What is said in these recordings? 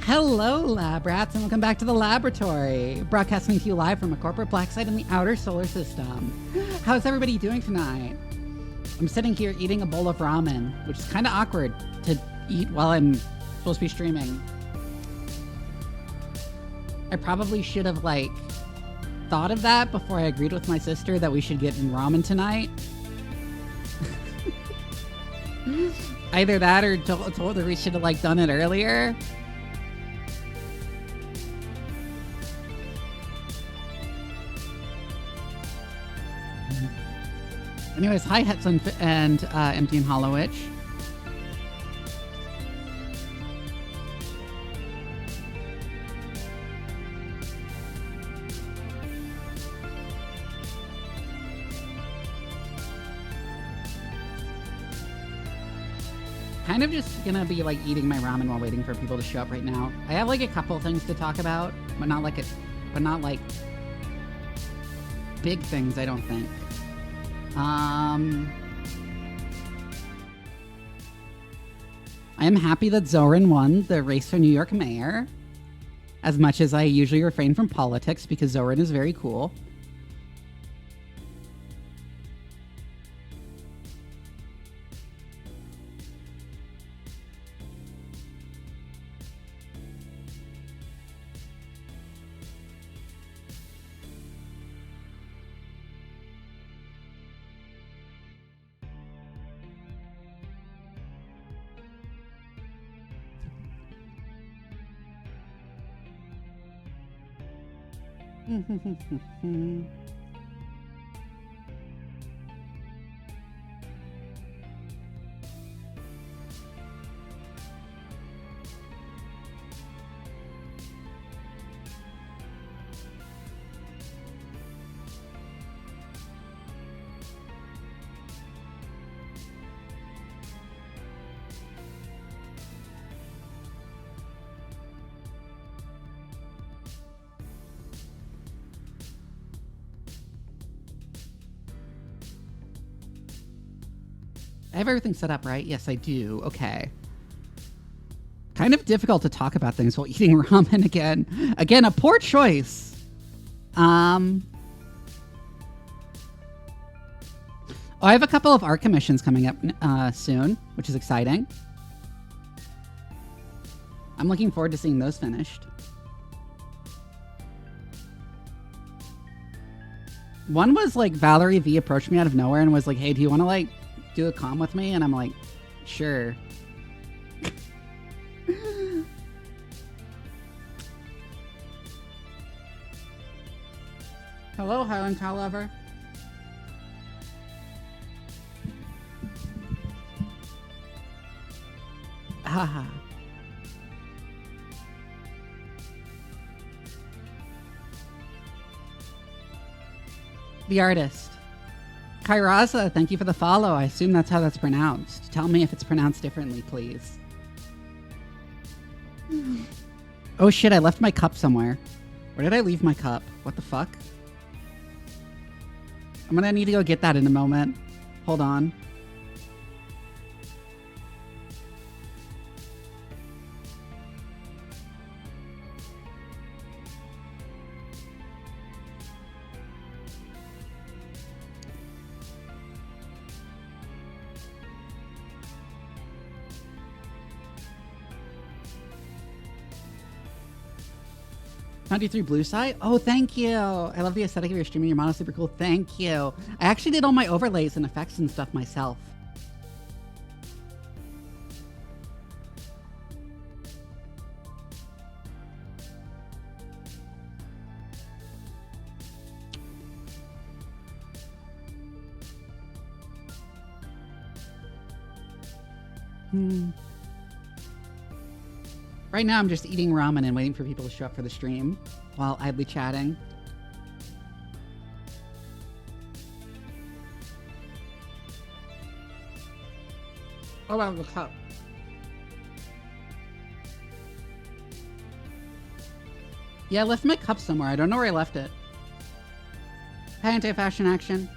Hello, lab rats, and welcome back to the laboratory. Broadcasting to you live from a corporate black site in the outer solar system. How's everybody doing tonight? I'm sitting here eating a bowl of ramen, which is kind of awkward to eat while I'm supposed to be streaming. I probably should have, thought of that before I agreed with my sister that we should get in ramen tonight. Either that or told her we should have, done it earlier. Anyways, hi Hetson and Empty and Hollowitch. Kind of just gonna be eating my ramen while waiting for people to show up right now. I have a couple things to talk about, but not big things, I don't think. I am happy that Zoran won the race for New York mayor, as much as I usually refrain from politics because Zoran is very cool. I have everything set up, right? Yes, I do. Okay. Kind of difficult to talk about things while eating ramen again. Again, a poor choice. Oh, I have a couple of art commissions coming up soon, which is exciting. I'm looking forward to seeing those finished. One was Valerie V approached me out of nowhere and was like, hey, do you want to do a comm with me? And I'm like, sure. Hello, Highland Cow Lover. Haha. The artist. Kairaza, thank you for the follow. I assume that's how that's pronounced. Tell me if it's pronounced differently, please. Oh shit, I left my cup somewhere. Where did I leave my cup? What the fuck? I'm gonna need to go get that in a moment. Hold on. Three Blue Side? Oh, thank you. I love the aesthetic of your streaming. Your model's super cool. Thank you. I actually did all my overlays and effects and stuff myself. Right now, I'm just eating ramen and waiting for people to show up for the stream while idly chatting. Oh, wow, the cup. Yeah, I left my cup somewhere. I don't know where I left it. Hi, Anti-Fashion Action.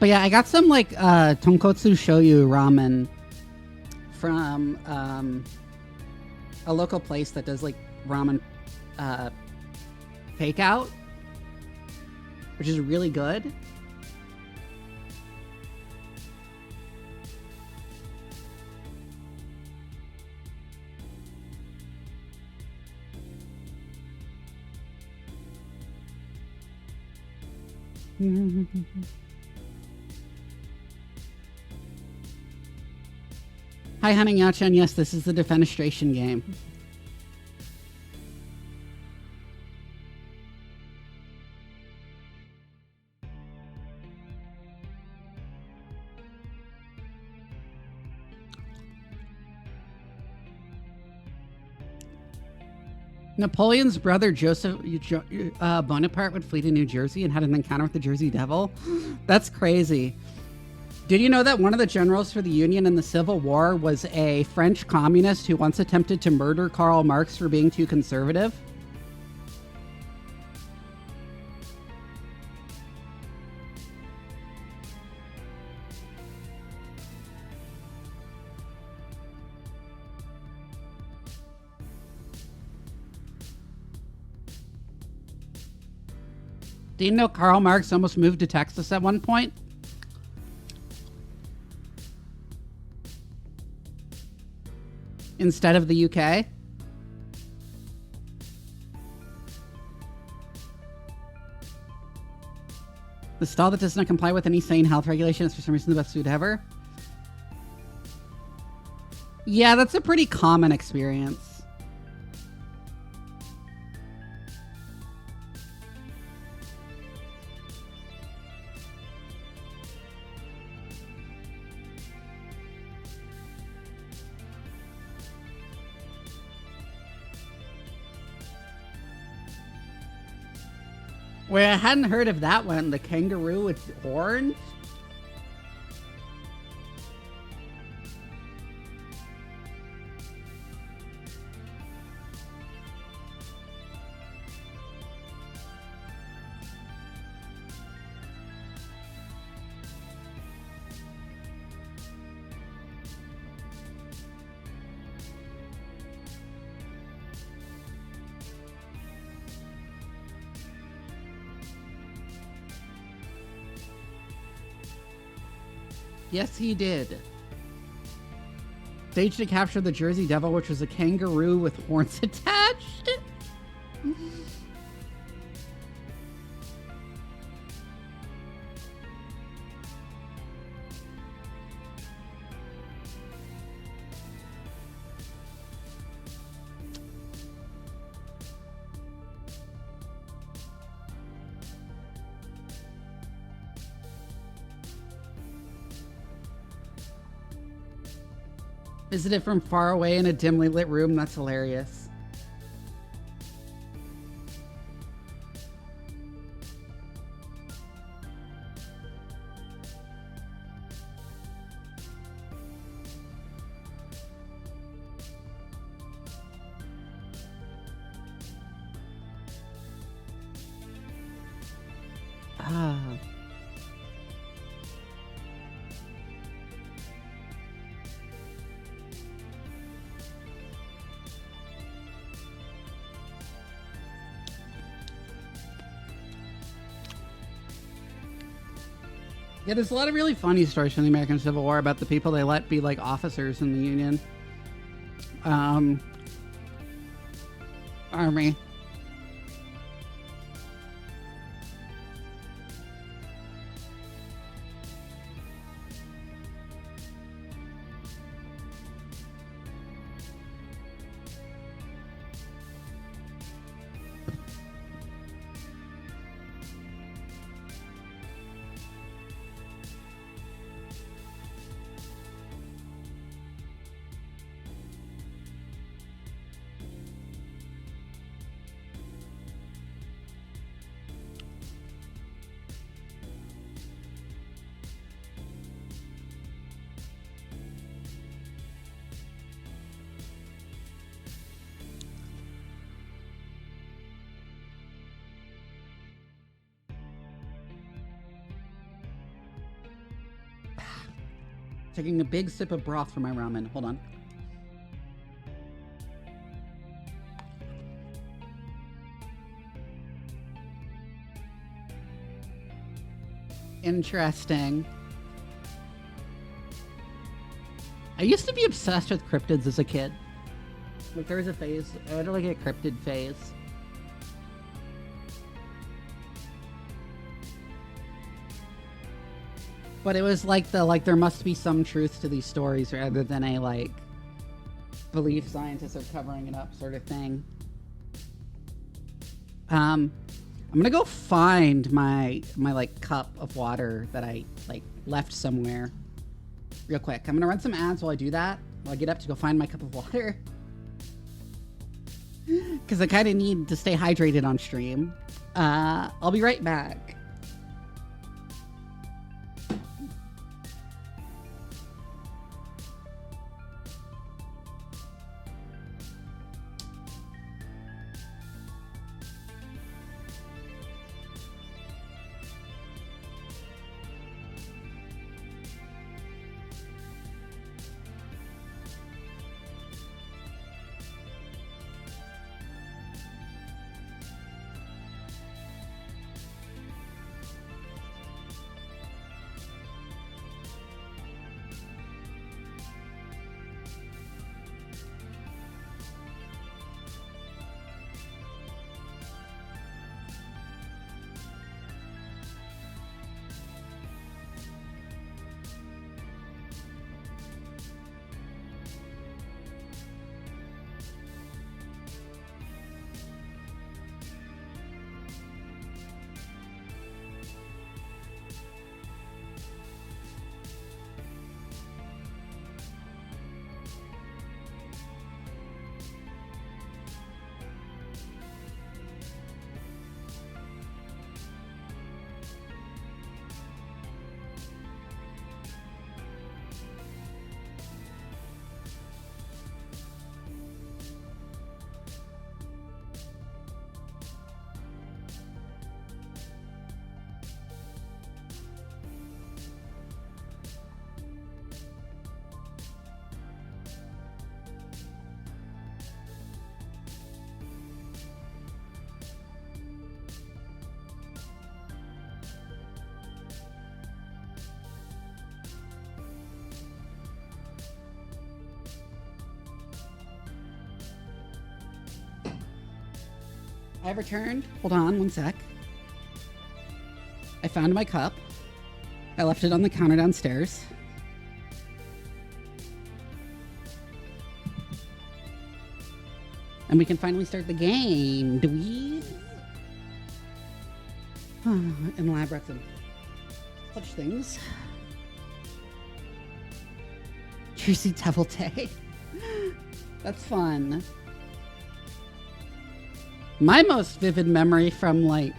But yeah, I got some like tonkotsu shoyu ramen from a local place that does like ramen takeout, which is really good. Hi, Hunting Yao-chan. Yes, this is the defenestration game. Napoleon's brother, Joseph Bonaparte, would flee to New Jersey and had an encounter with the Jersey Devil. That's crazy. Did you know that one of the generals for the Union in the Civil War was a French communist who once attempted to murder Karl Marx for being too conservative? Do you know Karl Marx almost moved to Texas at one point? Instead of the UK? The stall that does not comply with any sane health regulation is for some reason the best food ever? Yeah, that's a pretty common experience. Wait, I hadn't heard of that one. The kangaroo with horns? Yes, he did. Staged to capture the Jersey Devil, which was a kangaroo with horns attached. Visited from far away in a dimly lit room. That's hilarious. Ah. Yeah, there's a lot of really funny stories from the American Civil War about the people they let be like officers in the Union Army. Taking a big sip of broth from my ramen. Hold on. Interesting. I used to be obsessed with cryptids as a kid. Like, there was a phase. I had like a cryptid phase. But it was like there must be some truth to these stories rather than a like belief scientists are covering it up sort of thing. I'm gonna go find my like cup of water that I like left somewhere real quick. I'm gonna run some ads while I do that. While I get up to go find my cup of water. Because I kind of need to stay hydrated on stream. I'll be right back. I've returned. Hold on one sec. I found my cup. I left it on the counter downstairs. And we can finally start the game. Do we? And lab rats and such things. Juicy devil day. That's fun. My most vivid memory from like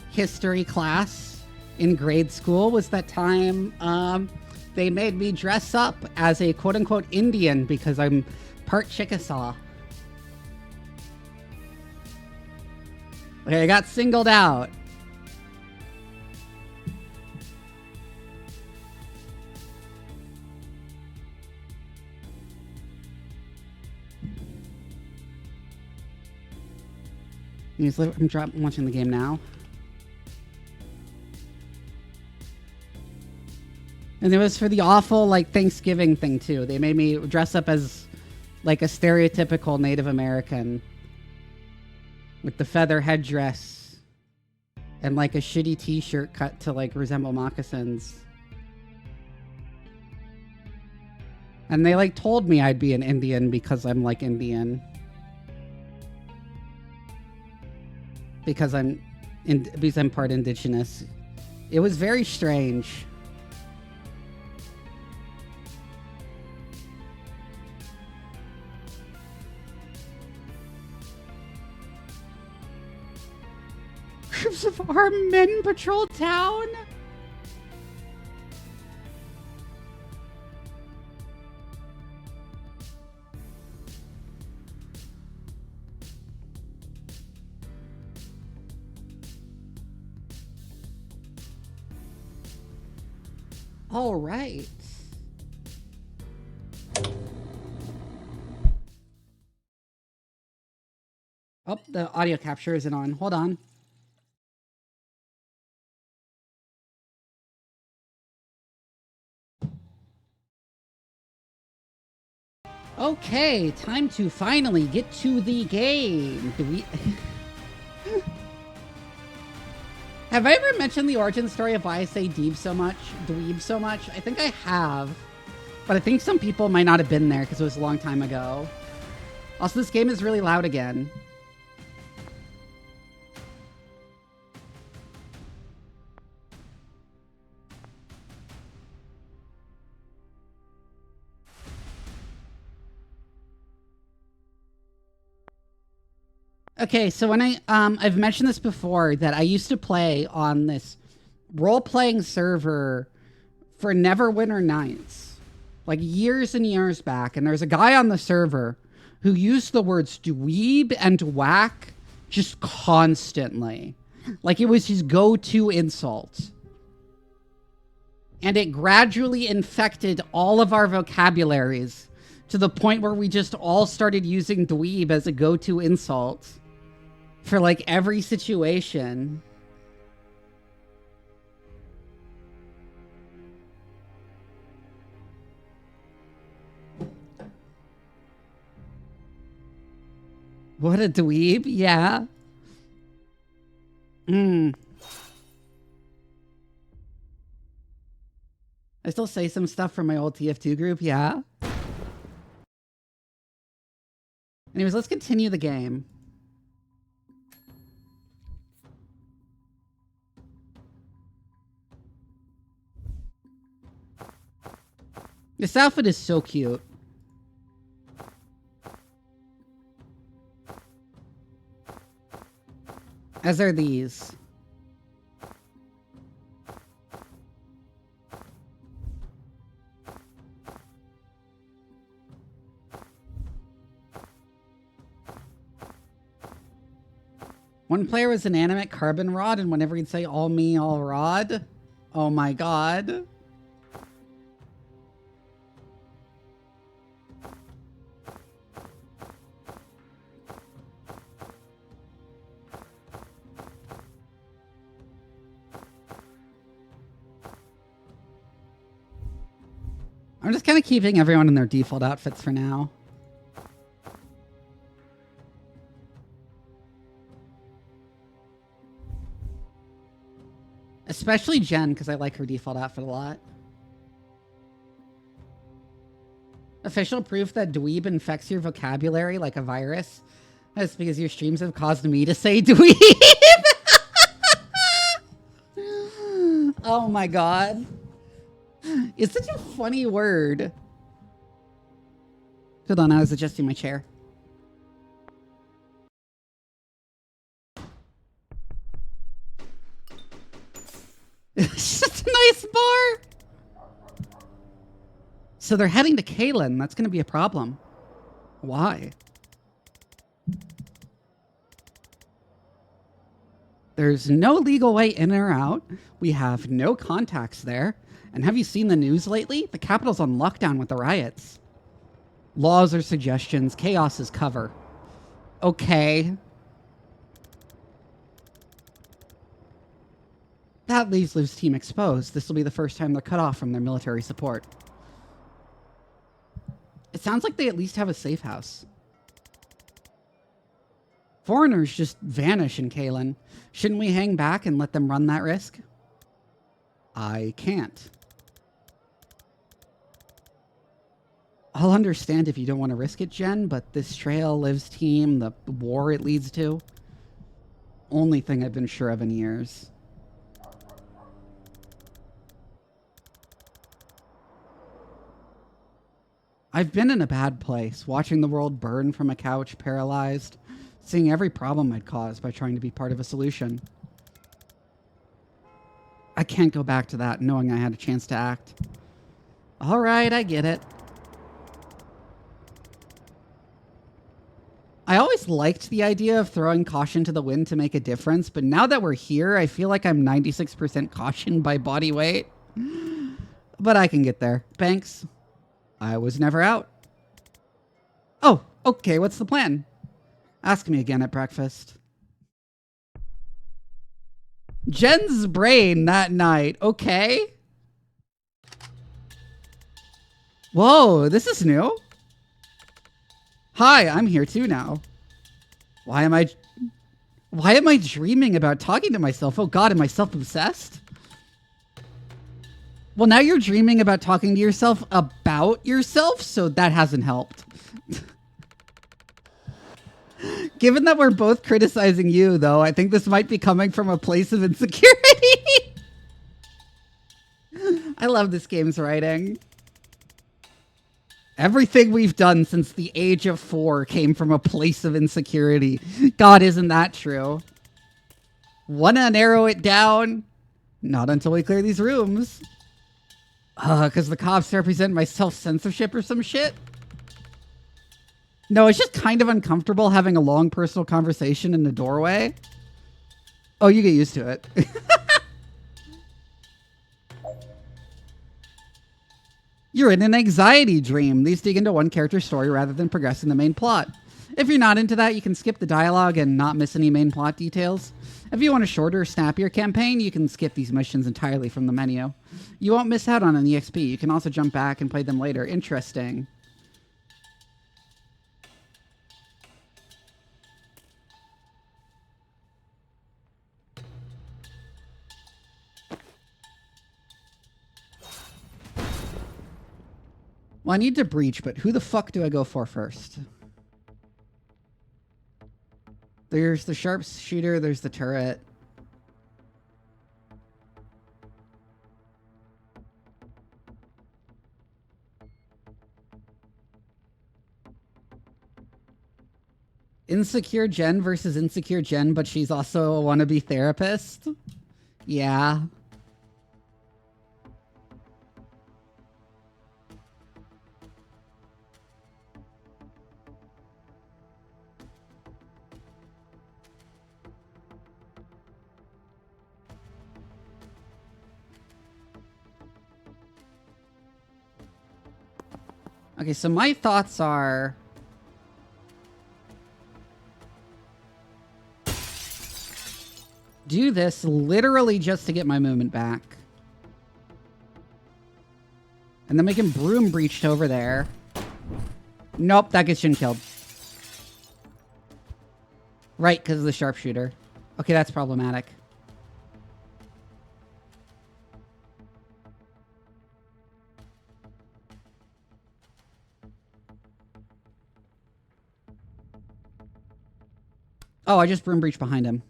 history class in grade school was that time they made me dress up as a quote unquote Indian because I'm part Chickasaw. Okay, I got singled out. I'm watching the game now. And it was for the awful like Thanksgiving thing too. They made me dress up as like a stereotypical Native American with the feather headdress and like a shitty t-shirt cut to like resemble moccasins. And they like told me I'd be an Indian because I'm like Indian. Because I'm part indigenous. It was very strange. Groups of armed men patrol town? All right. Oh, the audio capture isn't on. Hold on. Okay, time to finally get to the game. Do we... Have I ever mentioned the origin story of why I say dweeb so much? I think I have. But I think some people might not have been there because it was a long time ago. Also, this game is really loud again. Okay, so when I've mentioned this before, that I used to play on this role-playing server for Neverwinter Nights, like years and years back, and there's a guy on the server who used the words dweeb and whack just constantly. Like it was his go-to insult. And it gradually infected all of our vocabularies to the point where we just all started using dweeb as a go-to insult for like every situation. What a dweeb, yeah. I still say some stuff from my old TF2 group, yeah. Anyways, let's continue the game. This outfit is so cute. As are these. One player was an animate carbon rod, and whenever he'd say all me, all rod. Oh my god. I'm just kind of keeping everyone in their default outfits for now. Especially Jen, because I like her default outfit a lot. Official proof that dweeb infects your vocabulary like a virus. That's because your streams have caused me to say dweeb. Oh my god. It's such a funny word. Hold on, I was adjusting my chair. It's just a nice bar. So they're heading to Kalen. That's going to be a problem. Why? There's no legal way in or out. We have no contacts there. And have you seen the news lately? The capital's on lockdown with the riots. Laws are suggestions. Chaos is cover. Okay. That leaves Liv's team exposed. This will be the first time they're cut off from their military support. It sounds like they at least have a safe house. Foreigners just vanish in Kalen. Shouldn't we hang back and let them run that risk? I can't. I'll understand if you don't want to risk it, Jen, but this trail, Liv's team, the war it leads to, only thing I've been sure of in years. I've been in a bad place, watching the world burn from a couch, paralyzed, seeing every problem I'd caused by trying to be part of a solution. I can't go back to that knowing I had a chance to act. All right, I get it. I always liked the idea of throwing caution to the wind to make a difference, but now that we're here, I feel like I'm 96% caution by body weight. But I can get there. Thanks. I was never out. Oh, okay, what's the plan? Ask me again at breakfast. Jen's brain that night. Okay. Whoa, this is new. Hi, I'm here too now. Why am I dreaming about talking to myself? Oh God, am I self-obsessed? Well, now you're dreaming about talking to yourself about yourself, so that hasn't helped. Given that we're both criticizing you, though, I think this might be coming from a place of insecurity. I love this game's writing. Everything we've done since the age of 4 came from a place of insecurity. God, isn't that true? Wanna narrow it down? Not until we clear these rooms. Because the cops represent my self-censorship or some shit? No, it's just kind of uncomfortable having a long personal conversation in the doorway. Oh, you get used to it. You're in an anxiety dream. These dig into one character's story rather than progressing the main plot. If you're not into that, you can skip the dialogue and not miss any main plot details. If you want a shorter, snappier campaign, you can skip these missions entirely from the menu. You won't miss out on an EXP. You can also jump back and play them later. Interesting. Well, I need to breach, but who the fuck do I go for first? There's the sharpshooter, there's the turret. Insecure Jen versus insecure Jen, but she's also a wannabe therapist? Yeah. Okay, so my thoughts are... do this literally just to get my movement back. And then we can broom breach over there. Nope, that gets Jin killed. Right, because of the sharpshooter. Okay, that's problematic. Oh, I just broom breached behind him.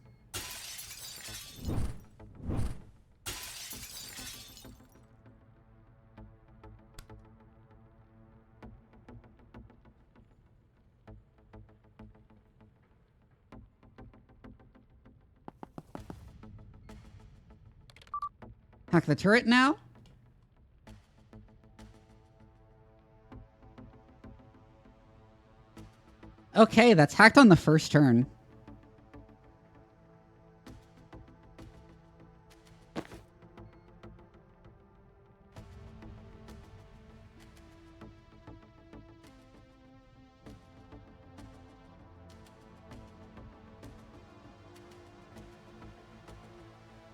Hack the turret now? Okay, that's hacked on the first turn.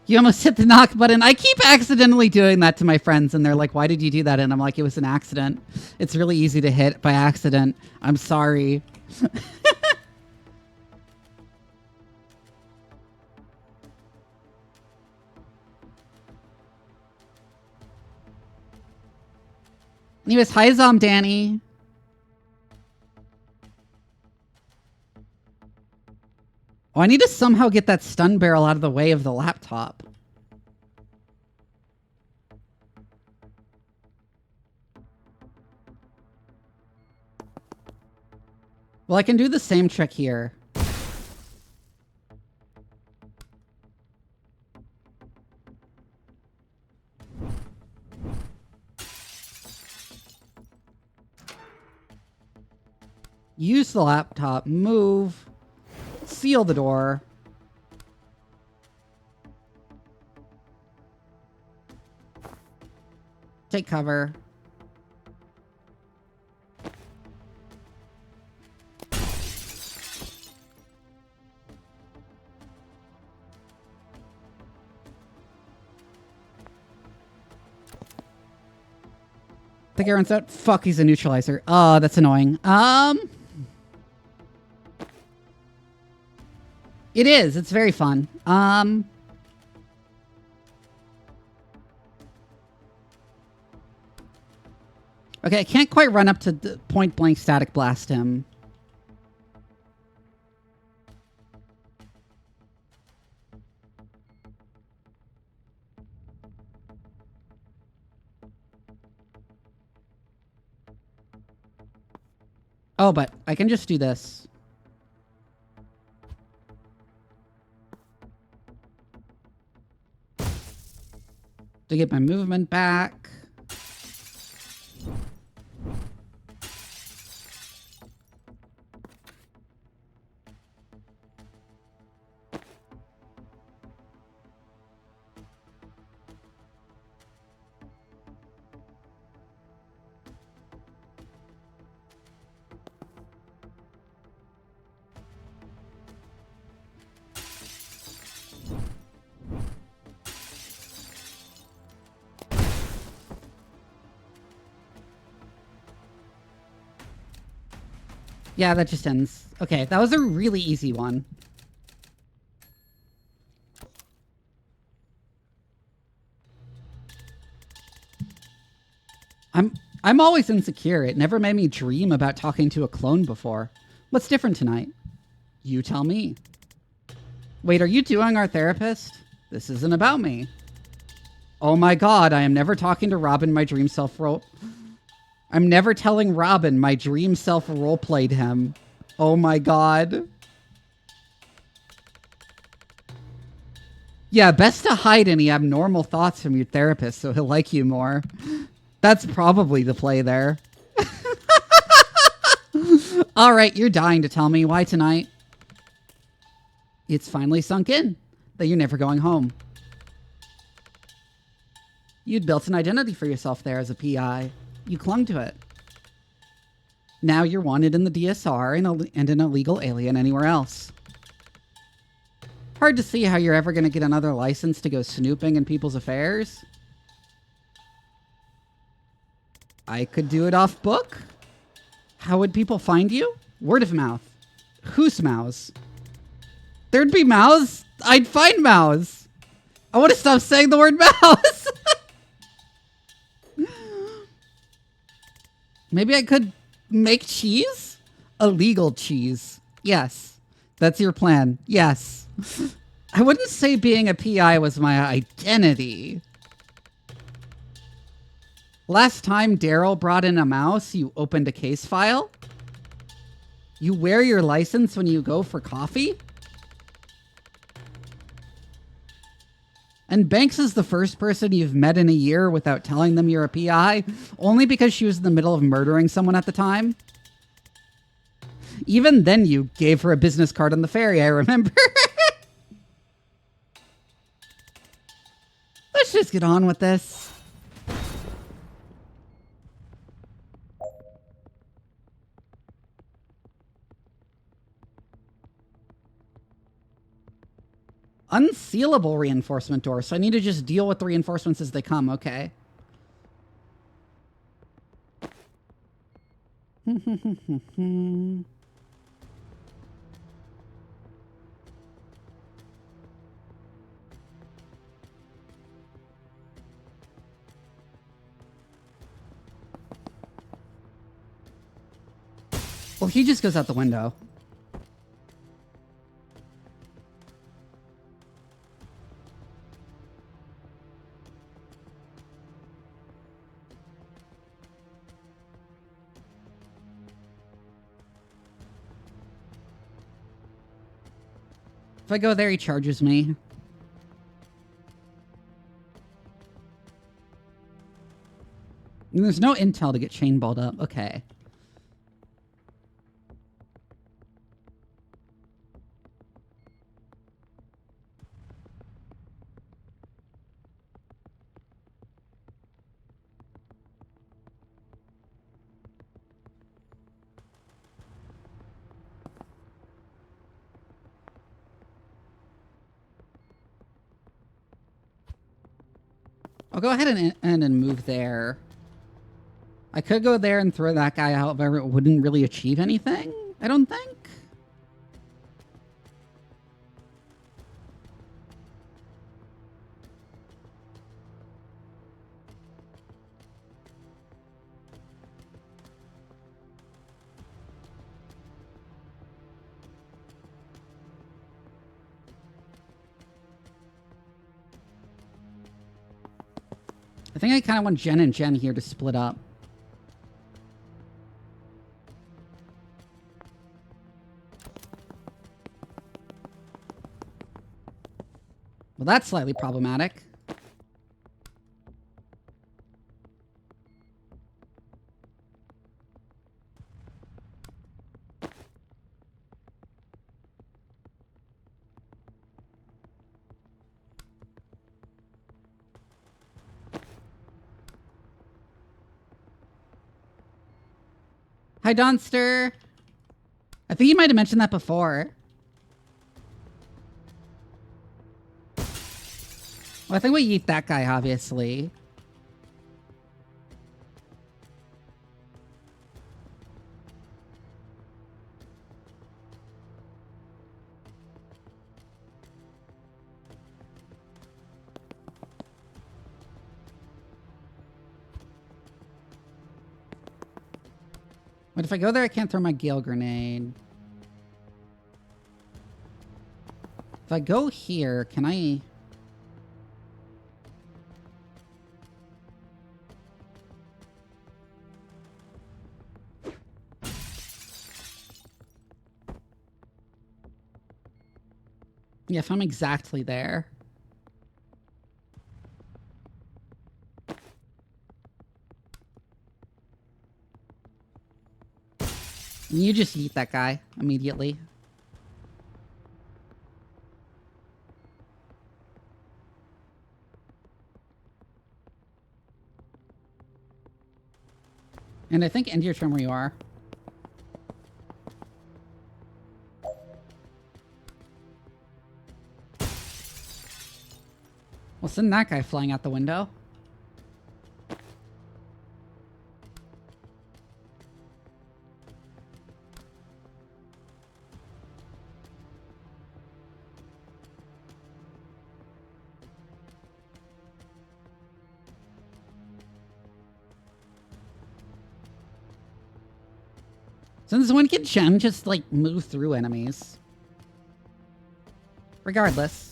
You almost hit the knock button. I keep accidentally doing that to my friends, and they're like, why did you do that? And I'm like, it was an accident. It's really easy to hit by accident. I'm sorry. Anyways, hi, Danny. Oh, I need to somehow get that stun barrel out of the way of the laptop. Well, I can do the same trick here. Use the laptop, move, seal the door. Take cover. The guy runs out. Fuck, he's a neutralizer. Oh, that's annoying. It is. It's very fun. Okay, I can't quite run up to point blank static blast him. Oh, but I can just do this. To get my movement back. Yeah, that just ends. Okay, that was a really easy one. I'm always insecure. It never made me dream about talking to a clone before. What's different tonight? You tell me. Wait, are you doing our therapist? This isn't about me. Oh my god, I am never talking to Robin, my dream self role. I'm never telling Robin my dream self roleplayed him. Oh my god. Yeah, best to hide any abnormal thoughts from your therapist so he'll like you more. That's probably the play there. All right, you're dying to tell me. Why tonight? It's finally sunk in that you're never going home. You'd built an identity for yourself there as a PI. You clung to it. Now you're wanted in the DSR and an illegal alien anywhere else. Hard to see how you're ever going to get another license to go snooping in people's affairs. I could do it off book. How would people find you? Word of mouth. Whose mouths? There'd be mouths. I'd find mouths. I want to stop saying the word mouths. Maybe I could make cheese? Illegal cheese. Yes. That's your plan. Yes. I wouldn't say being a PI was my identity. Last time Daryl brought in a mouse, you opened a case file? You wear your license when you go for coffee? And Banks is the first person you've met in a year without telling them you're a PI, only because she was in the middle of murdering someone at the time? Even then you gave her a business card on the ferry, I remember. Let's just get on with this. Unsealable reinforcement door, so I need to just deal with the reinforcements as they come, okay. Well, he just goes out the window. If I go there, he charges me. And there's no intel to get chain balled up. Okay. I'll go ahead and move there. I could go there and throw that guy out, but it wouldn't really achieve anything, I don't think. I think I kind of want Jen and Jen here to split up. Well, that's slightly problematic. Hi, Donster. I think you might have mentioned that before. Well, I think we eat that guy, obviously. But if I go there, I can't throw my Gale Grenade. If I go here, can I... Yeah, if I'm exactly there. You just eat that guy immediately. And I think end your turn where you are. Well, send that guy flying out the window. Since when can Jen just, like, move through enemies? Regardless.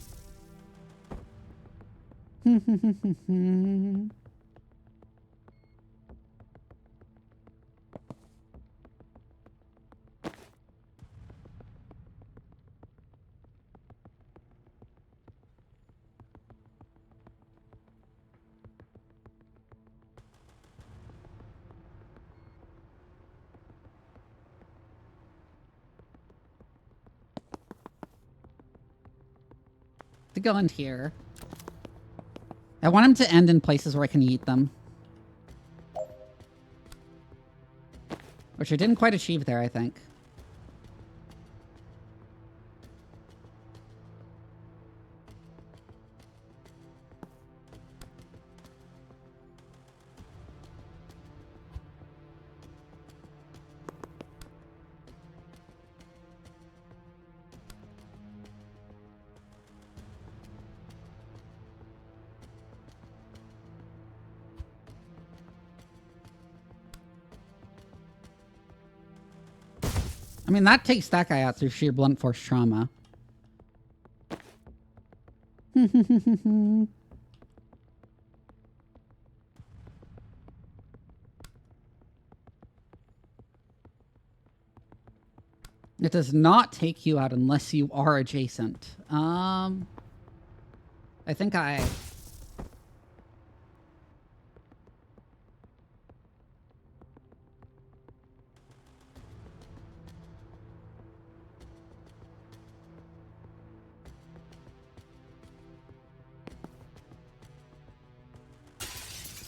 To go in here. I want him to end in places where I can eat them. Which I didn't quite achieve there, I think. I mean, that takes that guy out through sheer blunt force trauma. It does not take you out unless you are adjacent. I think I...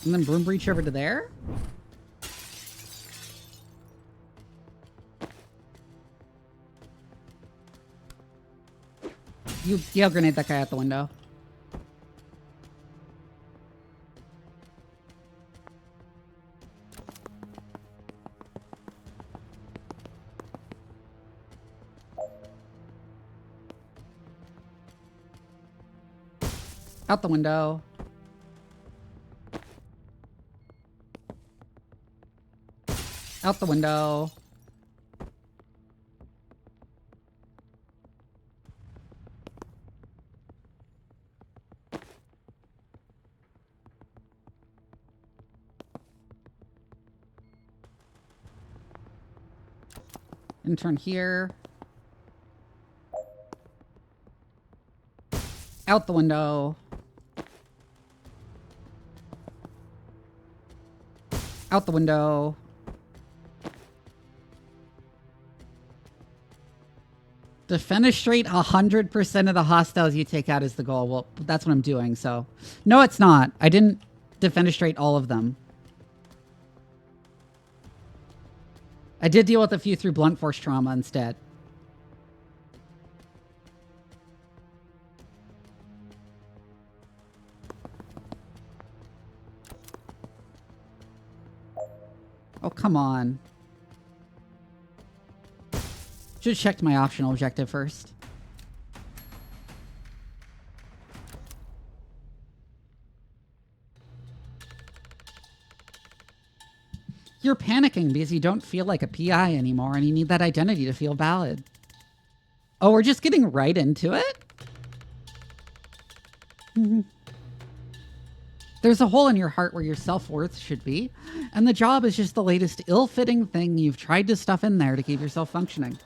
And then Broom Breach over to there? You Gale Grenade that guy out the window. Out the window. Out the window. Intern here. Out the window. Out the window. Defenestrate 100% of the hostiles you take out is the goal. Well, that's what I'm doing, so. No, it's not. I didn't defenestrate all of them. I did deal with a few through blunt force trauma instead. Oh, come on. Should have checked my optional objective first. You're panicking because you don't feel like a PI anymore and you need that identity to feel valid. Oh, we're just getting right into it? There's a hole in your heart where your self-worth should be, and the job is just the latest ill-fitting thing you've tried to stuff in there to keep yourself functioning.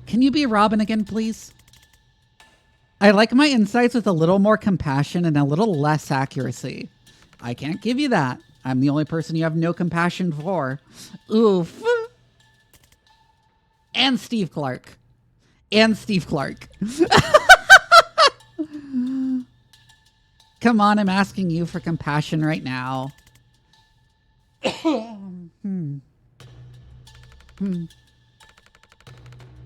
Can you be Robin again, please? I like my insights with a little more compassion and a little less accuracy. I can't give you that. I'm the only person you have no compassion for. Oof. And Steve Clark. And Steve Clark. Come on, I'm asking you for compassion right now.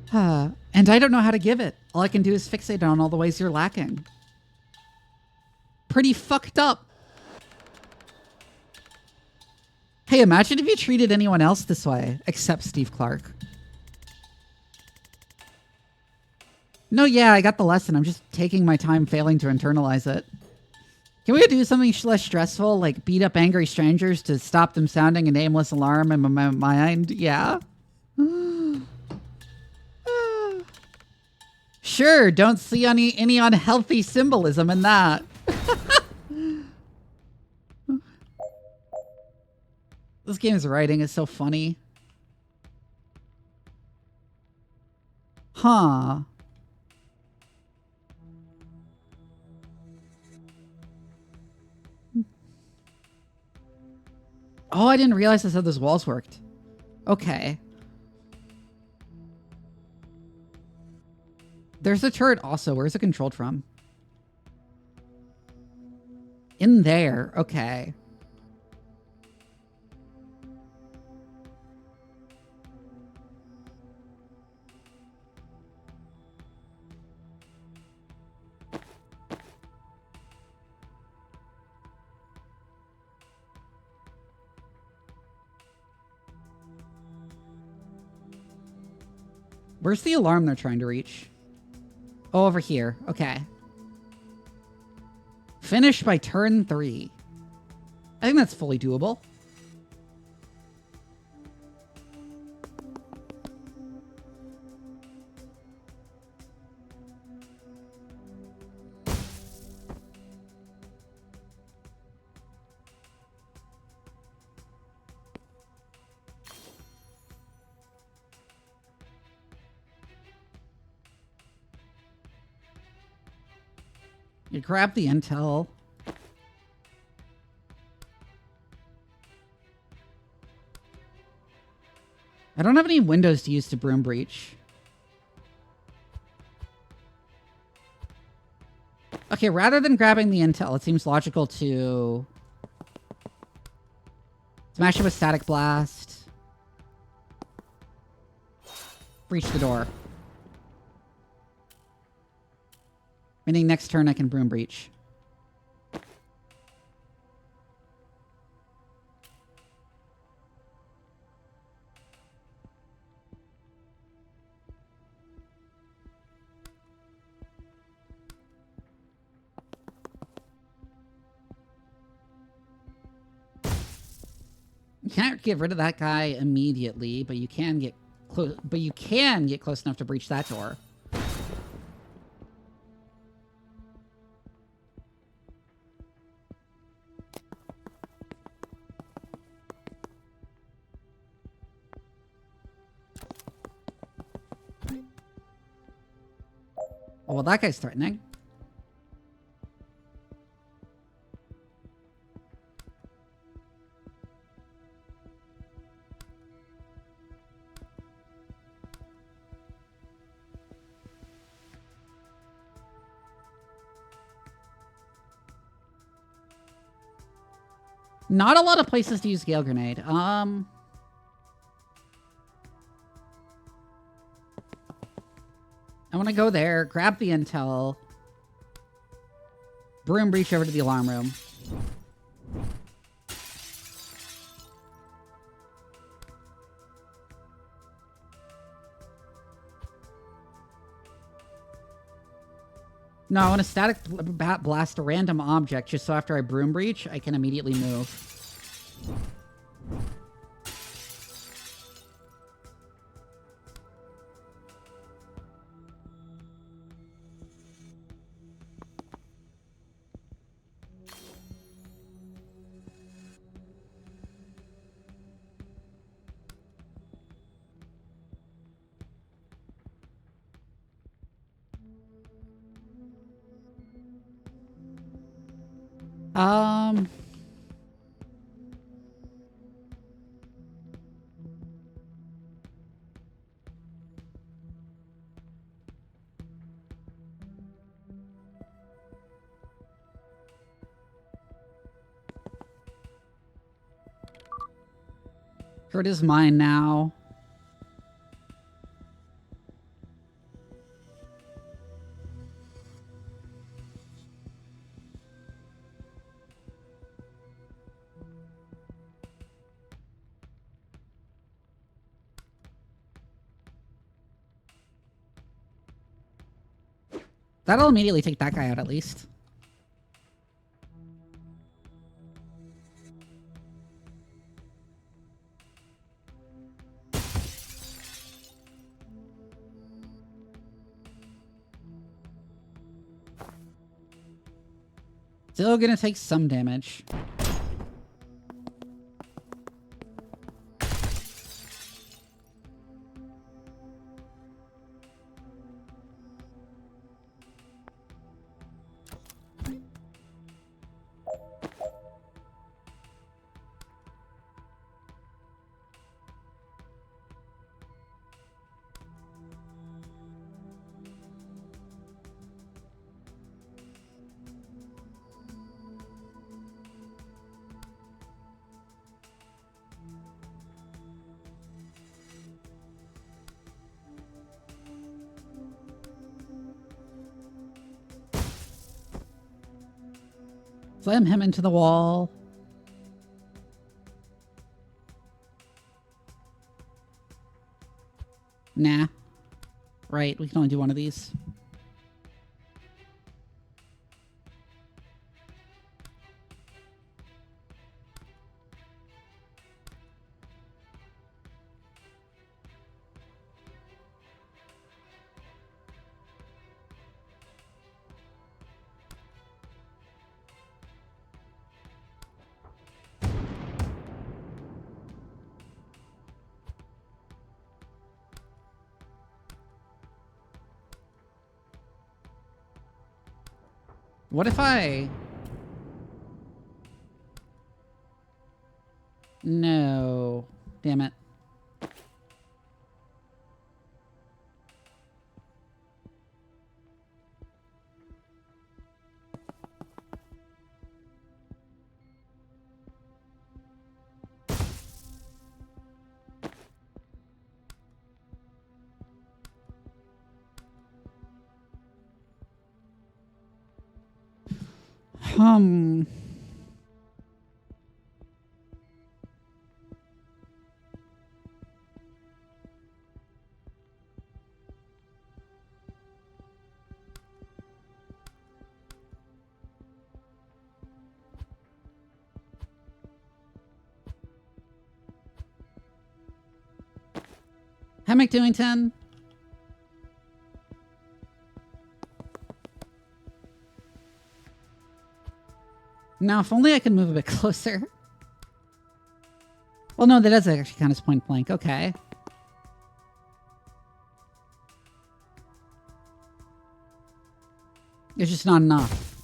And I don't know how to give it. All I can do is fixate on all the ways you're lacking. Pretty fucked up. Hey, imagine if you treated anyone else this way, except Steve Clark. No, yeah, I got the lesson. I'm just taking my time failing to internalize it. Can we do something less stressful, like beat up angry strangers to stop them sounding an aimless alarm in my mind? Yeah. Sure, don't see any unhealthy symbolism in that. This game's writing is so funny. Huh. Oh, I didn't realize that's how those walls worked. Okay. There's a turret also. Where's it controlled from? In there. Okay. Where's the alarm they're trying to reach? Oh, over here. Okay. Finish by turn 3. I think that's fully doable. You grab the intel. I don't have any windows to use to broom breach. Okay, rather than grabbing the intel, it seems logical to smash it with static blast. Breach the door. Meaning next turn I can broom breach. You can't get rid of that guy immediately, but you can get close. But you can get close enough to breach that door. Oh, well, that guy's threatening. Not a lot of places to use Gale Grenade. I want to go there, grab the intel, broom breach over to the alarm room. No, I want to static blast a random object just so after I broom breach, I can immediately move. It is mine now. That'll immediately take that guy out at least. Still gonna take some damage. Slam him into the wall. Nah. Right, we can only do one of these. What if I... No. Damn it. Hi, McDewington. Now, if only I could move a bit closer. Well, no, that does actually count as point blank. Okay. It's just not enough.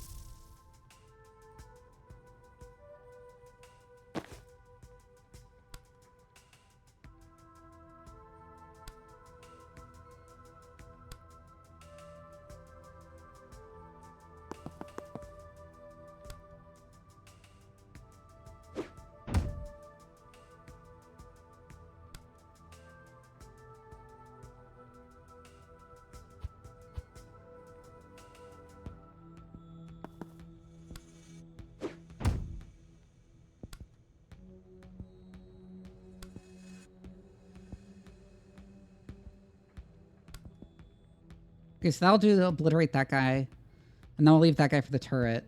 Okay, so that'll do to obliterate that guy. And then we'll leave that guy for the turret.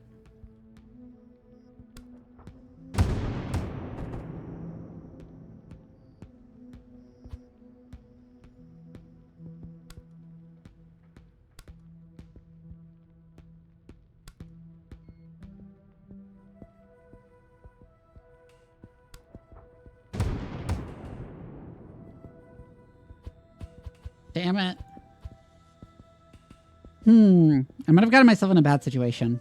Damn it. I might have gotten myself in a bad situation.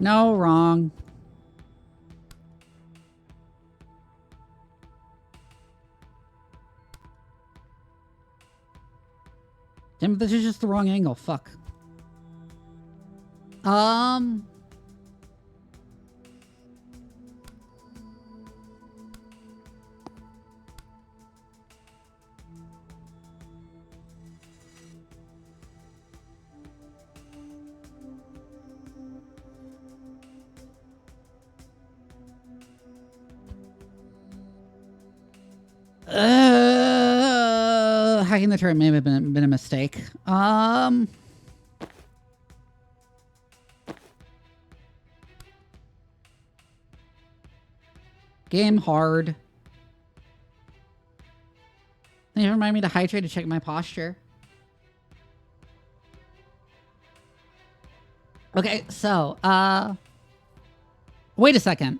No, wrong. Damn, this is just the wrong angle. Fuck. Hacking the turret may have been a mistake. Game hard. They remind me to hydrate to check my posture. Okay, so, wait a second.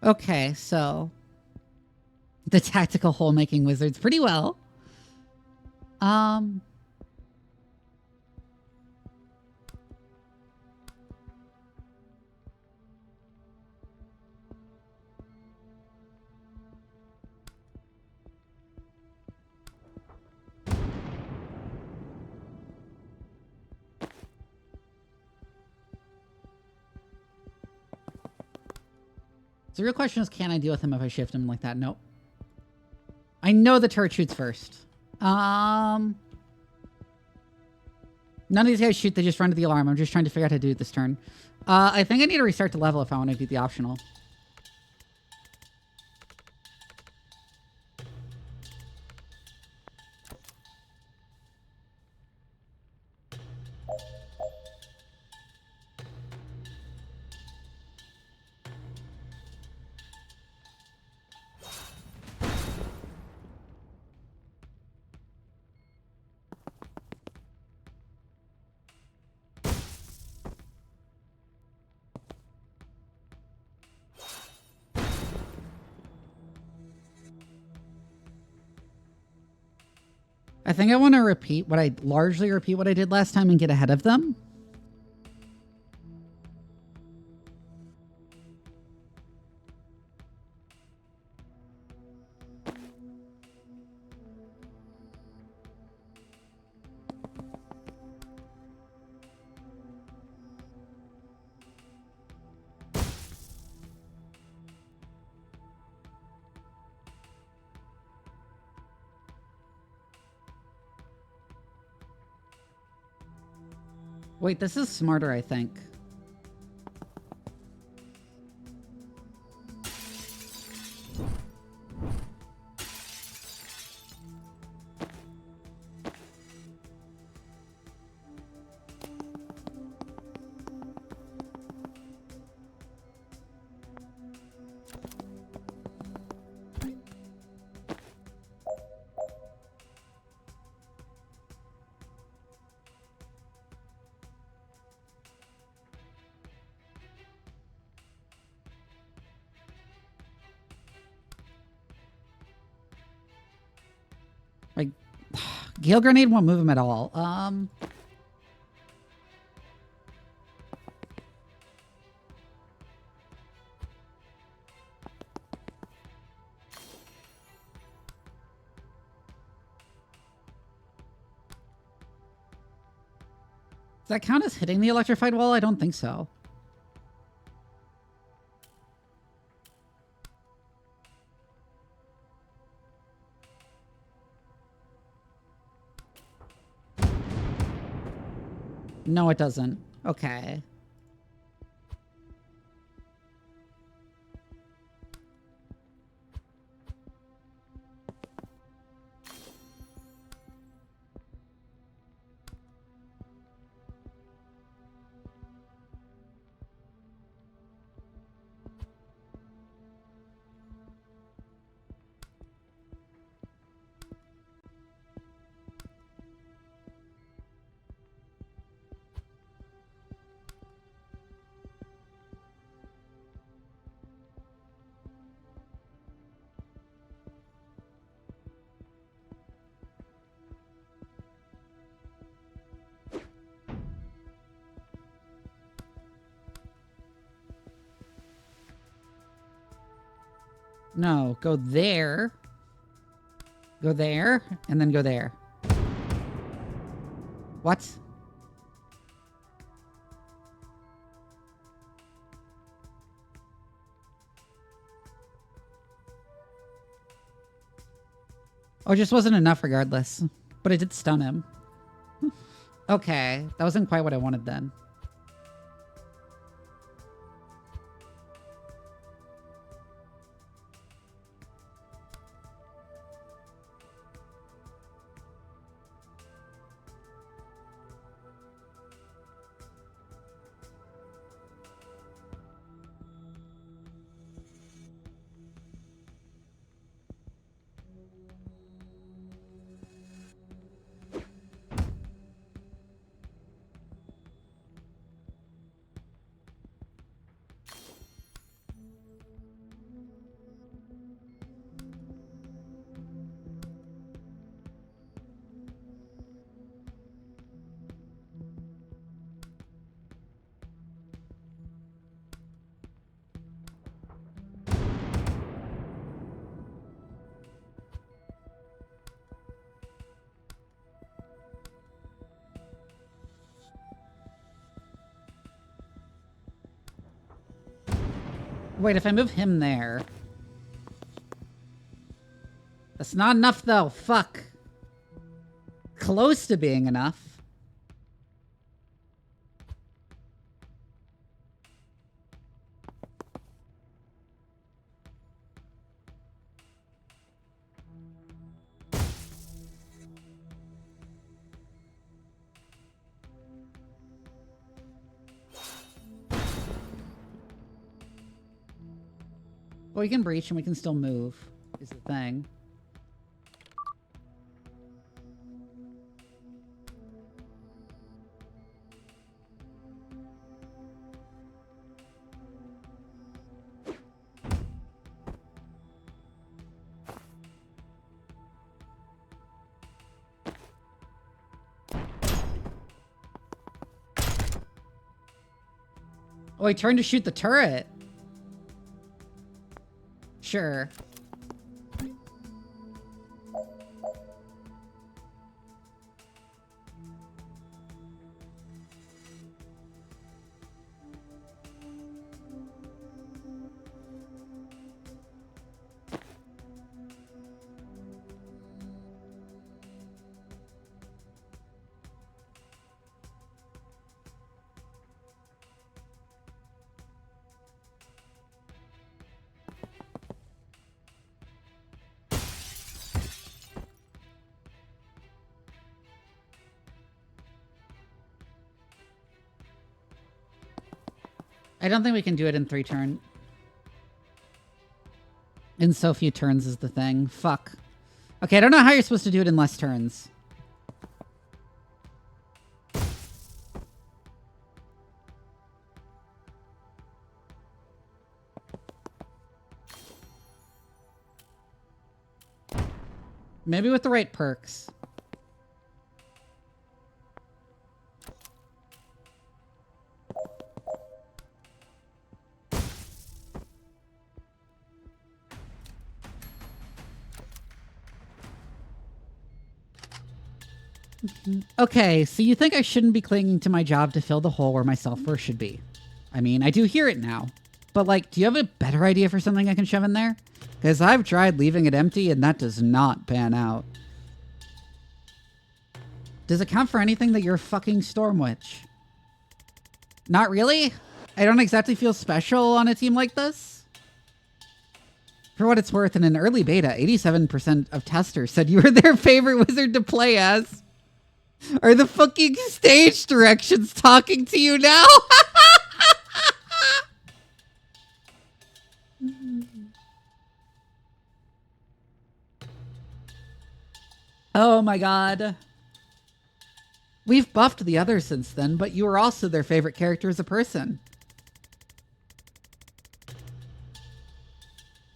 Okay, so the tactical hole-making wizards pretty well. So the real question is, can I deal with him if I shift him like that? Nope. I know the turret shoots first. None of these guys shoot, they just run to the alarm. I'm just trying to figure out how to do it this turn. I think I need to restart the level if I want to do the optional. I think I want to largely repeat what I did last time and get ahead of them. Wait, this is smarter, I think. Like, Gale Grenade won't move him at all. Does that count as hitting the electrified wall? I don't think so. No, it doesn't. Okay. No, go there. Go there, and then go there. What? Oh, it just wasn't enough regardless. But it did stun him. Okay, that wasn't quite what I wanted then. Wait, if I move him there... That's not enough, though. Fuck. Close to being enough. Well, we can breach and we can still move, is the thing. Oh, I turned to shoot the turret. Sure. I don't think we can do it in 3 turns. In so few turns is the thing. Fuck. Okay, I don't know how you're supposed to do it in less turns. Maybe with the right perks. Okay, so you think I shouldn't be clinging to my job to fill the hole where my self-worth should be. I mean, I do hear it now. But, like, do you have a better idea for something I can shove in there? Because I've tried leaving it empty, and that does not pan out. Does it count for anything that you're a fucking Storm Witch? Not really? I don't exactly feel special on a team like this? For what it's worth, in an early beta, 87% of testers said you were their favorite wizard to play as. Are the fucking stage directions talking to you now? Oh my god. We've buffed the others since then, but you were also their favorite character as a person.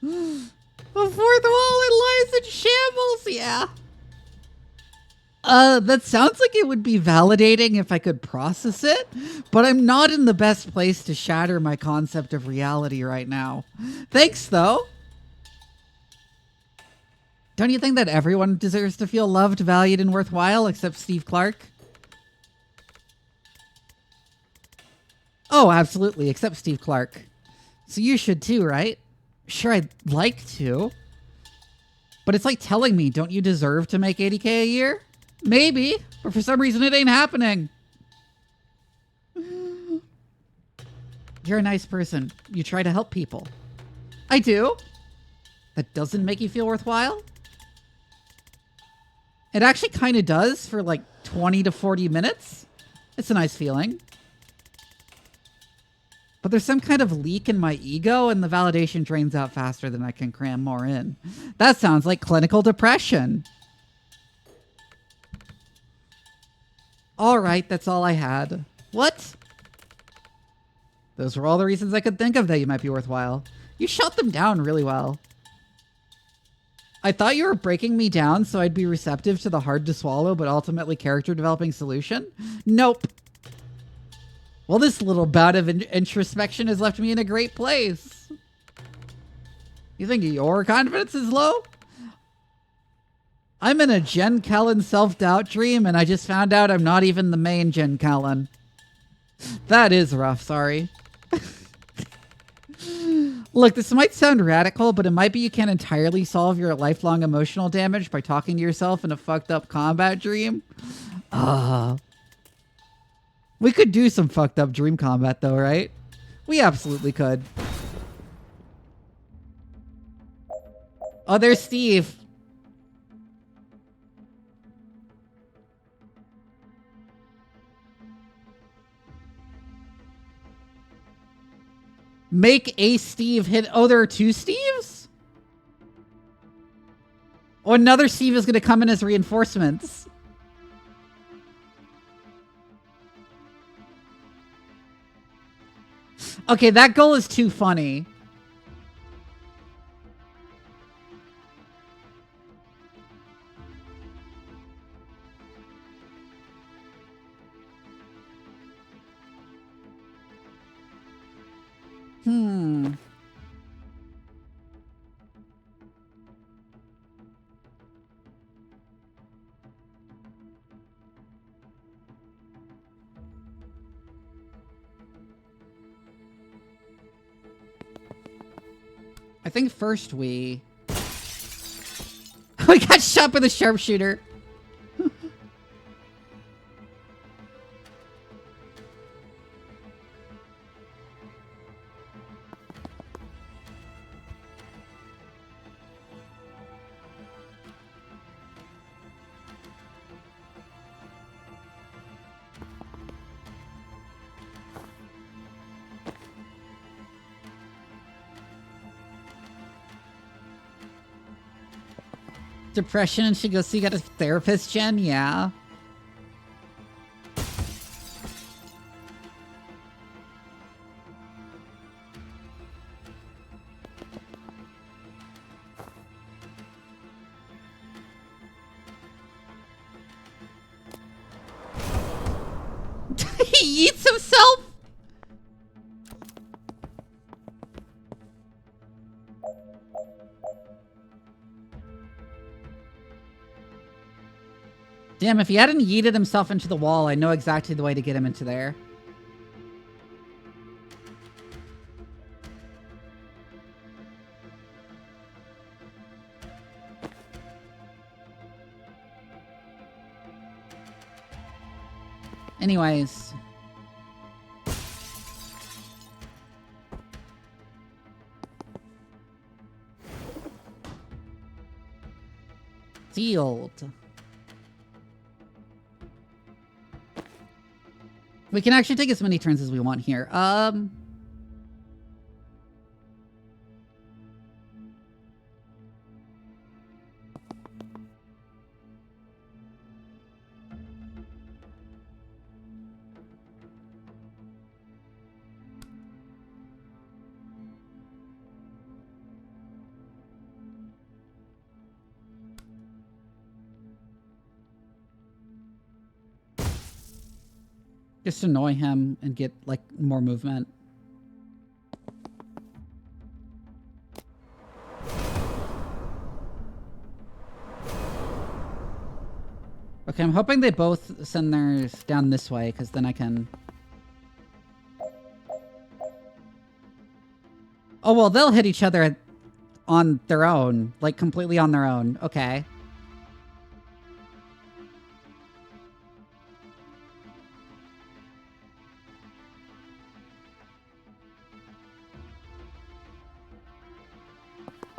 The fourth wall, it lies in shambles, yeah. That sounds like it would be validating if I could process it, but I'm not in the best place to shatter my concept of reality right now. Thanks, though. Don't you think that everyone deserves to feel loved, valued, and worthwhile except Steve Clark? Oh, absolutely, except Steve Clark. So you should too, right? Sure, I'd like to. But it's like telling me, don't you deserve to make 80K a year? Maybe, but for some reason it ain't happening. You're a nice person. You try to help people. I do. That doesn't make you feel worthwhile? It actually kind of does for like 20 to 40 minutes. It's a nice feeling. But there's some kind of leak in my ego and the validation drains out faster than I can cram more in. That sounds like clinical depression. All right, that's all I had. What? Those were all the reasons I could think of that you might be worthwhile. You shut them down really well. I thought you were breaking me down so I'd be receptive to the hard to swallow but ultimately character developing solution. Nope. Well, this little bout of introspection has left me in a great place. You think your confidence is low? I'm in a Jen Kellen self-doubt dream, and I just found out I'm not even the main Jen Kellen. That is rough, sorry. Look, this might sound radical, but it might be you can't entirely solve your lifelong emotional damage by talking to yourself in a fucked up combat dream. We could do some fucked up dream combat though, right? We absolutely could. Oh, there's Steve. Make a Steve hit. Oh, there are 2 Steves? Oh, another Steve is going to come in as reinforcements. Okay, that goal is too funny. Hmm. I think first we got shot by the sharpshooter. Depression and she goes, so you got a therapist, Jen? Yeah. He eats himself? Damn, if he hadn't yeeted himself into the wall, I know exactly the way to get him into there. Anyways. Sealed. We can actually take as many turns as we want here. Just annoy him and get, like, more movement. Okay, I'm hoping they both send theirs down this way, because then I can... Oh, well, they'll hit each other on their own. Like, completely on their own. Okay.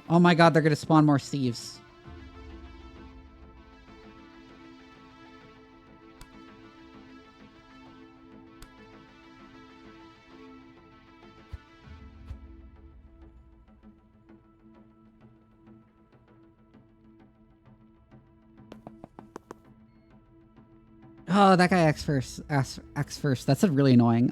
Oh my god, they're gonna spawn more Steves. Oh, that guy acts first. That's really annoying.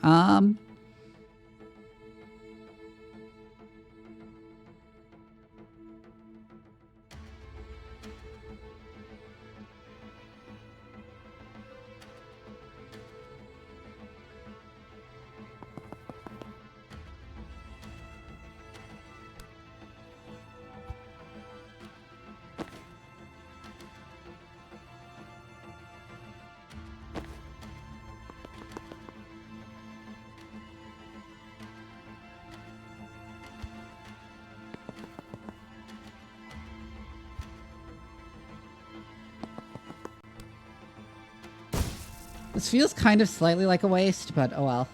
This feels kind of slightly like a waste, but oh well.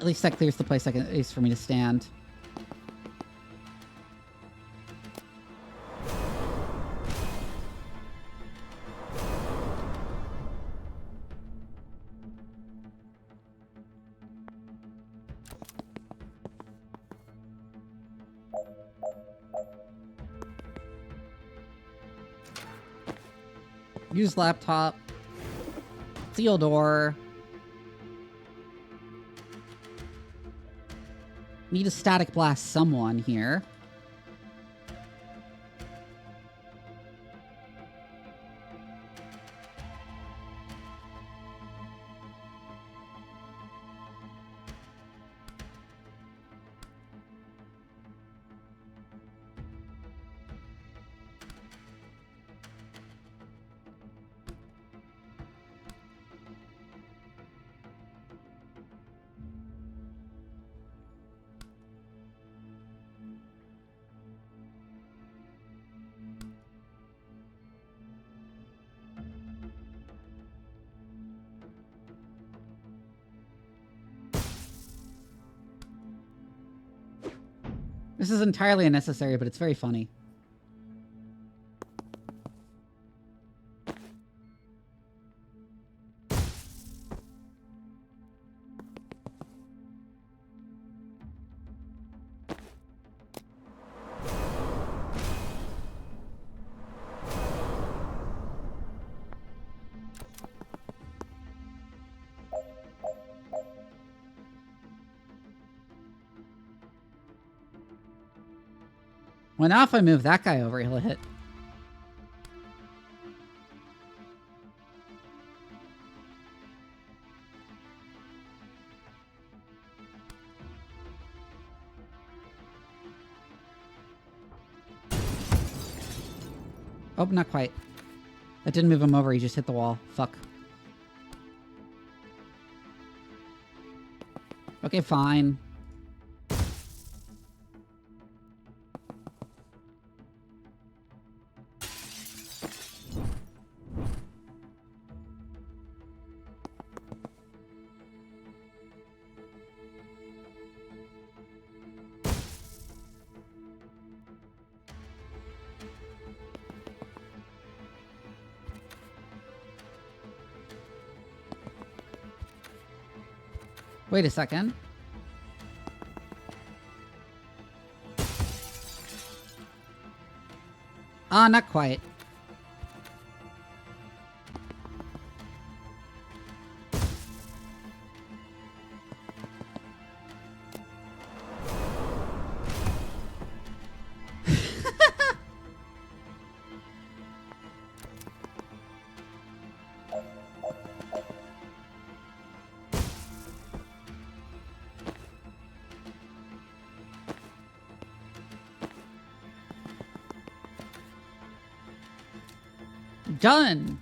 At least that clears the place at least for me to stand. Use laptop. Seal door. Need to static blast someone here. This is entirely unnecessary, but it's very funny. Well, now if I move that guy over, he'll hit. Oh, not quite. That didn't move him over, he just hit the wall. Fuck. Okay, fine. Wait a second. Ah, not quite. Done.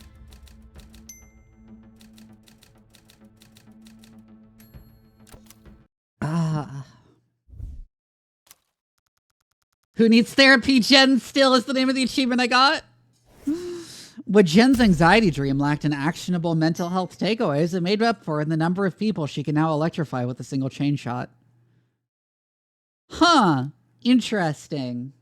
Who needs therapy? Jen still is the name of the achievement I got. What Jen's anxiety dream lacked in actionable mental health takeaways, it made up for in the number of people she can now electrify with a single chain shot. Huh. Interesting.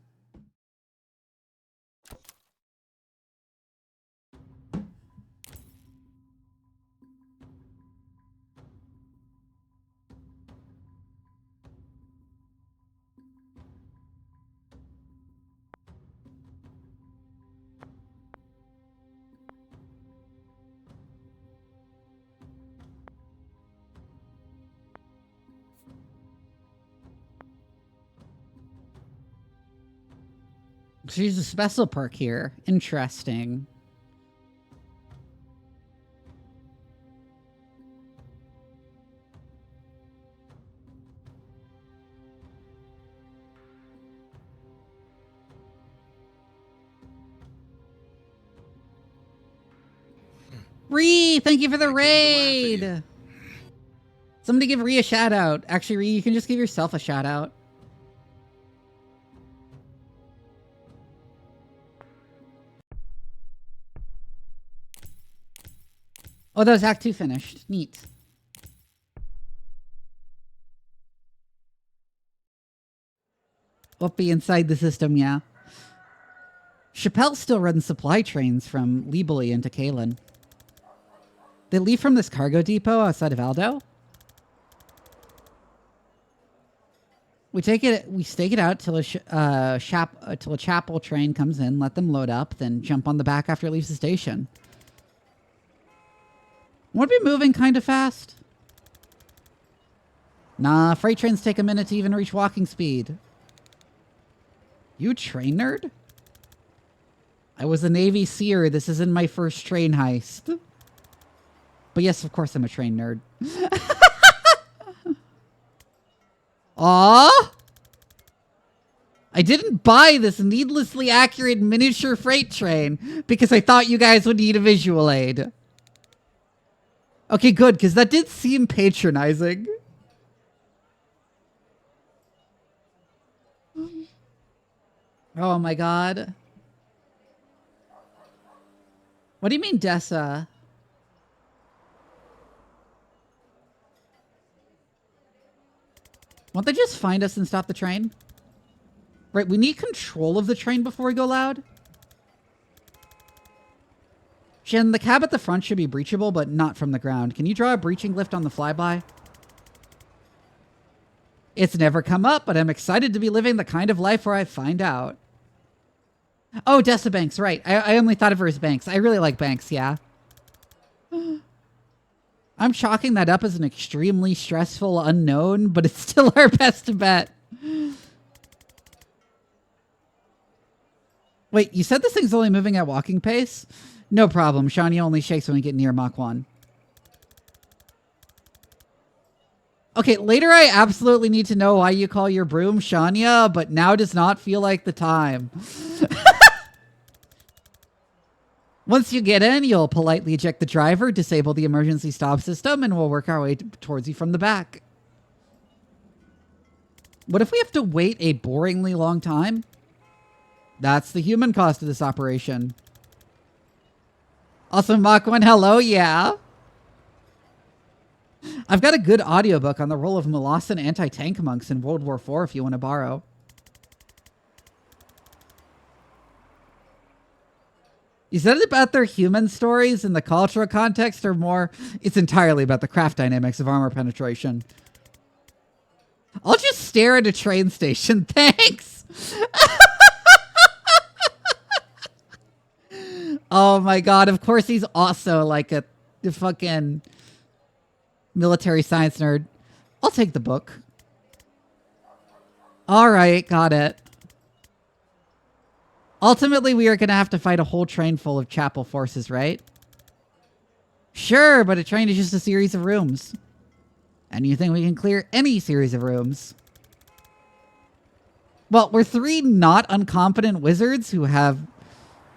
She's a special perk here. Interesting. Ree, thank you for the raid. Somebody give Ree a shout out. Actually, Ree, you can just give yourself a shout out. Oh, that was Act 2 finished. Neat. Whoopee inside the system, yeah. Chappelle still runs supply trains from Libely into Kalen. They leave from this cargo depot outside of Aldo. We stake it out till a chapel train comes in, let them load up, then jump on the back after it leaves the station. Won't it be moving kind of fast? Nah, freight trains take a minute to even reach walking speed. You a train nerd? I was a Navy SEER. This isn't my first train heist. But yes, of course I'm a train nerd. Aww! I didn't buy this needlessly accurate miniature freight train because I thought you guys would need a visual aid. Okay, good, because that did seem patronizing. Oh my god. What do you mean, Dessa? Won't they just find us and stop the train? Right, we need control of the train before we go loud. Shin, the cab at the front should be breachable, but not from the ground. Can you draw a breaching lift on the flyby? It's never come up, but I'm excited to be living the kind of life where I find out. Oh, Dessa Banks, right. I only thought of her as Banks. I really like Banks, yeah. I'm chalking that up as an extremely stressful unknown, but it's still our best bet. Wait, you said this thing's only moving at walking pace? No problem. Shania only shakes when we get near Mach 1. Okay, later I absolutely need to know why you call your broom Shania, but now does not feel like the time. Once you get in, you'll politely eject the driver, disable the emergency stop system, and we'll work our way towards you from the back. What if we have to wait a boringly long time? That's the human cost of this operation. Also, Mach 1, hello, yeah. I've got a good audiobook on the role of Molassen anti-tank monks in World War IV if you want to borrow. Is that about their human stories in the cultural context, or more, it's entirely about the craft dynamics of armor penetration? I'll just stare at a train station, thanks! Oh my god, of course he's also like a fucking military science nerd. I'll take the book. Alright, got it. Ultimately, we are going to have to fight a whole train full of chapel forces, right? Sure, but a train is just a series of rooms. And you think we can clear any series of rooms? Well, we're three not incompetent wizards who have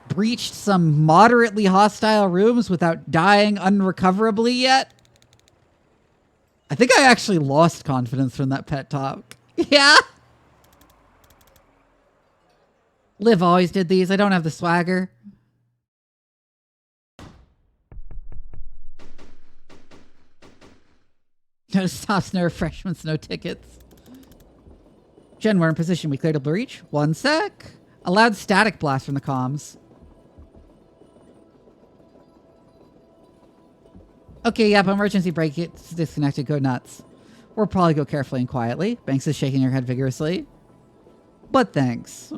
breached some moderately hostile rooms without dying unrecoverably yet. I think I actually lost confidence from that pet talk. Yeah? Liv always did these. I don't have the swagger. No stops, no refreshments, no tickets. Jen, we're in position. We cleared a breach. 1 sec. A loud static blast from the comms. Okay, yep, emergency brake. It's disconnected. Go nuts. We'll probably go carefully and quietly. Banks is shaking her head vigorously. But thanks.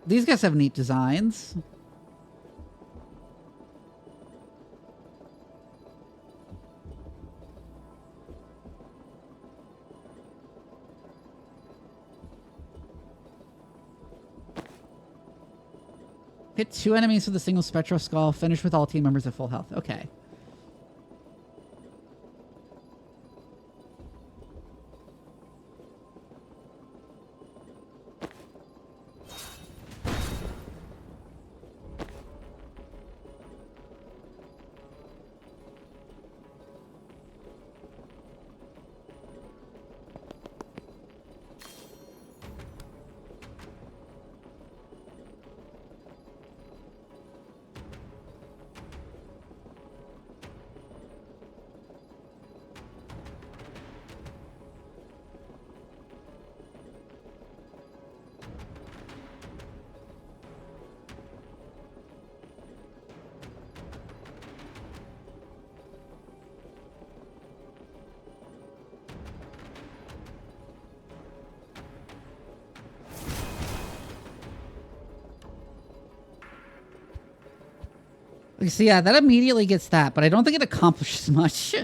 These guys have neat designs. Hit 2 enemies with a single spectral skull. Finish with all team members at full health. Okay. So yeah, that immediately gets that, but I don't think it accomplishes much.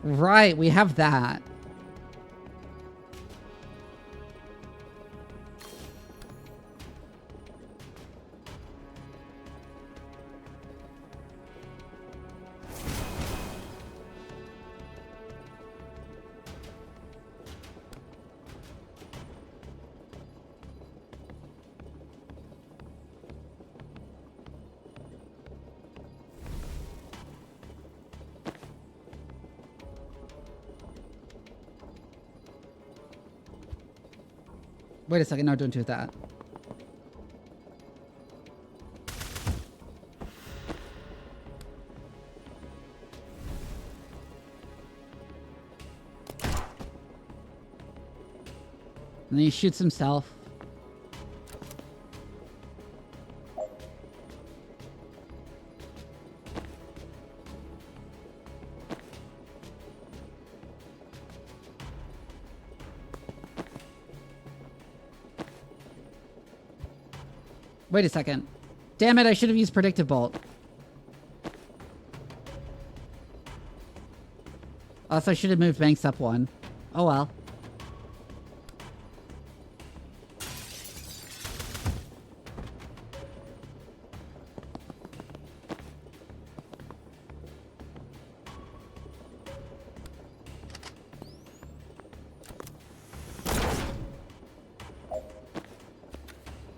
Right, we have that. Wait a second. No, don't do that. And then he shoots himself. Wait a second. Damn it, I should have used Predictive Bolt. Also, I should have moved Banks up one. Oh well.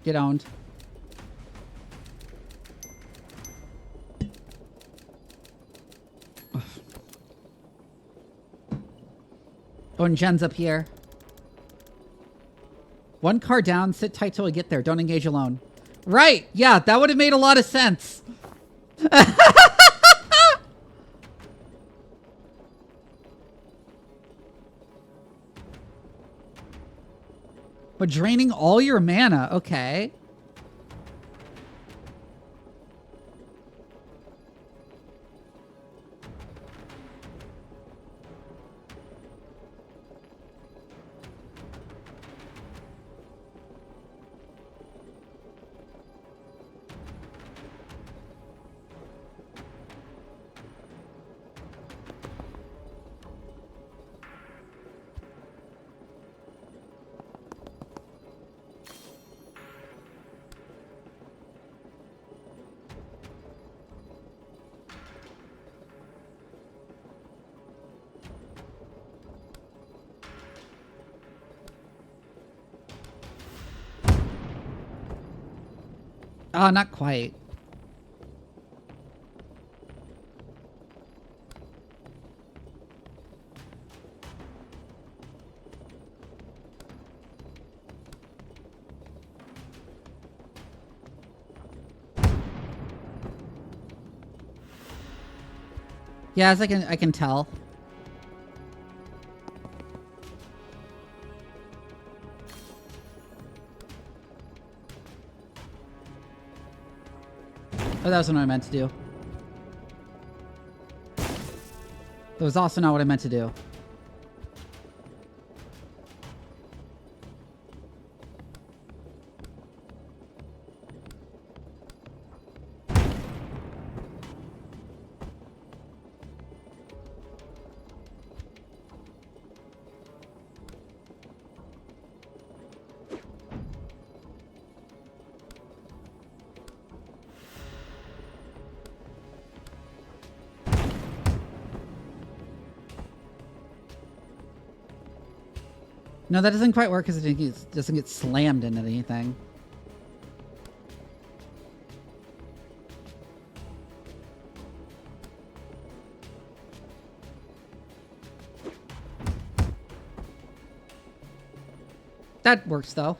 Get owned. Oh, and Jen's up here. One car down, sit tight till we get there. Don't engage alone. Right! Yeah, that would have made a lot of sense. But draining all your mana, okay. Oh, not quite. Yeah, as I can tell. Oh, that wasn't what I meant to do. That was also not what I meant to do. No, that doesn't quite work because it doesn't get slammed into anything. That works though.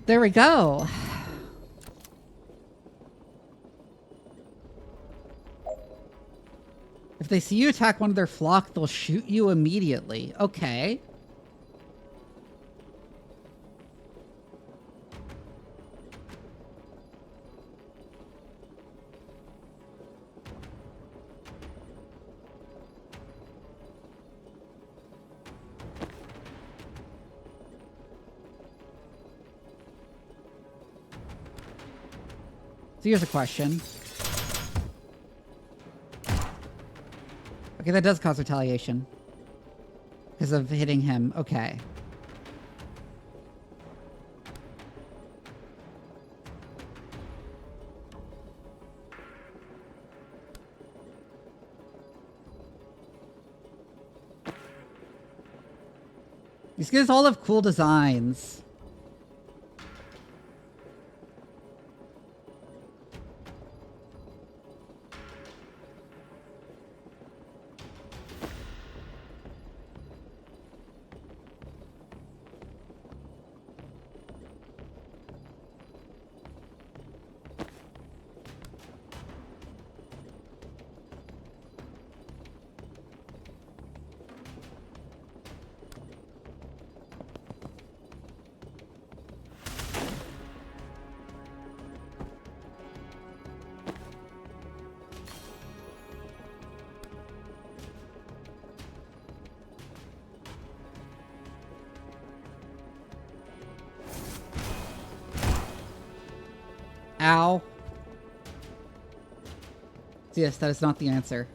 There we go. If they see you attack one of their flock, they'll shoot you immediately. Okay. So here's a question. Okay, that does cause retaliation. Because of hitting him. Okay. These guys all have cool designs. Ow. Yes, that is not the answer.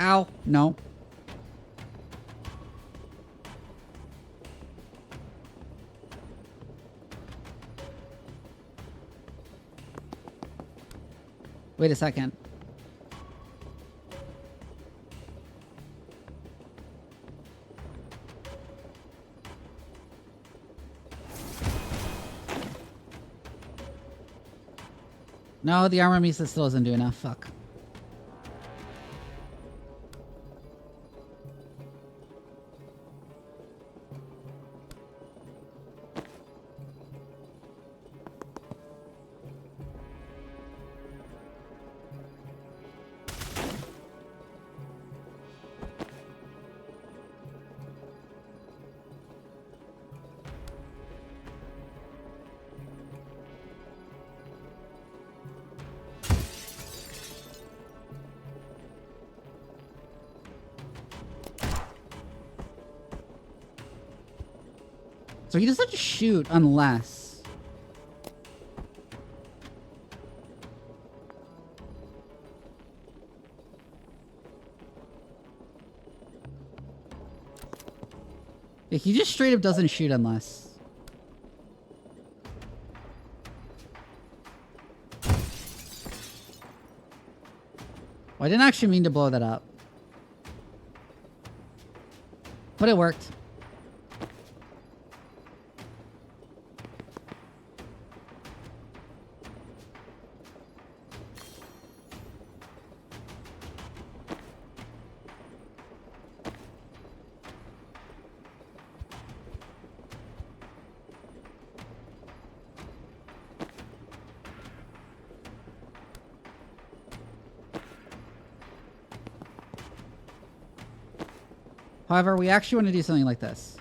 Ow. No. Wait a second. No, the armor Misa still doesn't do enough. Fuck. So he doesn't shoot unless... Yeah, he just straight up doesn't shoot unless... Well, I didn't actually mean to blow that up. But it worked. However, we actually want to do something like this.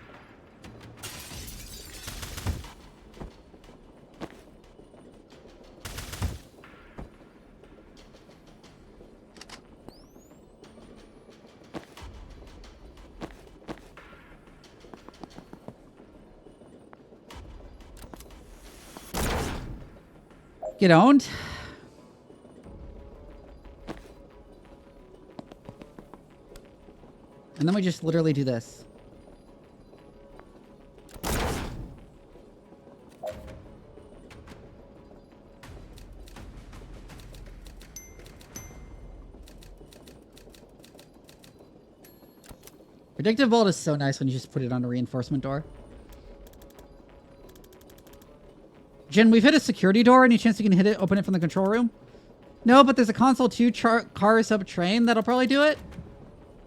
Get owned. And then we just literally do this. Predictive bolt is so nice when you just put it on a reinforcement door. Jen, we've hit a security door. Any chance you can hit it, open it from the control room? No, but there's a console 2 car sub train that'll probably do it.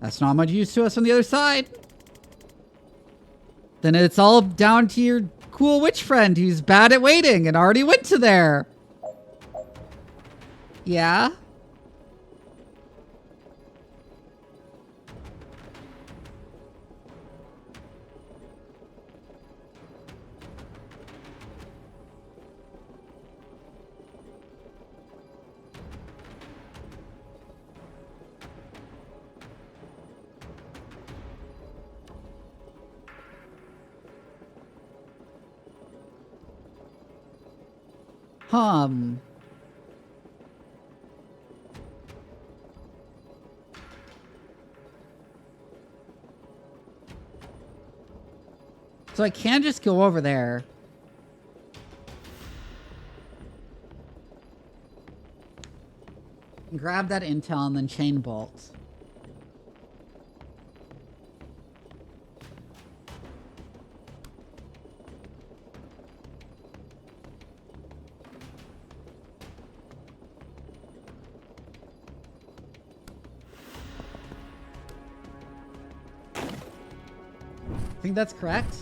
That's not much use to us from the other side. Then it's all down to your cool witch friend who's bad at waiting and already went to there. Yeah? So I can just go over there. Grab that intel and then chain bolt. I think that's correct.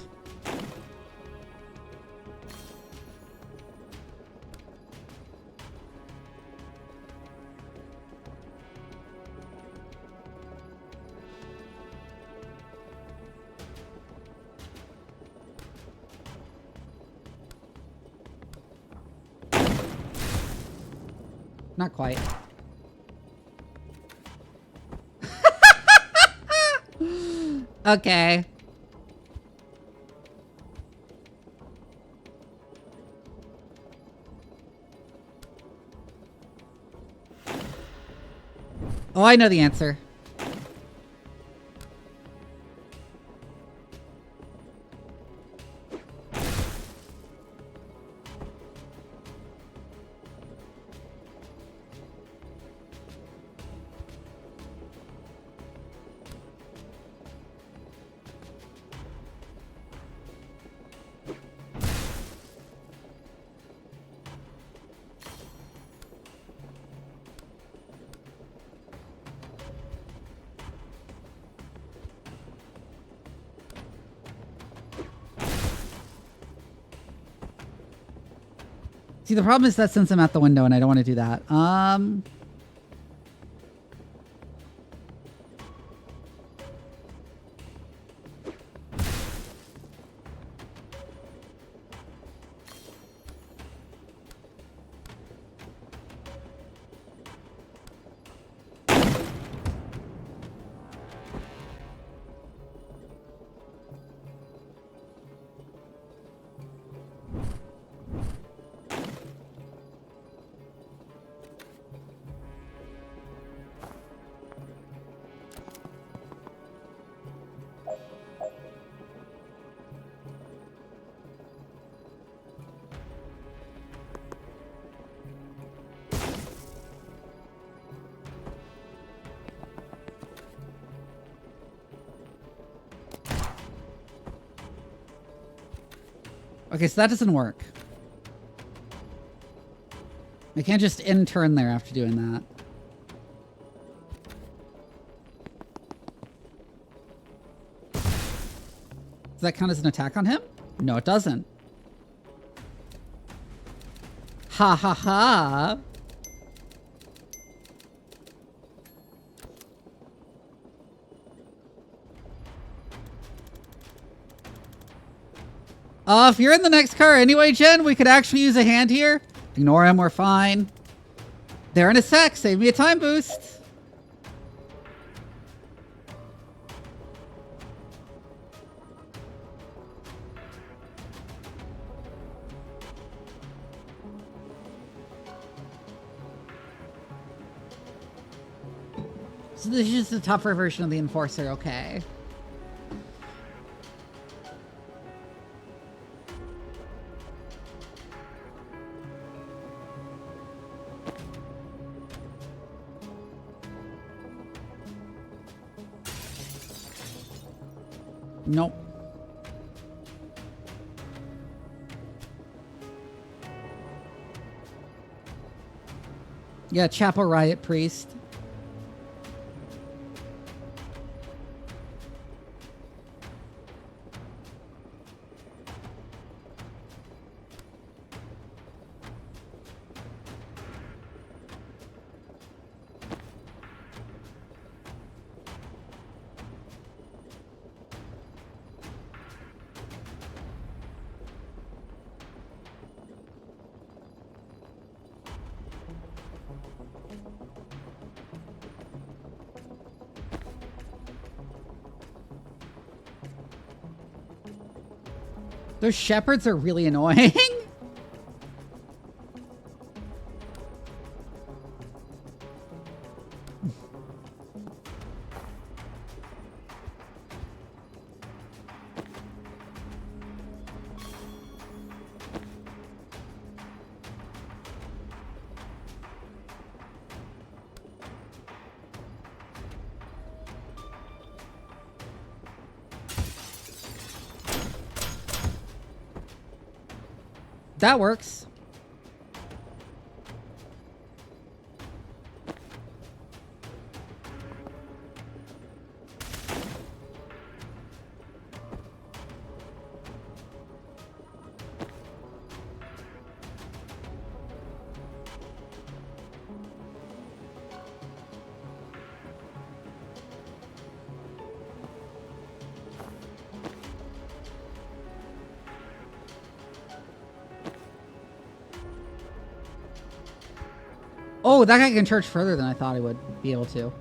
Not quite. Okay. Oh, I know the answer. See, the problem is that since I'm at the window and I don't want to do that. Okay, so that doesn't work. I can't just end turn there after doing that. Does that count as an attack on him? No, it doesn't. Ha ha ha. If you're in the next car anyway, Jen, we could actually use a hand here. Ignore him, we're fine. There in a sec, save me a time boost. So this is just a tougher version of the Enforcer, okay. Nope. Yeah, Chapel Riot Priest. Those shepherds are really annoying. That works. Oh, that guy can charge further than I thought he would be able to.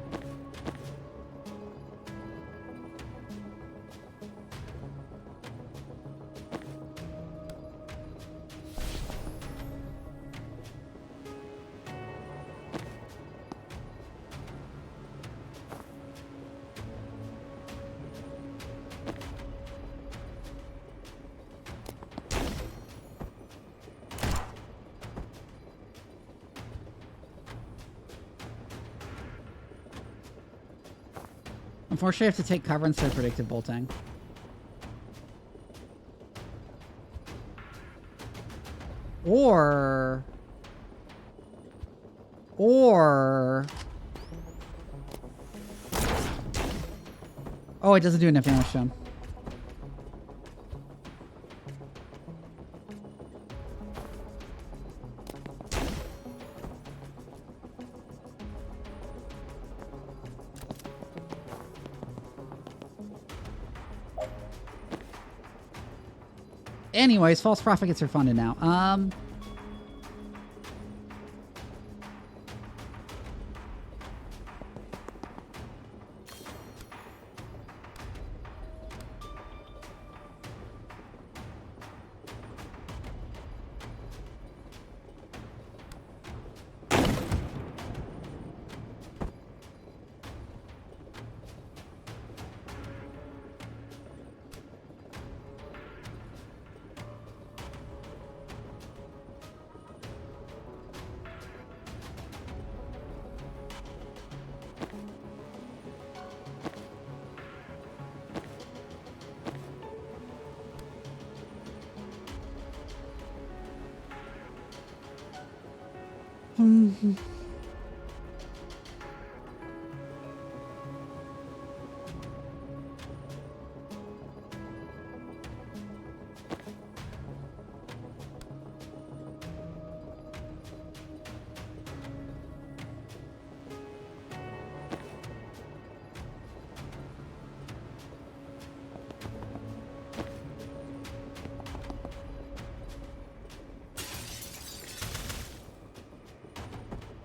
Unfortunately, I have to take cover instead of predictive bolting. Or... Oh, it doesn't do enough damage to him. Anyways, false prophet gets refunded now.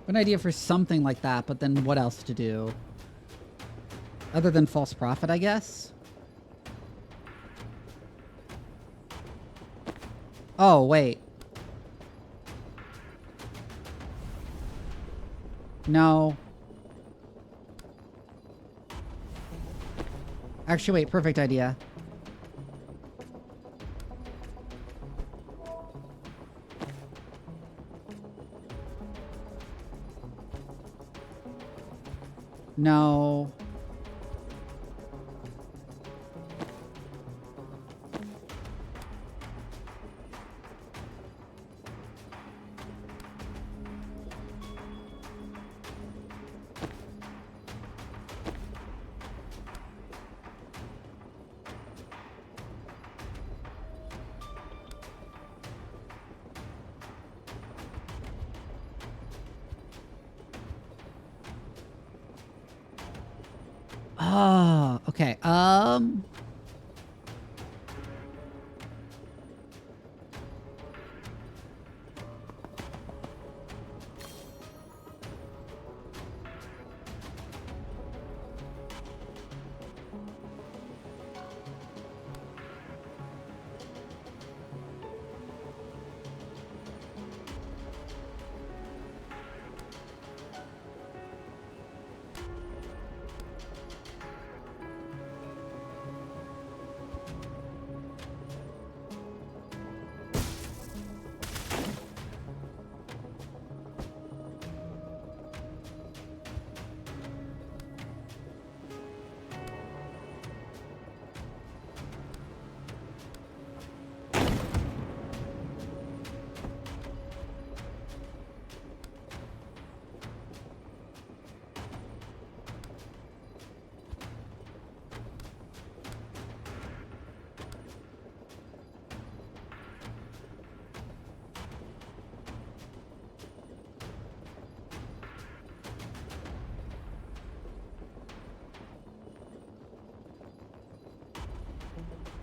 An idea for something like that, but then what else to do? Other than false prophet, I guess? Oh, wait. No. Actually, wait, perfect idea. No. Oh, okay.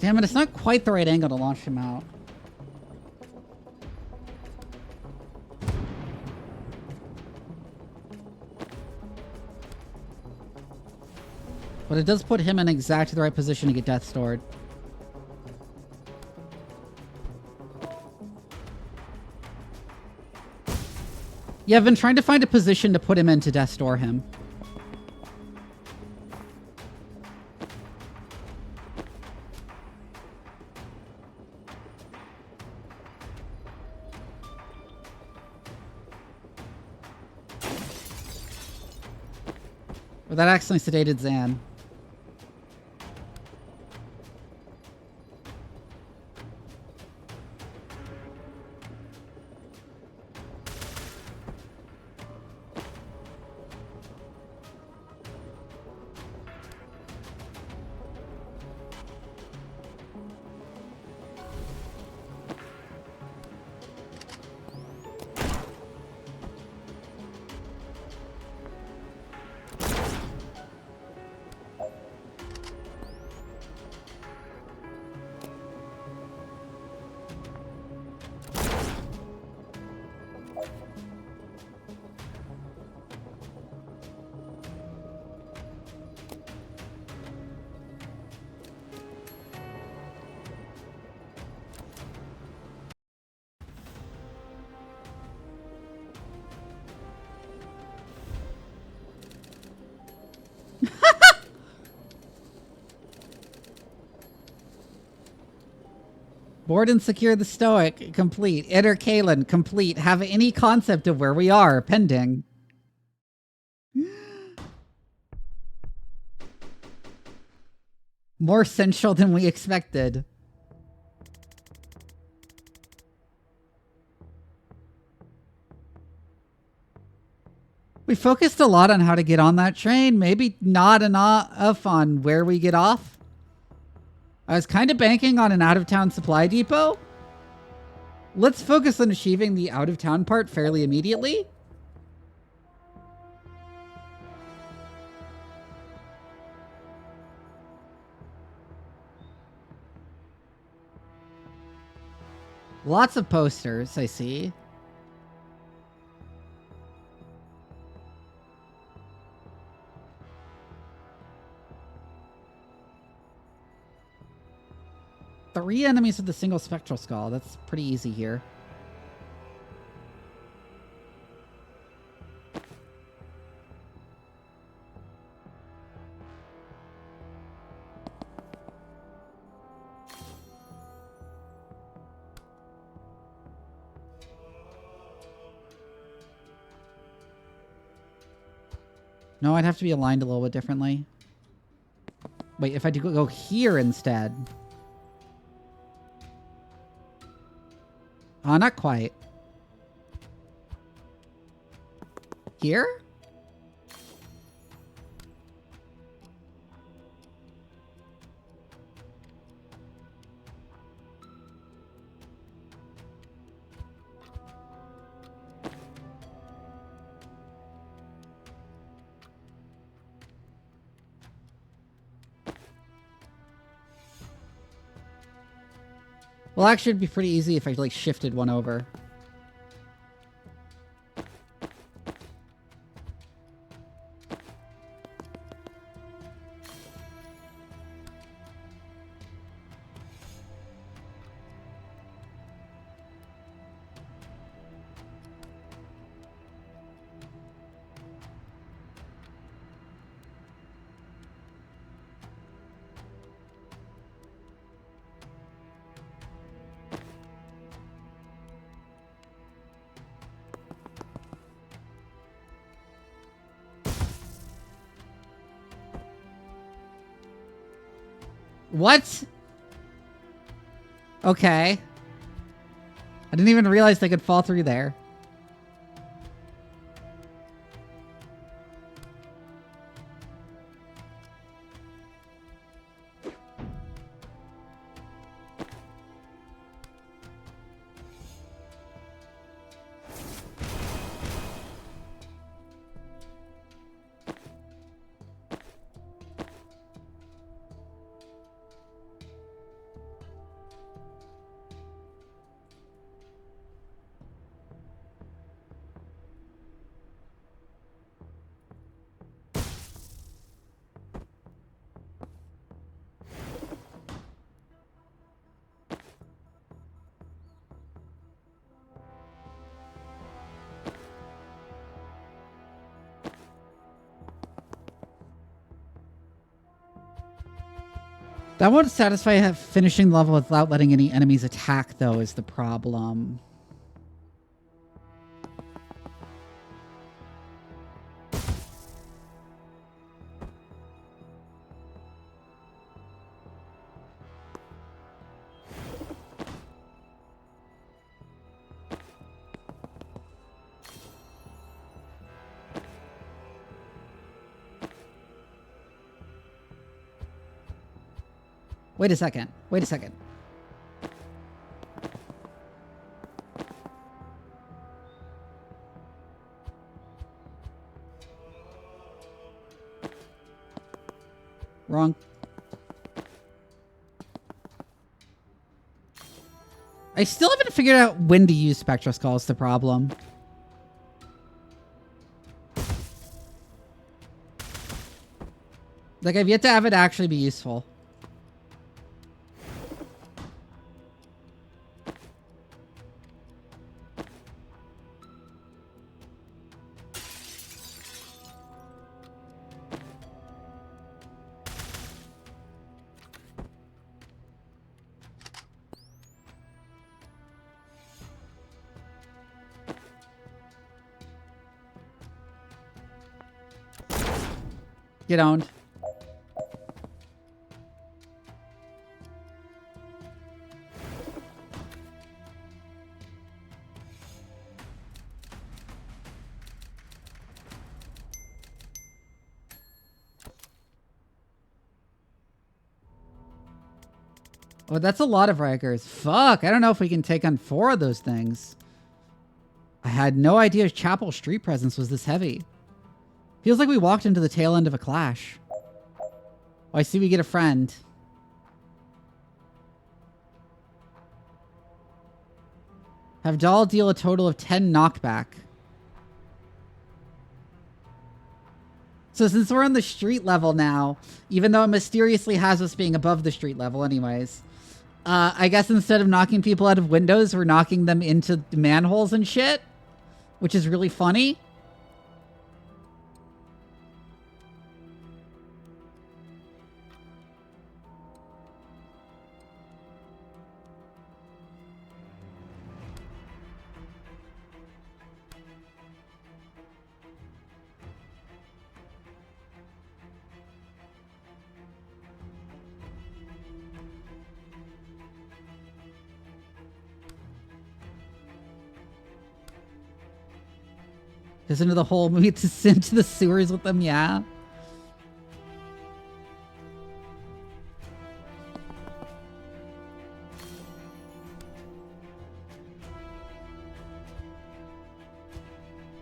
Damn it, it's not quite the right angle to launch him out. But it does put him in exactly the right position to get death stored. Yeah, I've been trying to find a position to put him in to death store him. But that accidentally sedated Zan. Board and secure the Stoic. Complete. Enter Kalen. Complete. Have any concept of where we are. Pending. More central than we expected. We focused a lot on how to get on that train. Maybe not enough on where we get off. I was kind of banking on an out-of-town supply depot. Let's focus on achieving the out-of-town part fairly immediately. Lots of posters, I see. Three enemies with a single spectral skull. That's pretty easy here. No, I'd have to be aligned a little bit differently. Wait, if I do go here instead. Oh, not quite. Here? Well, actually, it'd be pretty easy if I, like, shifted one over. What? Okay. I didn't even realize they could fall through there. That won't satisfy finishing the level without letting any enemies attack, though, is the problem. Wait a second. Wait a second. Wrong. I still haven't figured out when to use Spectral Skull is the problem. Like, I've yet to have it actually be useful. Get owned. Oh, that's a lot of Rikers. Fuck, I don't know if we can take on 4 of those things. I had no idea Chapel Street presence was this heavy. Feels like we walked into the tail end of a clash. Oh, I see we get a friend. Have Doll deal a total of 10 knockback. So since we're on the street level now, even though it mysteriously has us being above the street level anyways, I guess instead of knocking people out of windows, we're knocking them into manholes and shit, which is really funny. Goes into the hole, maybe to into the sewers with them, yeah.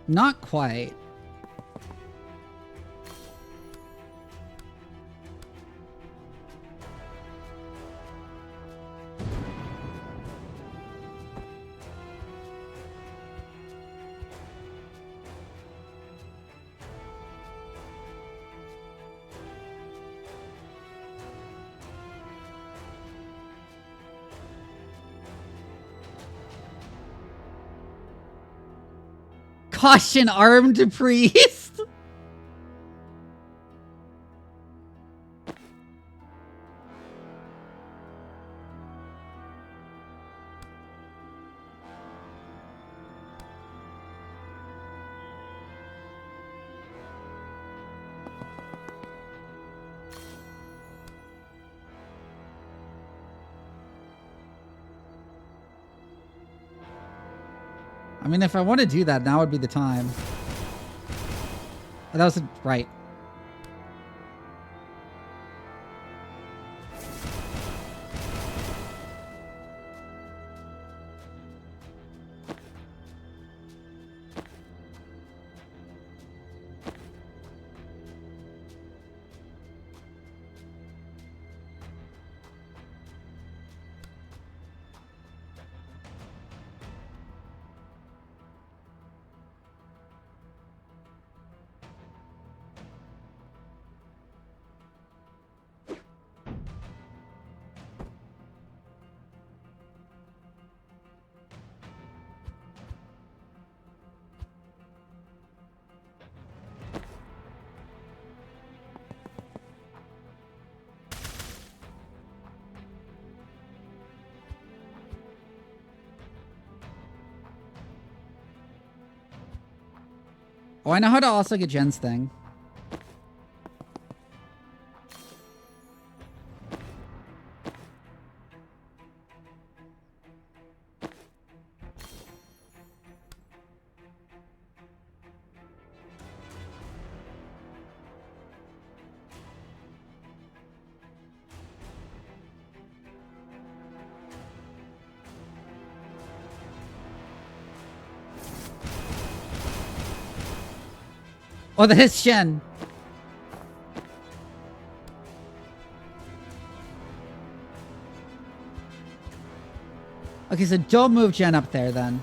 Not quite. Caution, armed priest. I mean, if I want to do that, now would be the time. That was right. Oh, I know how to also get Jen's thing. Oh, that is Jen. Okay, so don't move Jen up there then.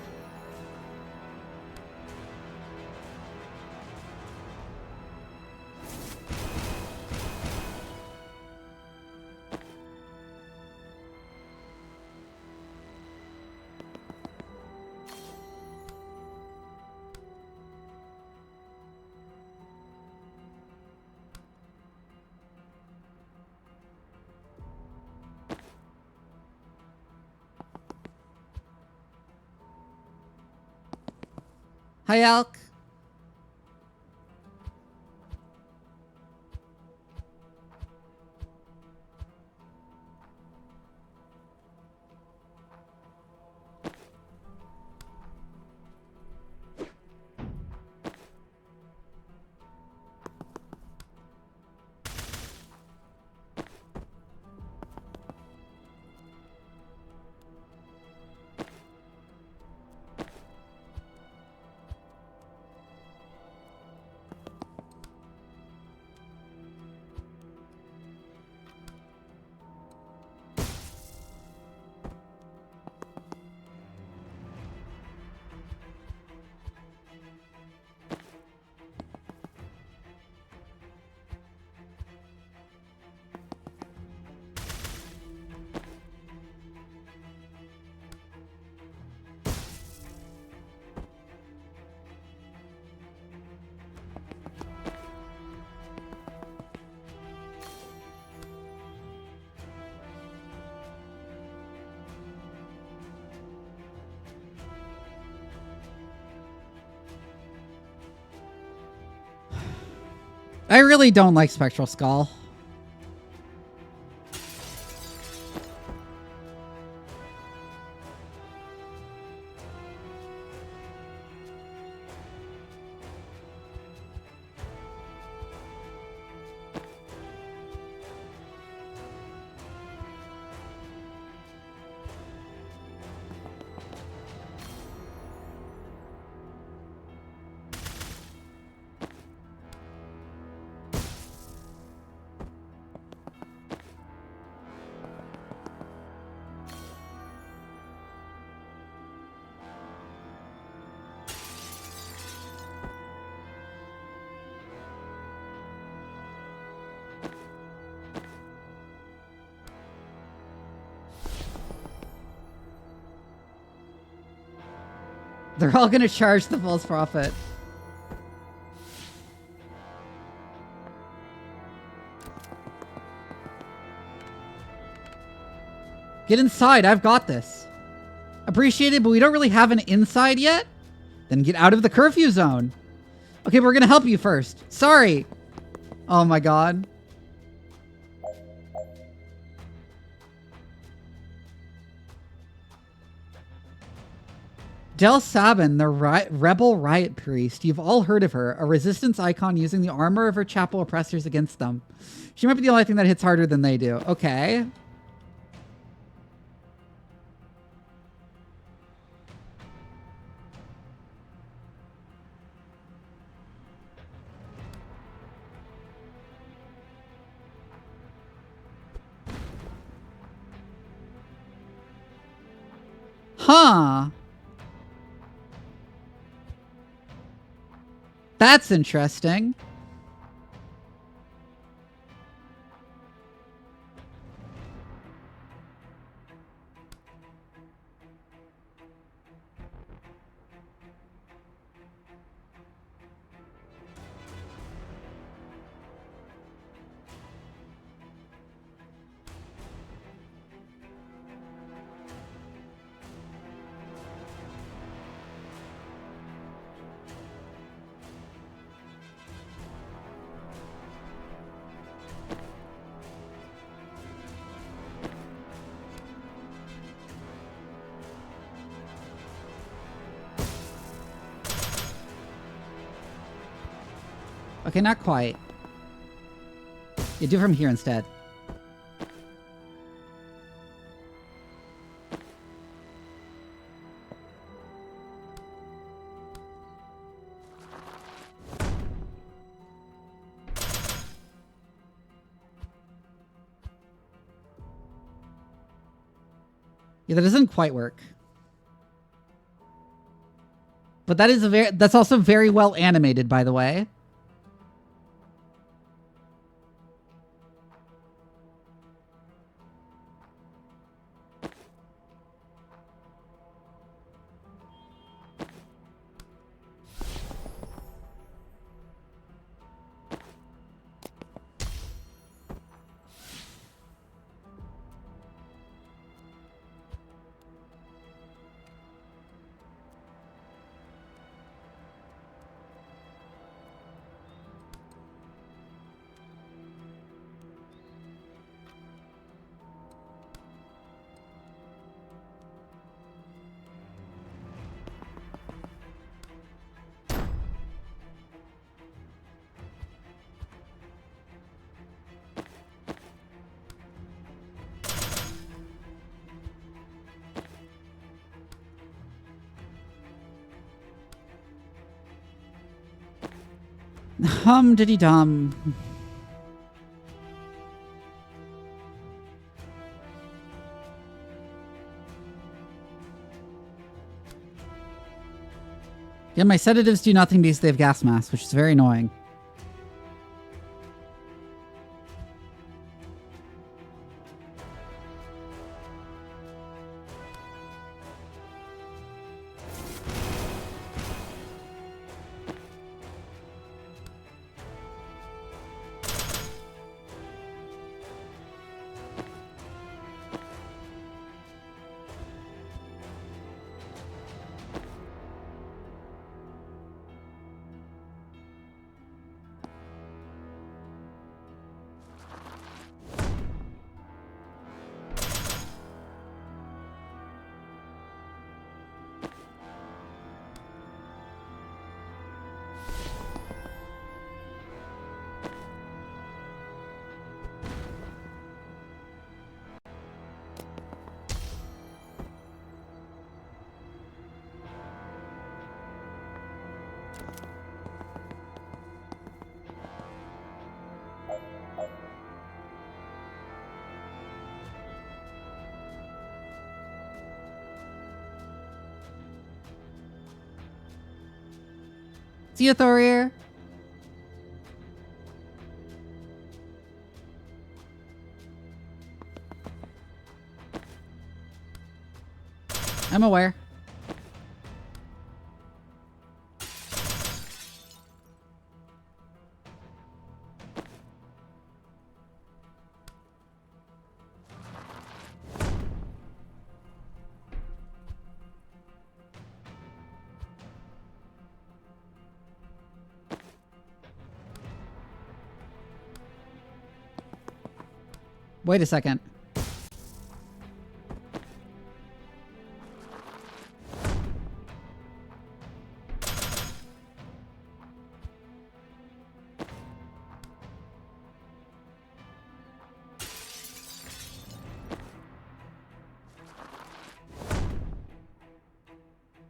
Hi, Elk. I really don't like Spectral Skull. They're all gonna charge the false prophet. Get inside, I've got this. Appreciate it, but we don't really have an inside yet? Then get out of the curfew zone. Okay, we're gonna help you first. Sorry. Oh my god. Del Sabin, the rebel riot priest. You've all heard of her. A resistance icon using the armor of her chapel oppressors against them. She might be the only thing that hits harder than they do. Okay. Huh. That's interesting. Okay, not quite. You do it from here instead. Yeah, that doesn't quite work. But that is that's also very well animated, by the way. Diddy dum. Yeah, my sedatives do nothing because they have gas masks, which is very annoying. See you, Thorir. I'm aware. Wait a second.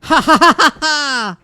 Ha ha ha ha ha!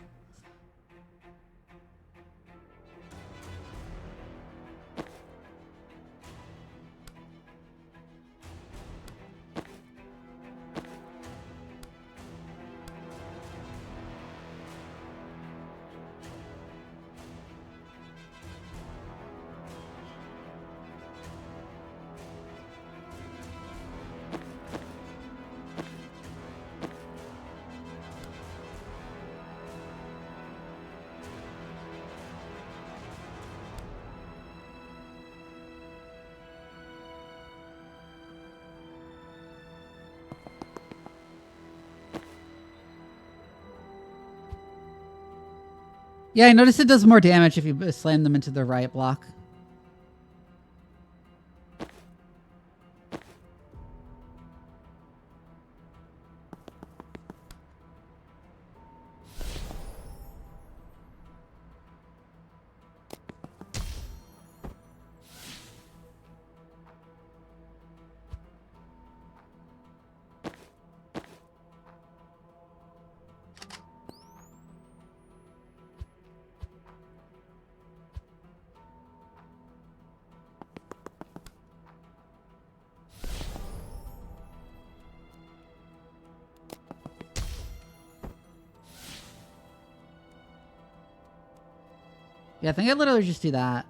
Yeah, I noticed it does more damage if you slam them into the right block. Yeah, I think I literally just do that.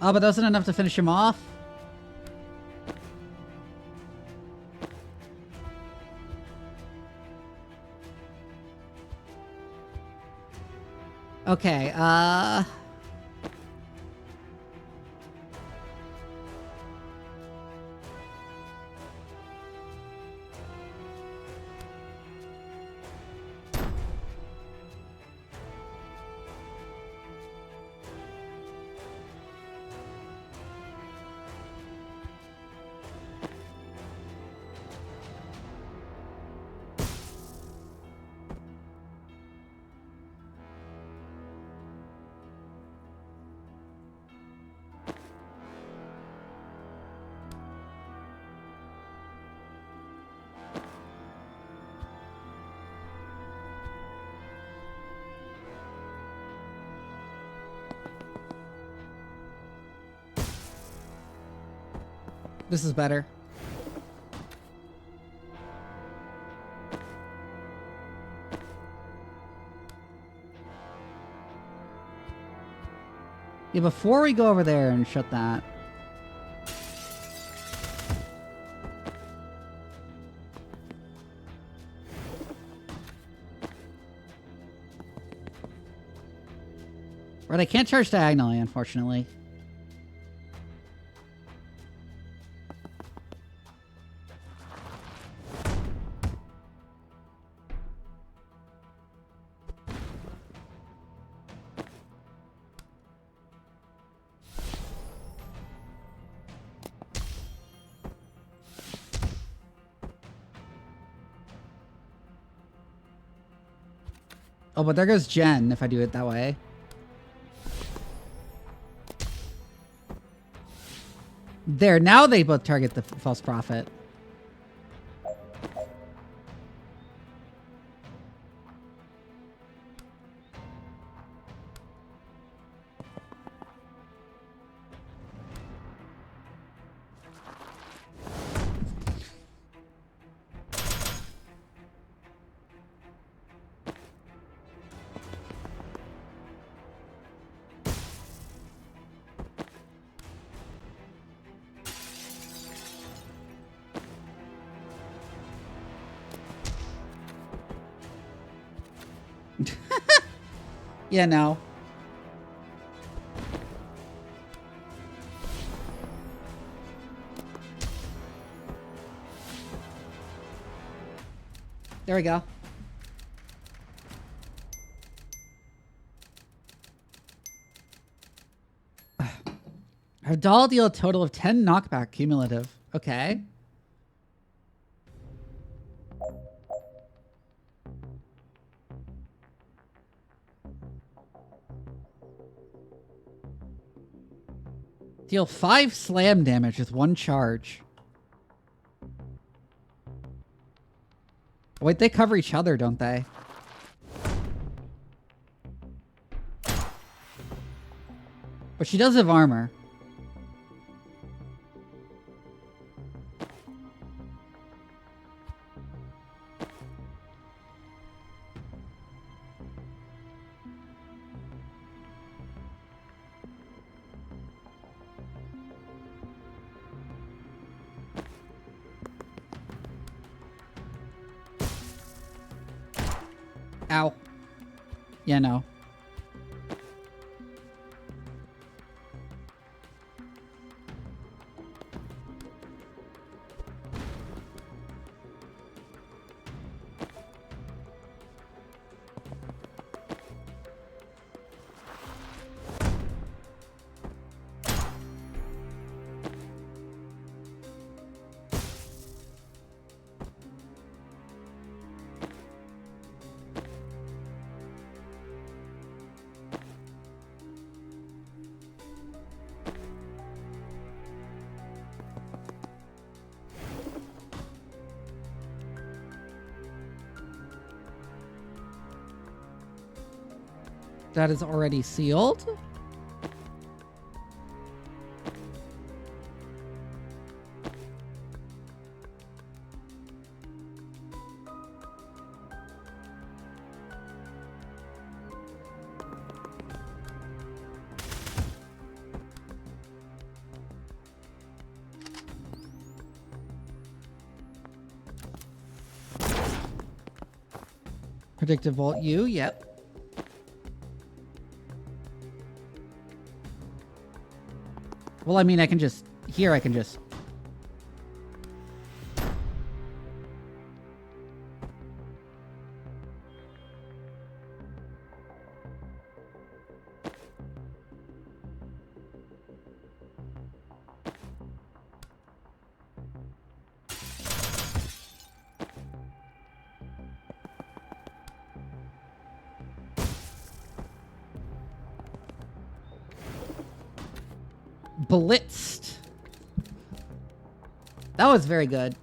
Oh, but that wasn't enough to finish him off? Okay, this is better. Yeah, before we go over there and shut that. Right, I can't charge diagonally, unfortunately. Oh, but there goes Jen if I do it that way. There, now they both target the false prophet. Yeah, no. There we go. Our doll deal a total of 10 knockback cumulative. Okay. Deal 5 slam damage with 1 charge. Wait, they cover each other, don't they? But she does have armor. Ow. Yeah, no. That is already sealed. Predictive Vault U, yep. Well, I mean, I can just... Here, I can just... blitzed. That was very good.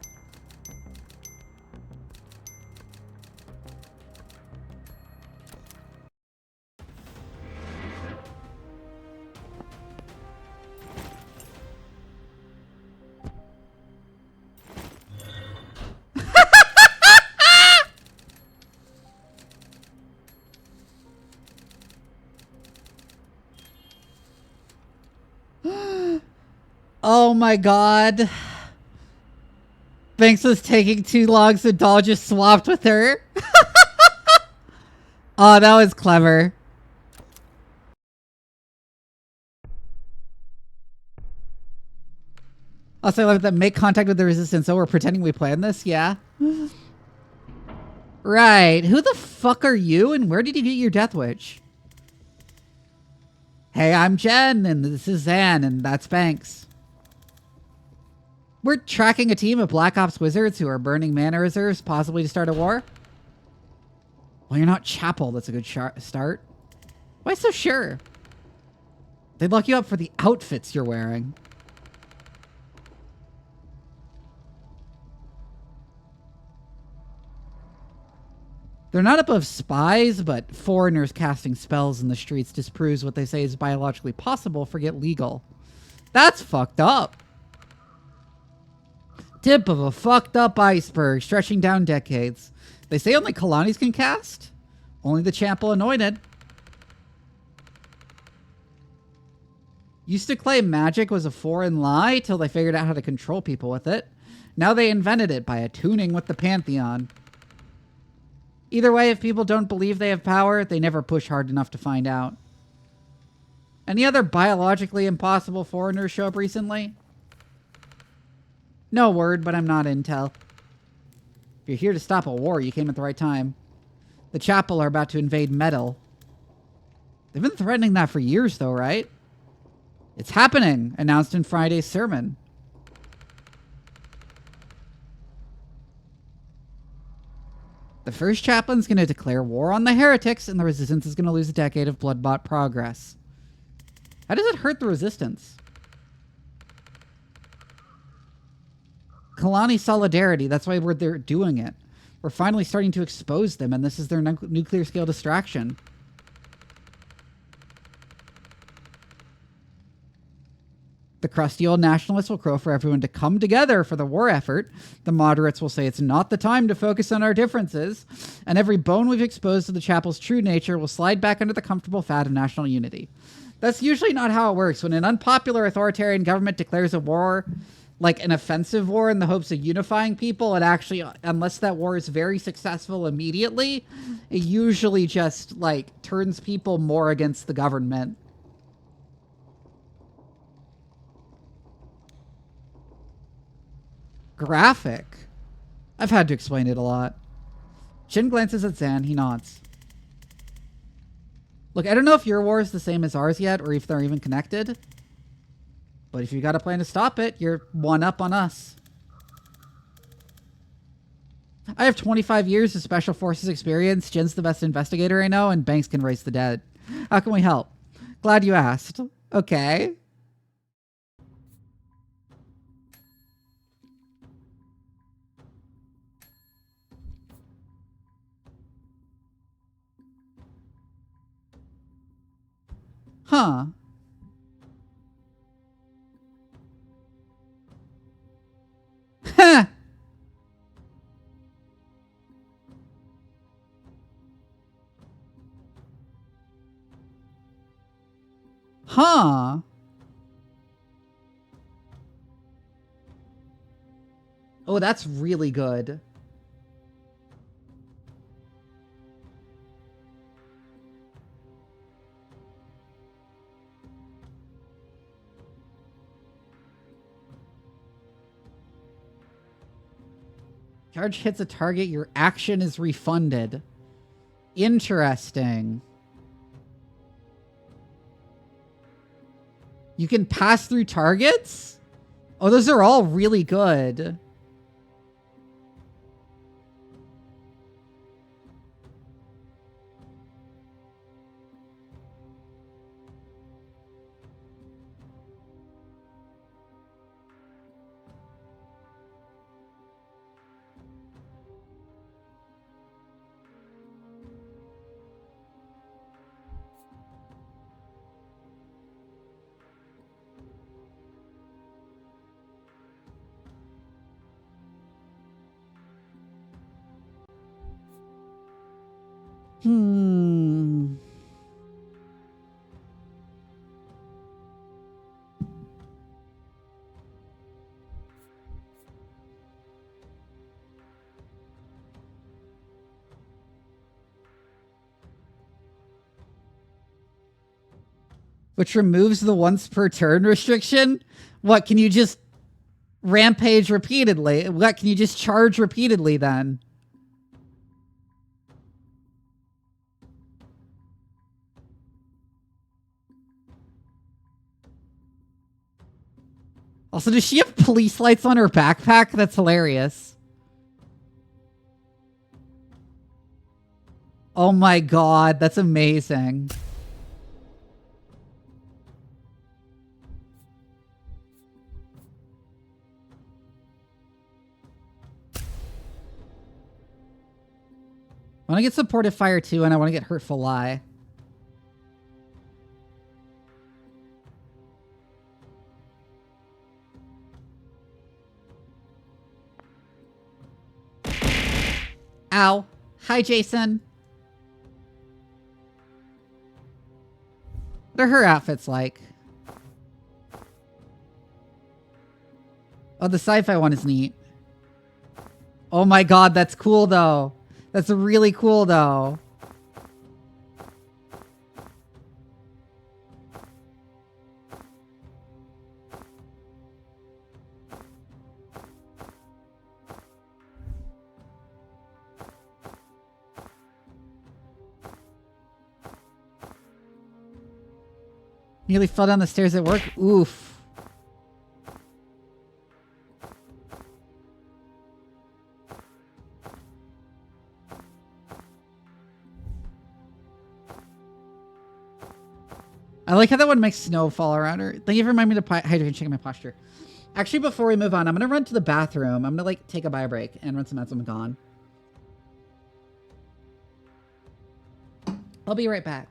Oh my god. Banks was taking too long, so Doll just swapped with her. Oh, that was clever. Also, I love that. Make contact with the resistance. Oh, we're pretending we planned this? Yeah. Right. Who the fuck are you, and where did you get your Death Witch? Hey, I'm Jen, and this is Zan, and that's Banks. We're tracking a team of Black Ops wizards who are burning mana reserves, possibly to start a war. Well, you're not Chapel. That's a good start. Why so sure? They'd lock you up for the outfits you're wearing. They're not above spies, but foreigners casting spells in the streets disproves what they say is biologically possible. Forget legal. That's fucked up. Tip of a fucked up iceberg stretching down decades. They say only Kalani's can cast? Only the Chapel anointed. Used to claim magic was a foreign lie till they figured out how to control people with it. Now they invented it by attuning with the Pantheon. Either way, if people don't believe they have power, they never push hard enough to find out. Any other biologically impossible foreigners show up recently? No word, but I'm not intel. If you're here to stop a war, you came at the right time. The chapel are about to invade Metal. They've been threatening that for years, though, right? It's happening, announced in Friday's sermon. The first chaplain's going to declare war on the heretics, and the resistance is going to lose a decade of blood-bought progress. How does it hurt the resistance? Kalani solidarity, that's why they're doing it. We're finally starting to expose them, and this is their nuclear scale distraction. The crusty old nationalists will crow for everyone to come together for the war effort. The moderates will say it's not the time to focus on our differences. And every bone we've exposed to the chapel's true nature will slide back under the comfortable fat of national unity. That's usually not how it works. When an unpopular authoritarian government declares a war, like an offensive war in the hopes of unifying people, it actually, unless that war is very successful immediately, it usually just, like, turns people more against the government. Graphic. I've had to explain it a lot. Shin glances at Zan. He nods. Look, I don't know if your war is the same as ours yet, or if they're even connected. But if you got a plan to stop it, you're one up on us. I have 25 years of Special Forces experience. Jin's the best investigator I know, and Banks can raise the dead. How can we help? Glad you asked. Okay. Huh. Huh. Huh. Oh, that's really good. Charge hits a target, your action is refunded. Interesting. You can pass through targets? Oh, those are all really good. Which removes the once per turn restriction? What, can you just rampage repeatedly? What, can you just charge repeatedly then? Also, does she have police lights on her backpack? That's hilarious. Oh my god, that's amazing. I want to get supportive fire too, and I want to get hurtful lie. Ow. Hi, Jason. What are her outfits like? Oh, the sci-fi one is neat. Oh my god, that's cool though. That's really cool, though. Nearly fell down the stairs at work. Oof. I like how that one makes snow fall around her. Thank you for reminding me to hydrate and check my posture. Actually, before we move on, I'm going to run to the bathroom. I'm going to like take a bio break and run some ads when I'm gone. I'll be right back.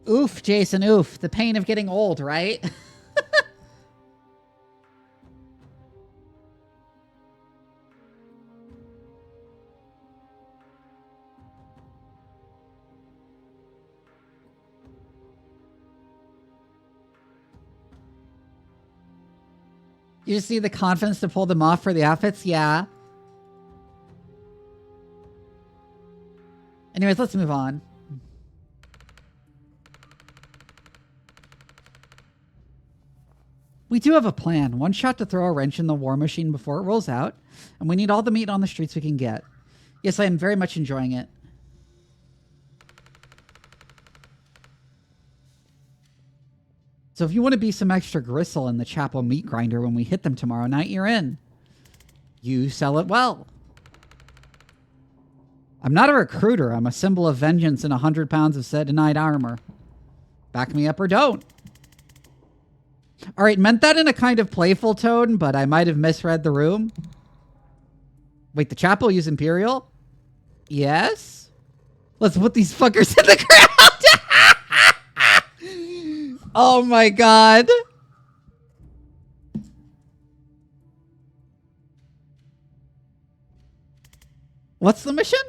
Oof, Jason, oof. The pain of getting old, right? You just need the confidence to pull them off for the outfits? Yeah. Anyways, let's move on. We do have a plan. One shot to throw a wrench in the war machine before it rolls out, and we need all the meat on the streets we can get. Yes, I am very much enjoying it. So if you want to be some extra gristle in the chapel meat grinder when we hit them tomorrow night, you're in. You sell it well. I'm not a recruiter. I'm a symbol of vengeance and 100 pounds of said-denied armor. Back me up or don't. All right, meant that in a kind of playful tone, but I might have misread the room. Wait, the chapel use Imperial? Yes? Let's put these fuckers in the ground. Oh my god. What's the mission?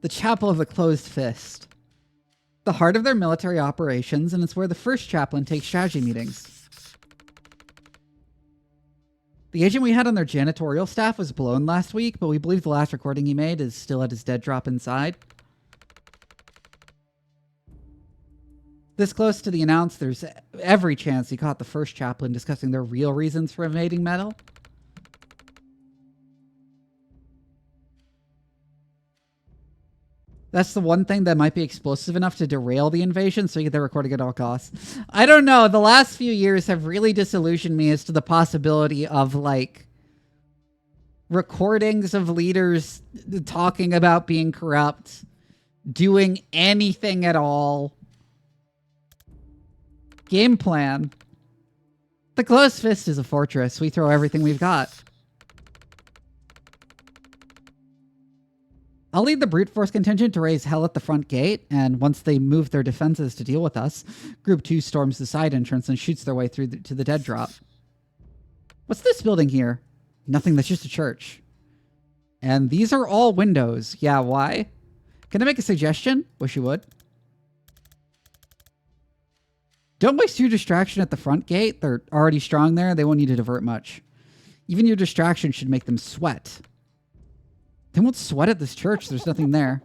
The Chapel of the Closed Fist. The heart of their military operations, and it's where the first chaplain takes strategy meetings. The agent we had on their janitorial staff was blown last week, but we believe the last recording he made is still at his dead drop inside. This close to the announce, there's every chance he caught the first chaplain discussing their real reasons for invading Metal. That's the one thing that might be explosive enough to derail the invasion, so you get the recording at all costs. I don't know. The last few years have really disillusioned me as to the possibility of, like, recordings of leaders talking about being corrupt, doing anything at all. Game plan. The Closed Fist is a fortress. We throw everything we've got. I'll lead the brute force contingent to raise hell at the front gate, and once they move their defenses to deal with us, Group 2 storms the side entrance and shoots their way through to the dead drop. What's this building here? Nothing, that's just a church. And these are all windows. Yeah, why? Can I make a suggestion? Wish you would. Don't waste your distraction at the front gate. They're already strong there. They won't need to divert much. Even your distraction should make them sweat. They won't sweat at this church. There's nothing there.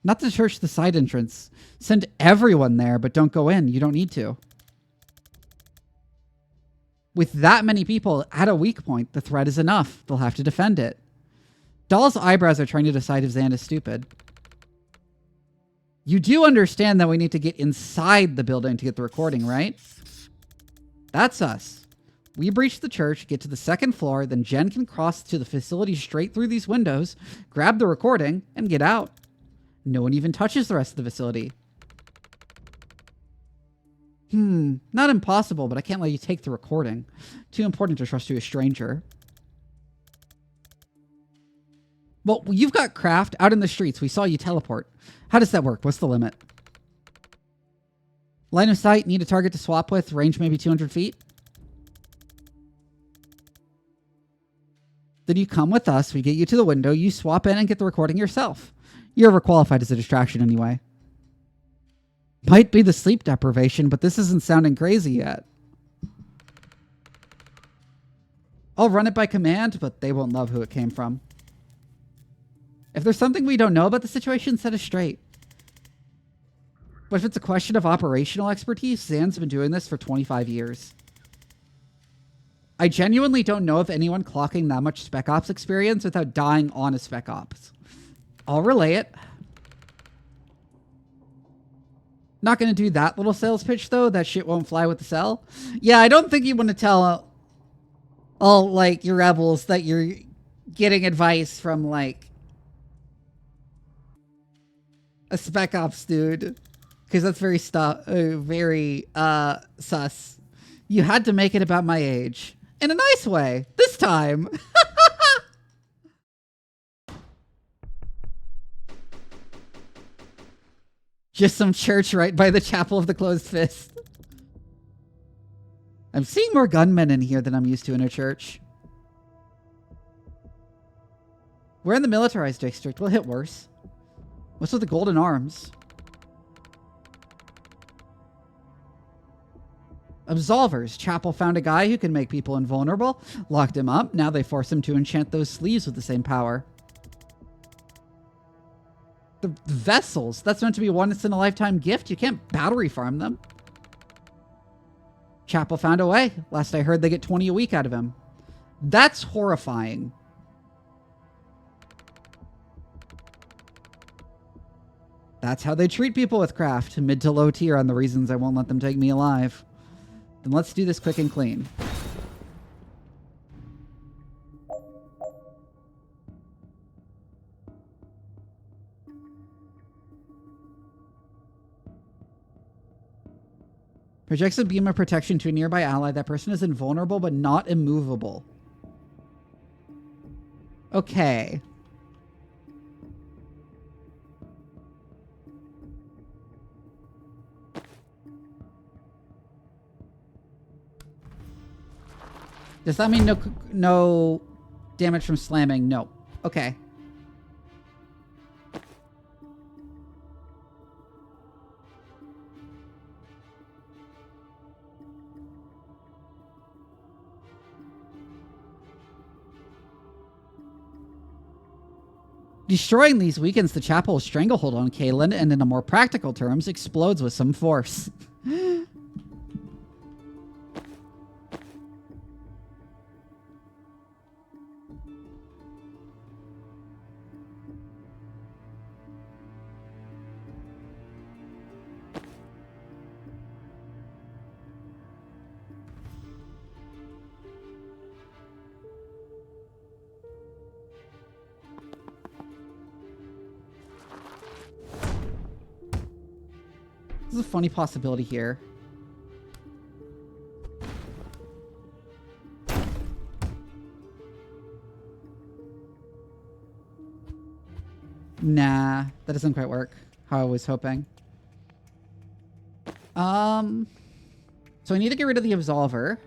Not the church, the side entrance. Send everyone there, but don't go in. You don't need to. With that many people at a weak point, the threat is enough. They'll have to defend it. Doll's eyebrows are trying to decide if Zan is stupid. You do understand that we need to get inside the building to get the recording, right? That's us. We breach the church, get to the second floor, then Jen can cross to the facility straight through these windows, grab the recording, and get out. No one even touches the rest of the facility. Not impossible, but I can't let you take the recording. Too important to trust to a stranger. Well, you've got craft out in the streets. We saw you teleport. How does that work? What's the limit? Line of sight, need a target to swap with, range maybe 200 feet. Then you come with us, we get you to the window, you swap in and get the recording yourself. You're overqualified as a distraction anyway. Might be the sleep deprivation, but this isn't sounding crazy yet. I'll run it by command, but they won't love who it came from. If there's something we don't know about the situation, set us straight. But if it's a question of operational expertise, Zan's been doing this for 25 years. I genuinely don't know of anyone clocking that much Spec Ops experience without dying on a Spec Ops. I'll relay it. Not going to do that little sales pitch, though. That shit won't fly with the cell. Yeah, I don't think you want to tell all, like, your rebels that you're getting advice from, like, a Spec Ops dude. Because that's very sus. You had to make it about my age. In a nice way. This time. Just some church right by the chapel of the closed fist. I'm seeing more gunmen in here than I'm used to in a church. We're in the militarized district. We'll hit worse. What's with the golden arms? Absolvers. Chapel found a guy who can make people invulnerable. Locked him up. Now they force him to enchant those sleeves with the same power. The vessels. That's meant to be a once-in-a-lifetime gift. You can't battery farm them. Chapel found a way. Last I heard, they get 20 a week out of him. That's horrifying. That's how they treat people with craft. Mid to low tier on the reasons I won't let them take me alive. Then let's do this quick and clean. Projects a beam of protection to a nearby ally. That person is invulnerable but not immovable. Okay. Does that mean no damage from slamming? No. Okay. Destroying these weakens the chapel's stranglehold on Kaylin, and in a more practical terms, explodes with some force. There's a funny possibility here. Nah, that doesn't quite work how I was hoping. So I need to get rid of the Absolver.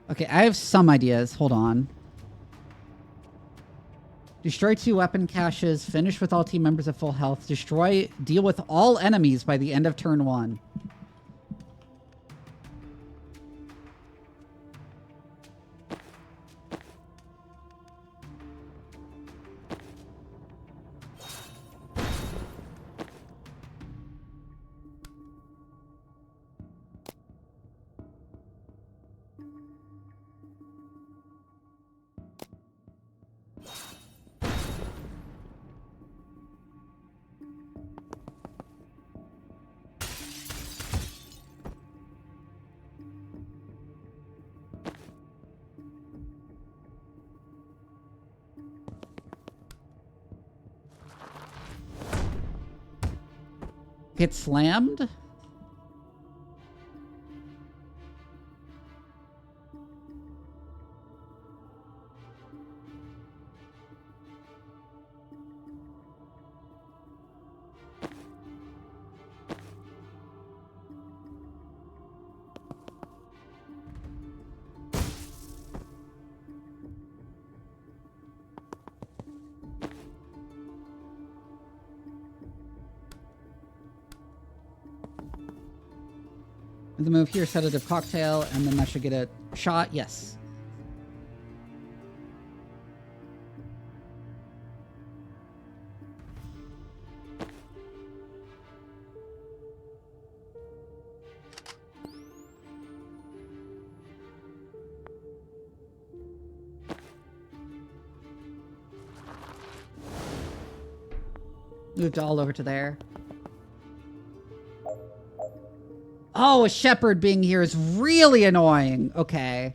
Okay, I have some ideas. Hold on. Destroy 2 weapon caches. Finish with all team members at full health. Deal with all enemies by the end of turn 1. Get slammed? The move here, sedative cocktail, and then I should get a shot. Yes. Moved all over to there. Oh, a shepherd being here is really annoying. Okay.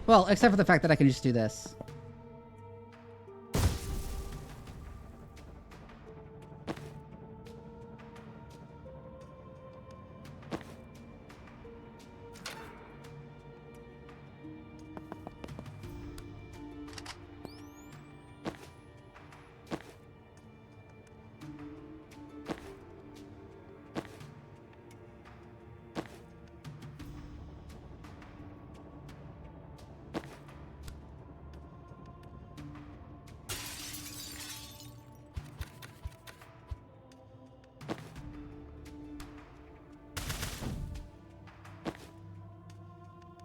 Well, except for the fact that I can just do this.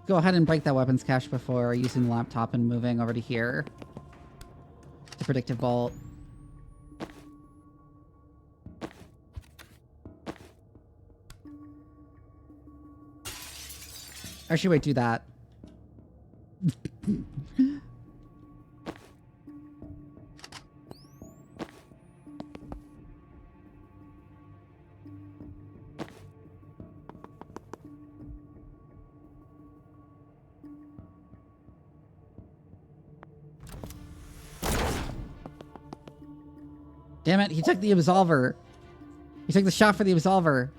Go ahead and break that weapons cache before using the laptop and moving over to here. To predictive bolt. Actually, wait, do that. Damn it, he took the absolver. He took the shot for the absolver.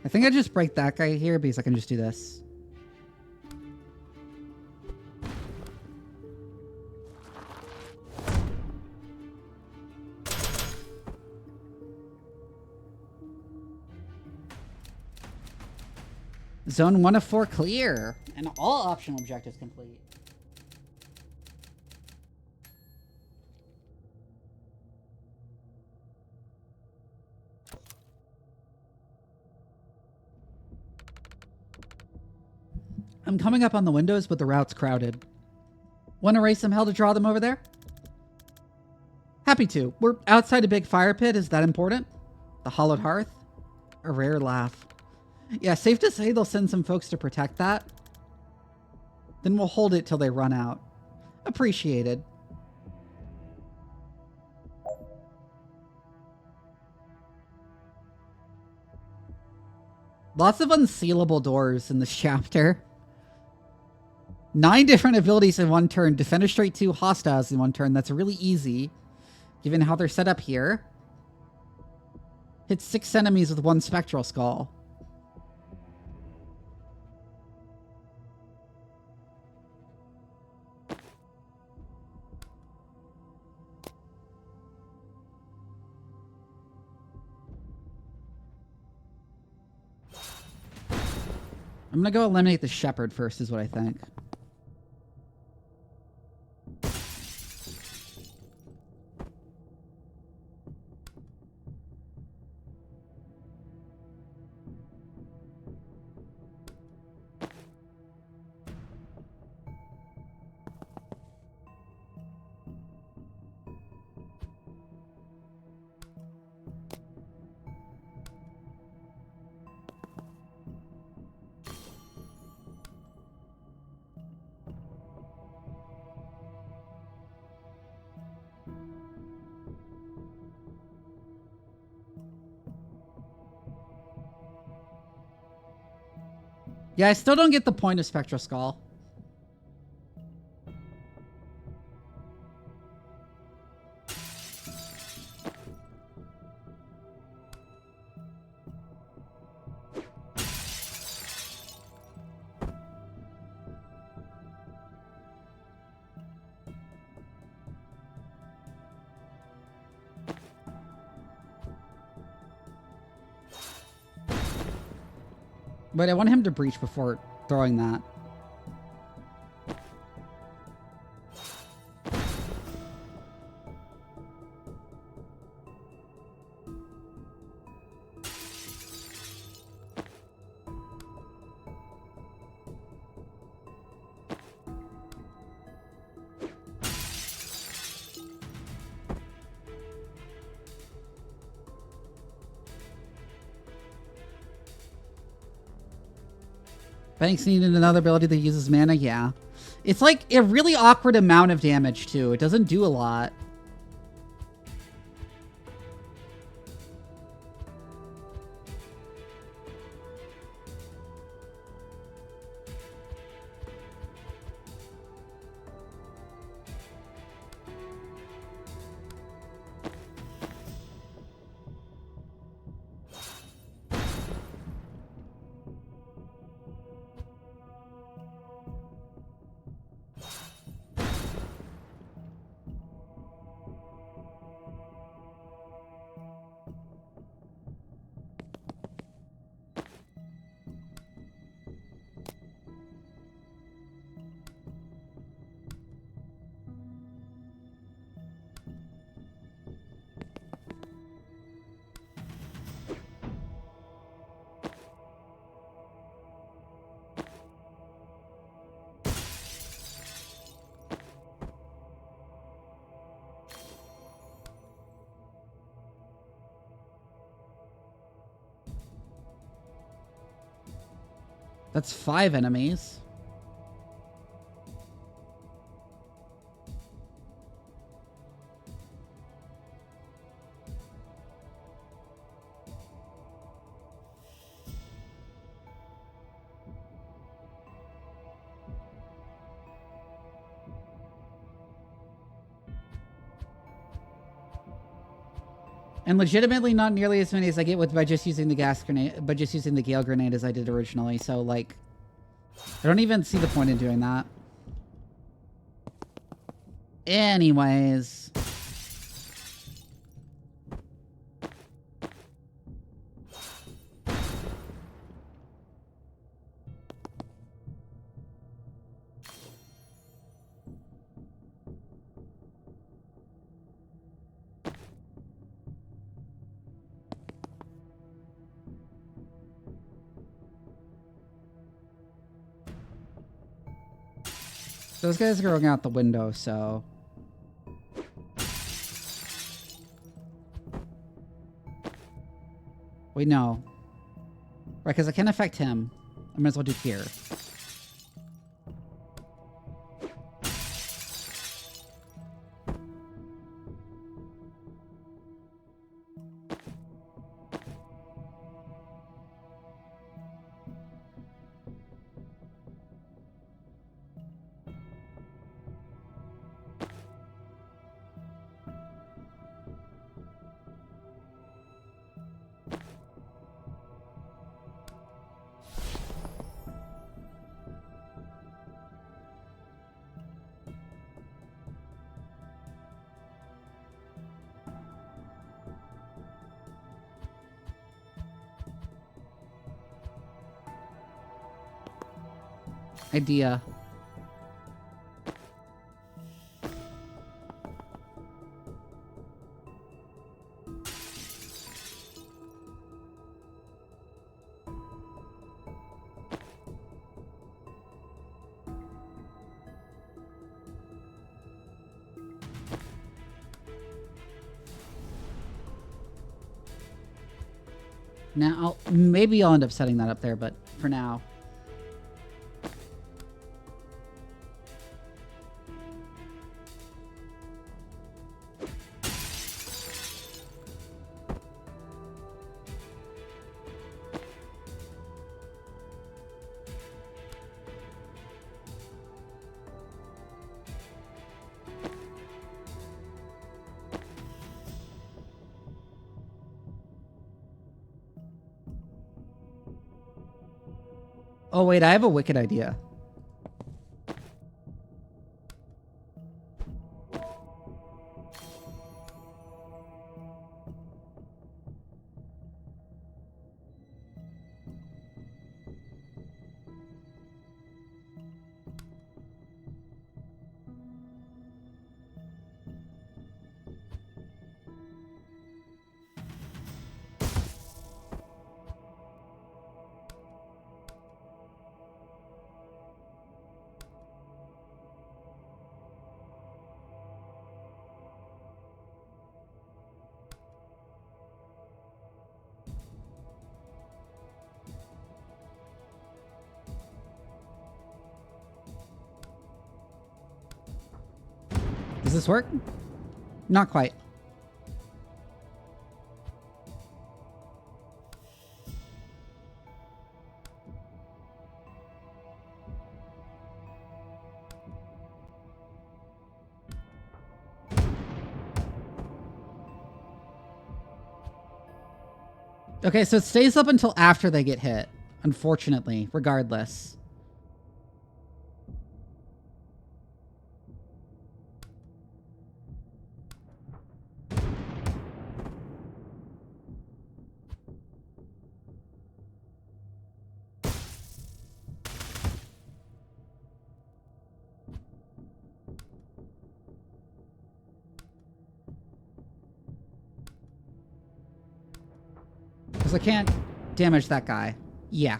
I think I just break that guy here because I can just do this. Zone 1 of 4 clear, and all optional objectives complete. I'm coming up on the windows, but the route's crowded. Want to raise some hell to draw them over there? Happy to. We're outside a big fire pit. Is that important? The hollowed hearth? A rare laugh. Yeah, safe to say they'll send some folks to protect that. Then we'll hold it till they run out. Appreciated. Lots of unsealable doors in this chapter. 9 different abilities in one turn. Defenestrate 2 hostiles in one turn. That's really easy, given how they're set up here. Hit 6 enemies with 1 spectral skull. I'm gonna go eliminate the shepherd first, is what I think. Yeah, I still don't get the point of Spectral Skull. But I want him to breach before throwing that. Banks needed another ability that uses mana, yeah. It's like a really awkward amount of damage, too. It doesn't do a lot. That's 5 enemies. And legitimately not nearly as many as I get with by just using the gas grenade, by just using the Gale grenade as I did originally. So, like, I don't even see the point in doing that. Anyways. Those guys are going out the window, so... Wait, no. Right, because I can't affect him. I might as well do here. Idea. Now, maybe I'll end up setting that up there, but for now. Oh, wait, I have a wicked idea. Does this work? Not quite. Okay, so it stays up until after they get hit, unfortunately, regardless. Because I can't damage that guy. Yeah.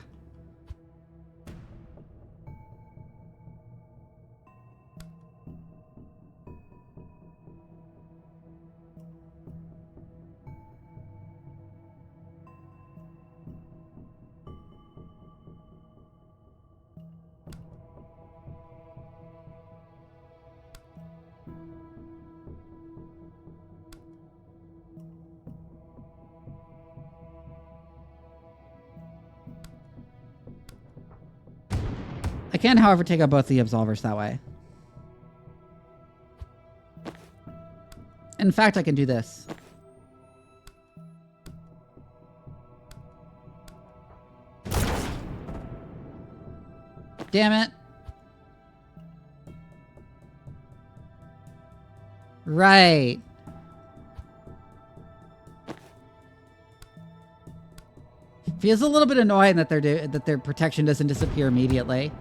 I can, however, take out both the absolvers that way. In fact, I can do this. Damn it. Right. Feels a little bit annoying that their protection doesn't disappear immediately.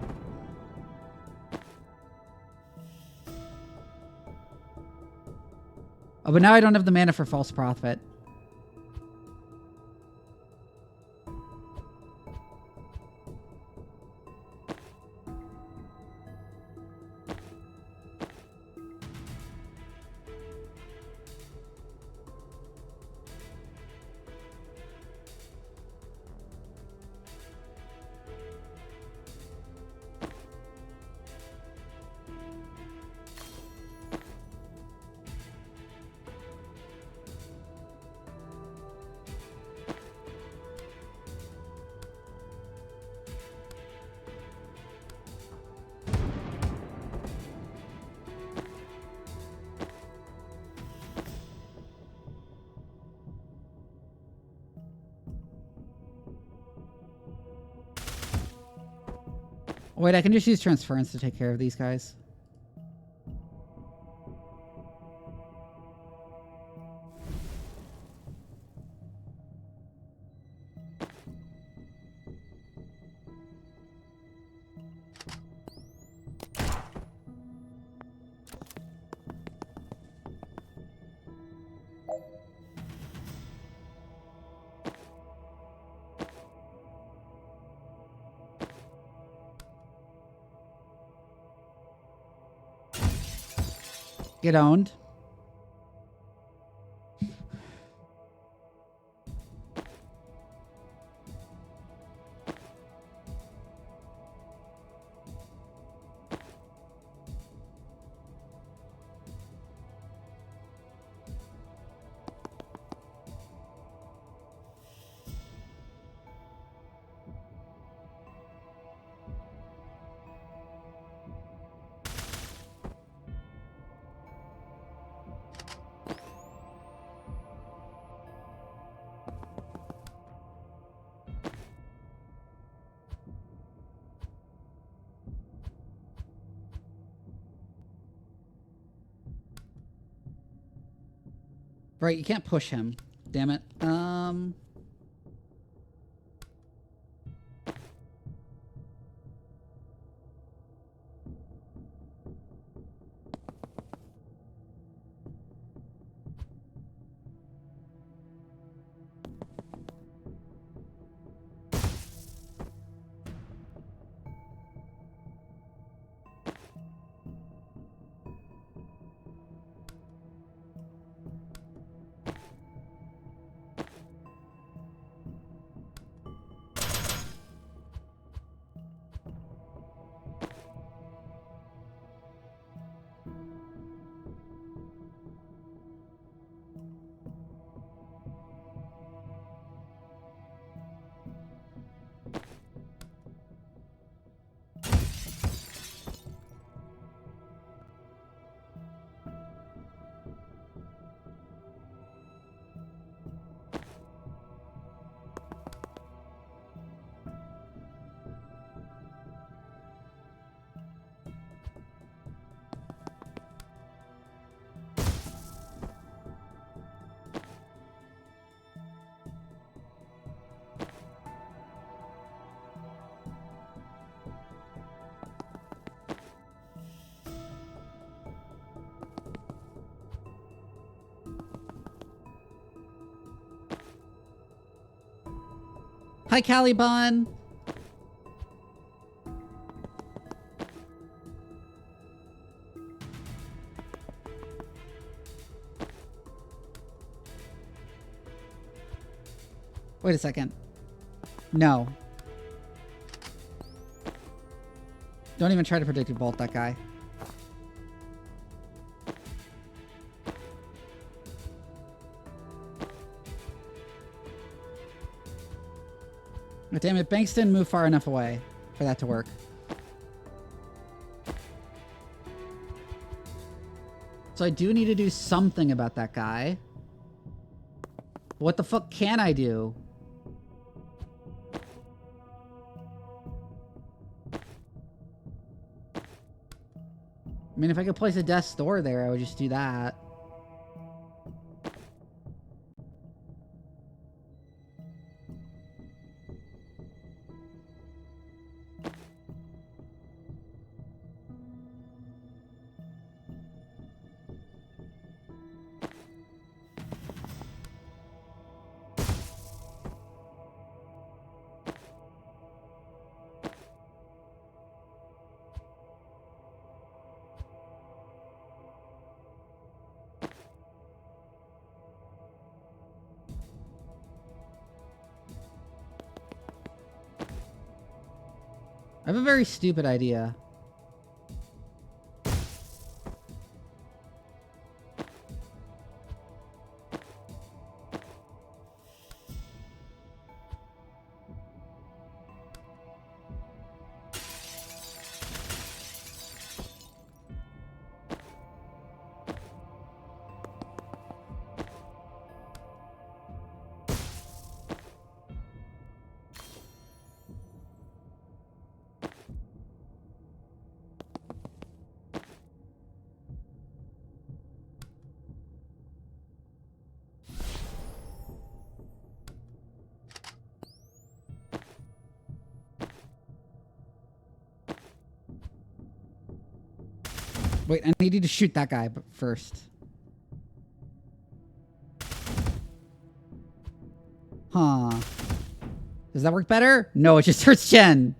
Oh, but now I don't have the mana for False Prophet. Wait, I can just use transference to take care of these guys. Get owned. Right, you can't push him. Damn it. Hi, Caliban. Wait a second. No. Don't even try to predictive bolt that guy. Oh, damn it, Banks didn't move far enough away for that to work. So I do need to do something about that guy. What the fuck can I do? I mean, if I could place a death's door there, I would just do that. I have a very stupid idea. Wait, I need you to shoot that guy first. Huh. Does that work better? No, it just hurts Jen.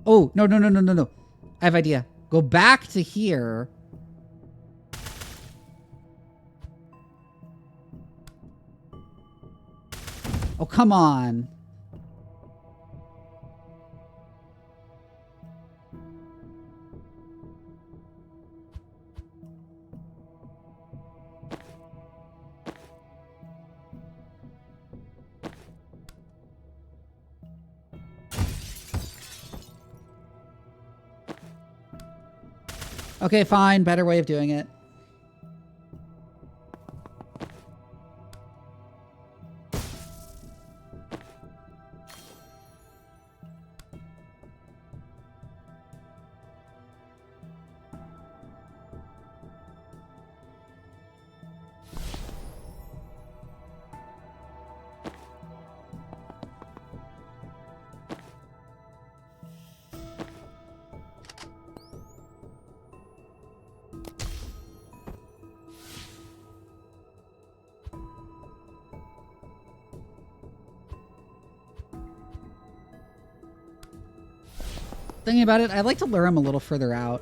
Oh, no. I have an idea. Go back to here. Oh, come on. Okay, fine. Better way of doing it. Thinking about it, I'd like to lure him a little further out.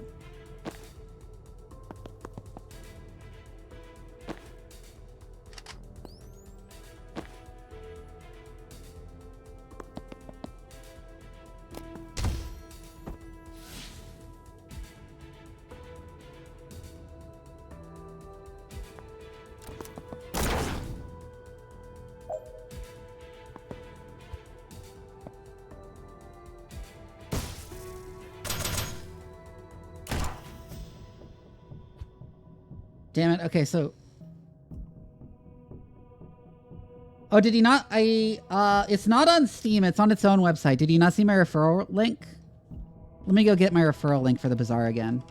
Damn it. Okay, so... Oh, did he not? It's not on Steam. It's on its own website. Did you not see my referral link? Let me go get my referral link for the bazaar again.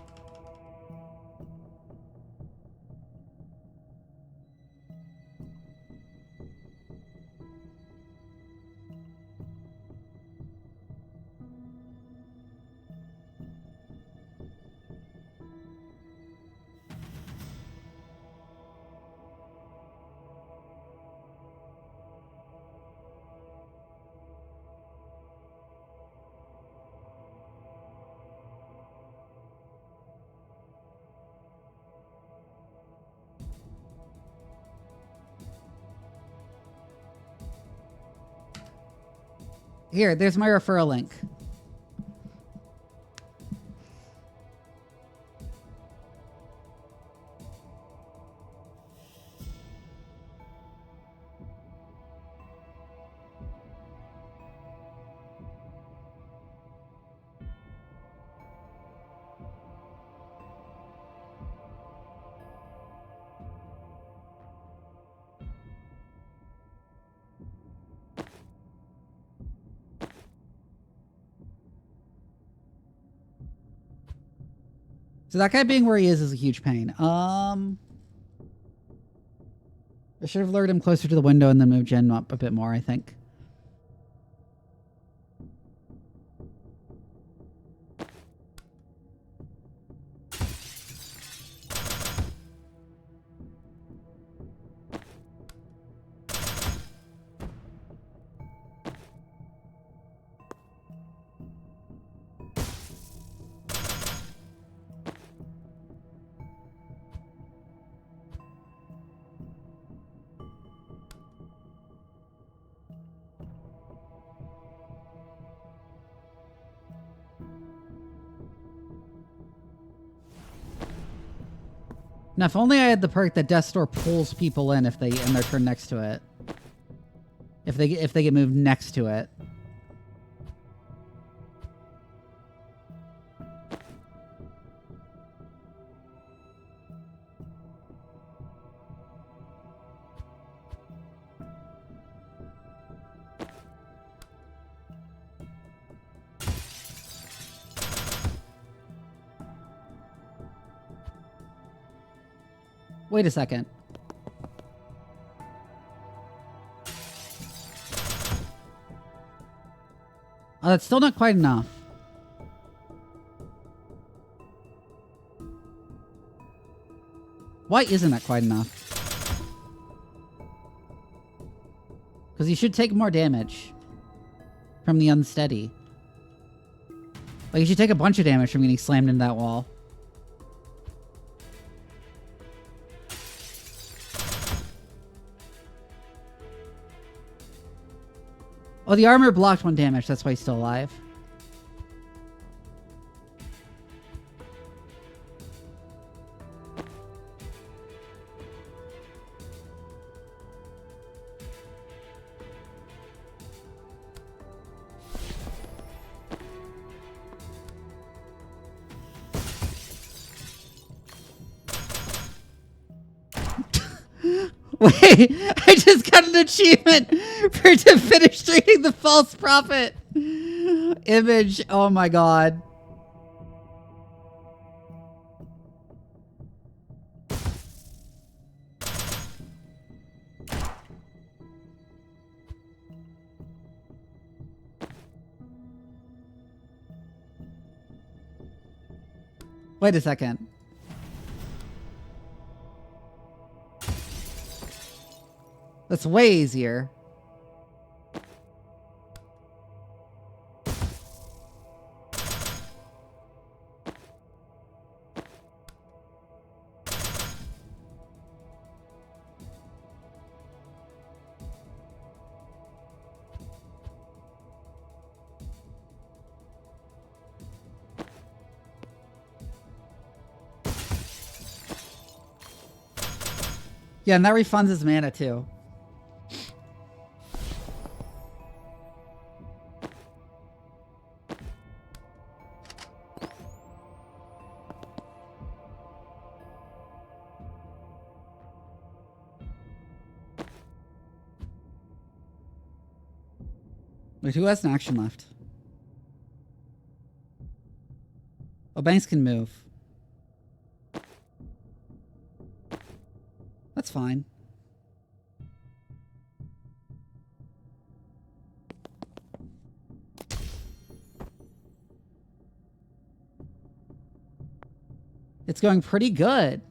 Here, there's my referral link. So that guy being where he is a huge pain. I should have lured him closer to the window and then moved Jen up a bit more, I think. Now, if only I had the perk that Death's Door pulls people in if they end their turn next to it. If they get moved next to it. Wait a second. Oh, that's still not quite enough. Why isn't that quite enough? Because he should take more damage from the unsteady. Like, he should take a bunch of damage from getting slammed into that wall. Oh, the armor blocked 1 damage. That's why he's still alive. Wait, I just got an achievement for defenestrating the false prophet image. Oh my god. Wait a second. That's way easier. Yeah, and that refunds his mana too. Wait, who has an action left? Oh, Banks can move. That's fine. It's going pretty good.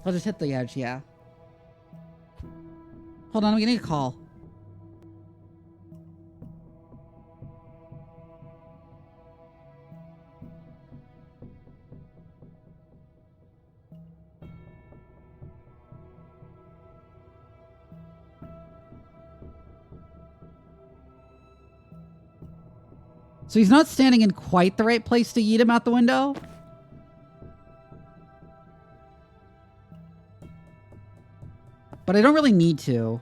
I'll just hit the edge, yeah. Hold on, I'm getting a call. So he's not standing in quite the right place to yeet him out the window? But I don't really need to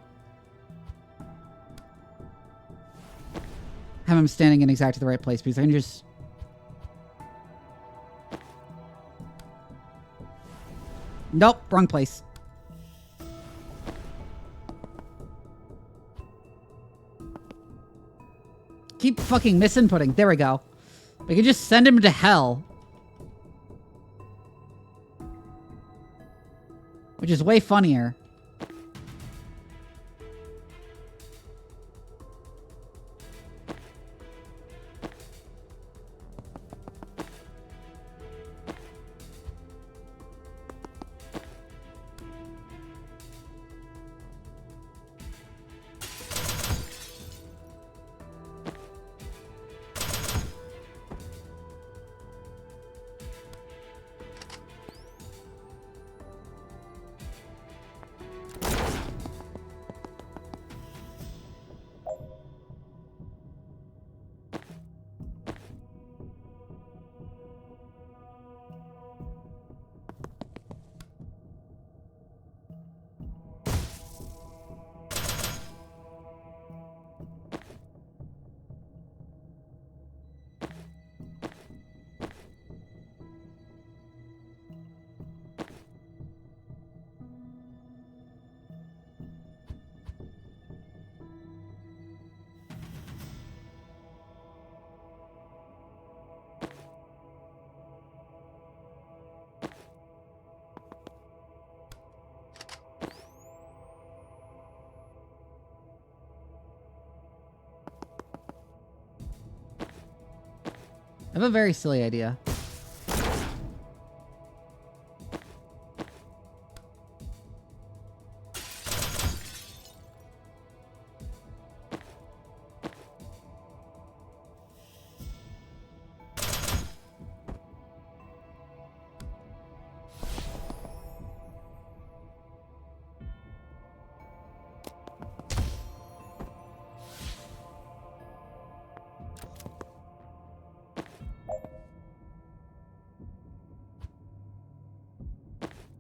have him standing in exactly the right place because I can just... Nope, wrong place. Keep fucking misinputting. There we go. We can just send him to hell. Which is way funnier. I have a very silly idea.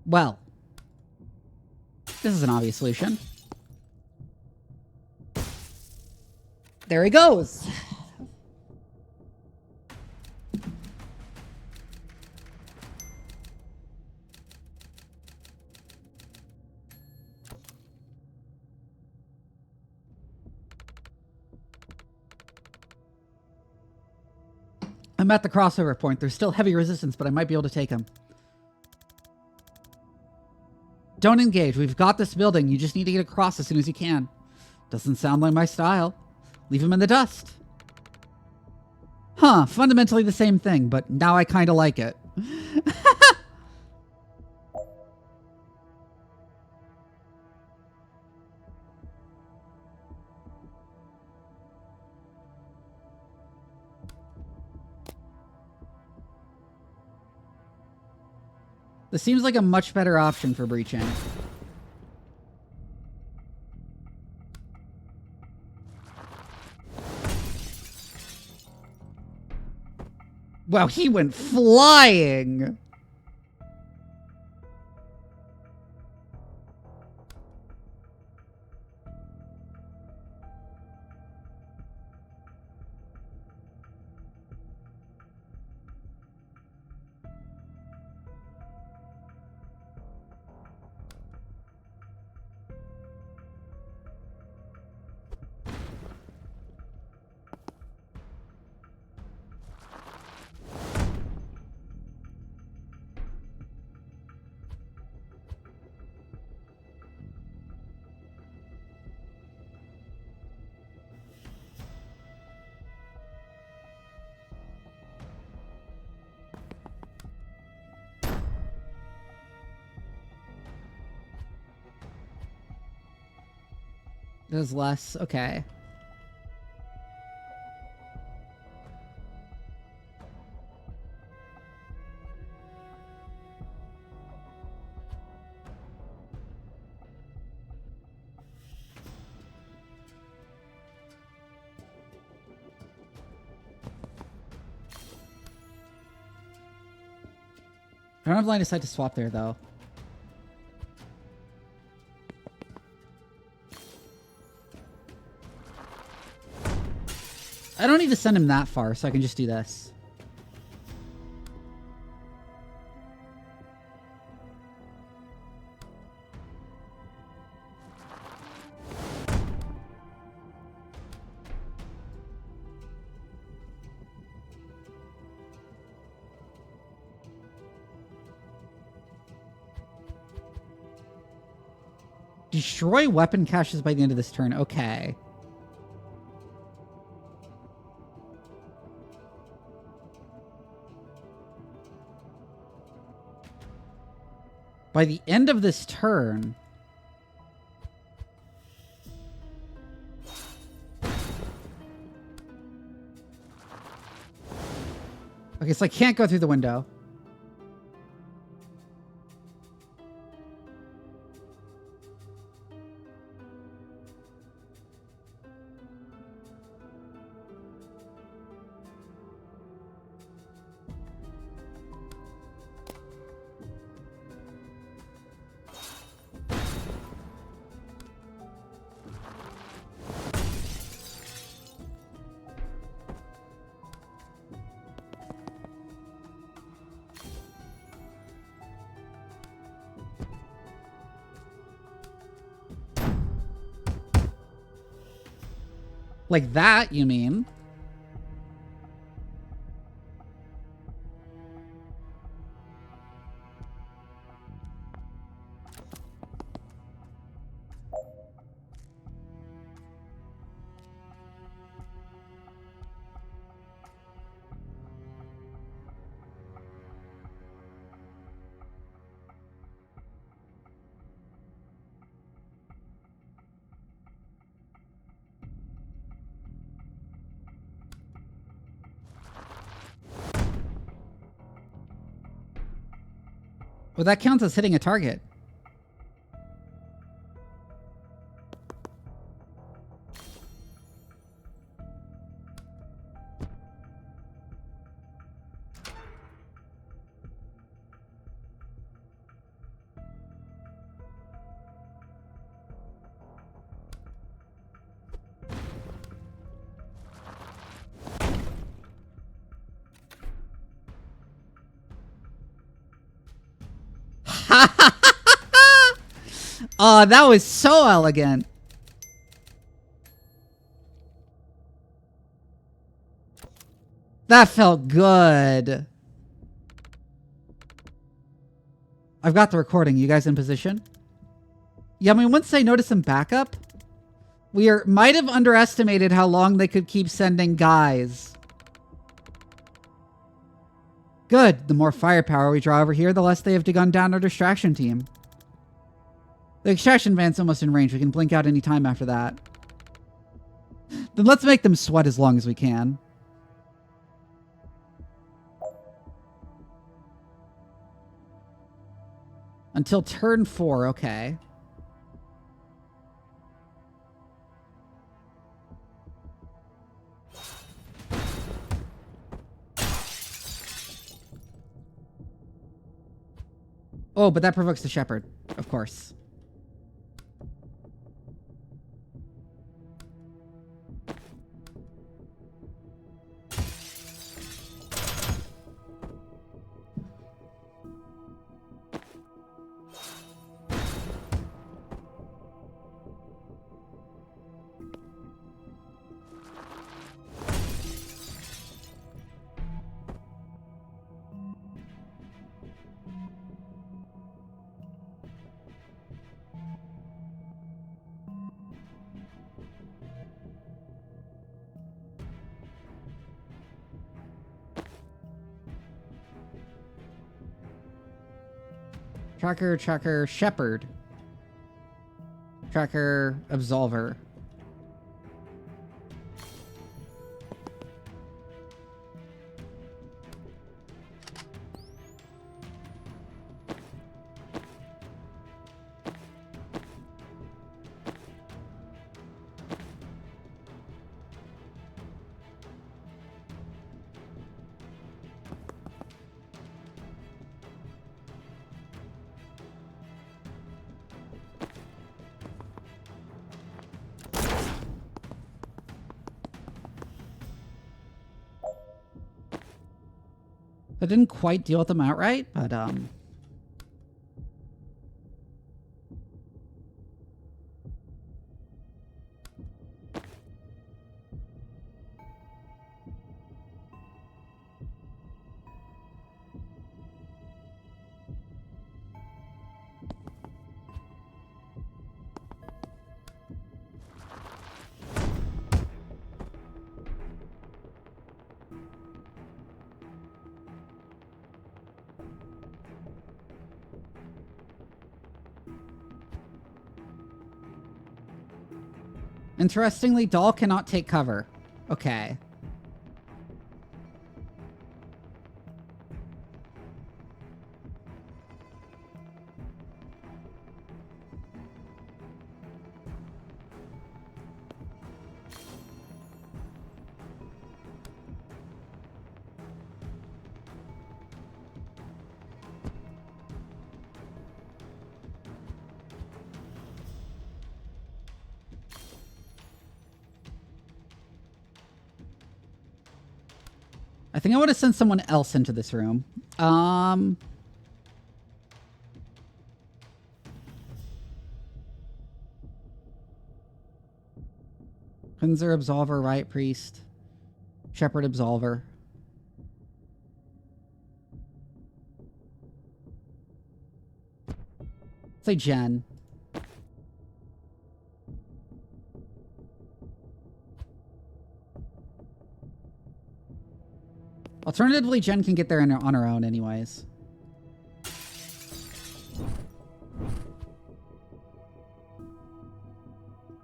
Well, this is an obvious solution. There he goes. I'm at the crossover point. There's still heavy resistance, but I might be able to take him. Don't engage. We've got this building. You just need to get across as soon as you can. Doesn't sound like my style. Leave him in the dust. Huh, fundamentally the same thing, but now I kind of like it. This seems like a much better option for breaching. Wow, he went flying! There's less. Okay. I don't have line of sight to swap there, though. I don't need to send him that far, so I can just do this. Destroy weapon caches by the end of this turn. Okay. By the end of this turn... Okay, so I can't go through the window. Like that, you mean? But that counts as hitting a target. Oh, that was so elegant. That felt good. I've got the recording. You guys in position? Yeah, I mean, once they notice some backup, might have underestimated how long they could keep sending guys. Good. The more firepower we draw over here, the less they have to gun down our distraction team. The extraction van's almost in range. We can blink out any time after that. Then let's make them sweat as long as we can. Until turn 4, okay. Oh, but that provokes the shepherd, of course. Tracker, shepherd. Tracker, absolver. I didn't quite deal with them outright, but interestingly, doll cannot take cover. Okay. I think I want to send someone else into this room. Cleanser, absolver, riot priest, shepherd, absolver. Say Jen. Alternatively, Jen can get there on her own anyways.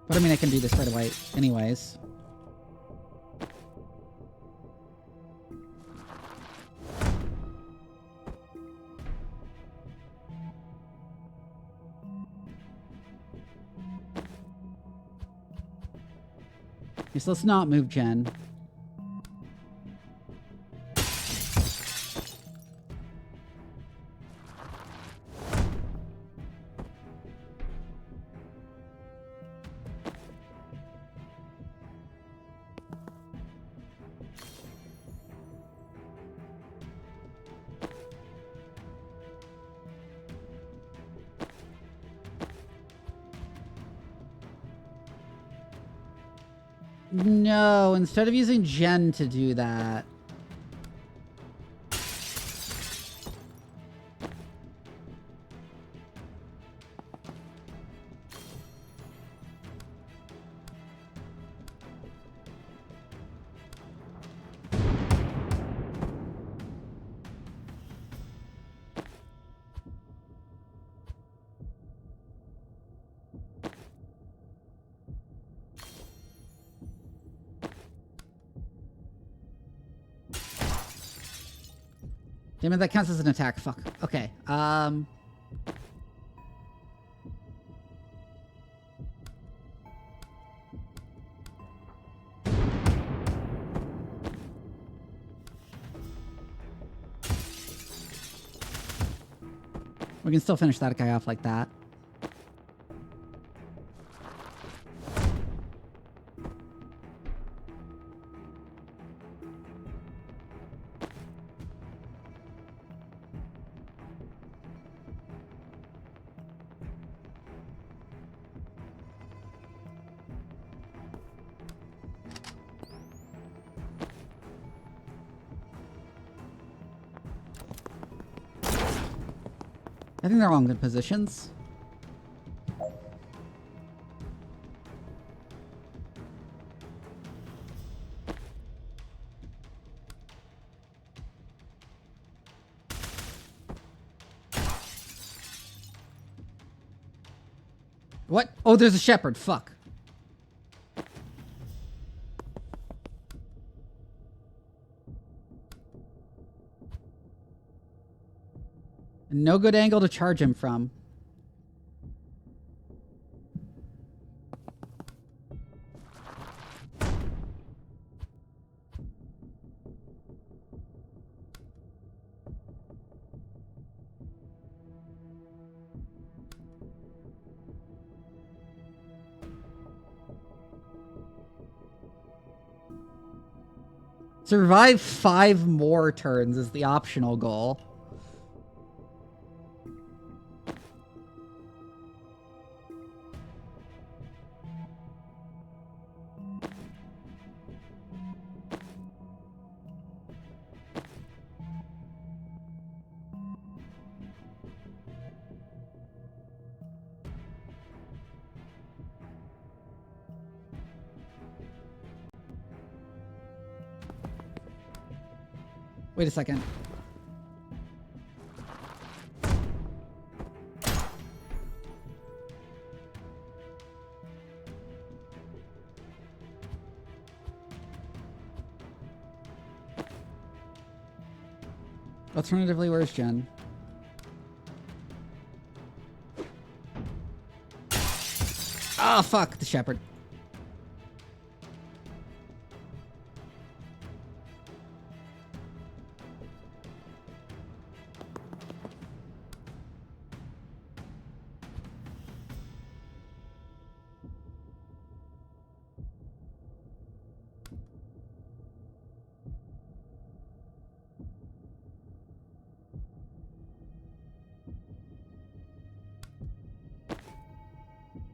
But I mean, I can do this right away anyways. Just let's not move, Jen. No, instead of using Jen to do that. Damn it, that counts as an attack. Fuck. Okay. We can still finish that guy off like that. I think they're all in good positions. What? Oh, there's a shepherd. Fuck. No good angle to charge him from. Survive 5 more turns is the optional goal. Wait a second. Alternatively, where's Jen? Ah, fuck, the shepherd.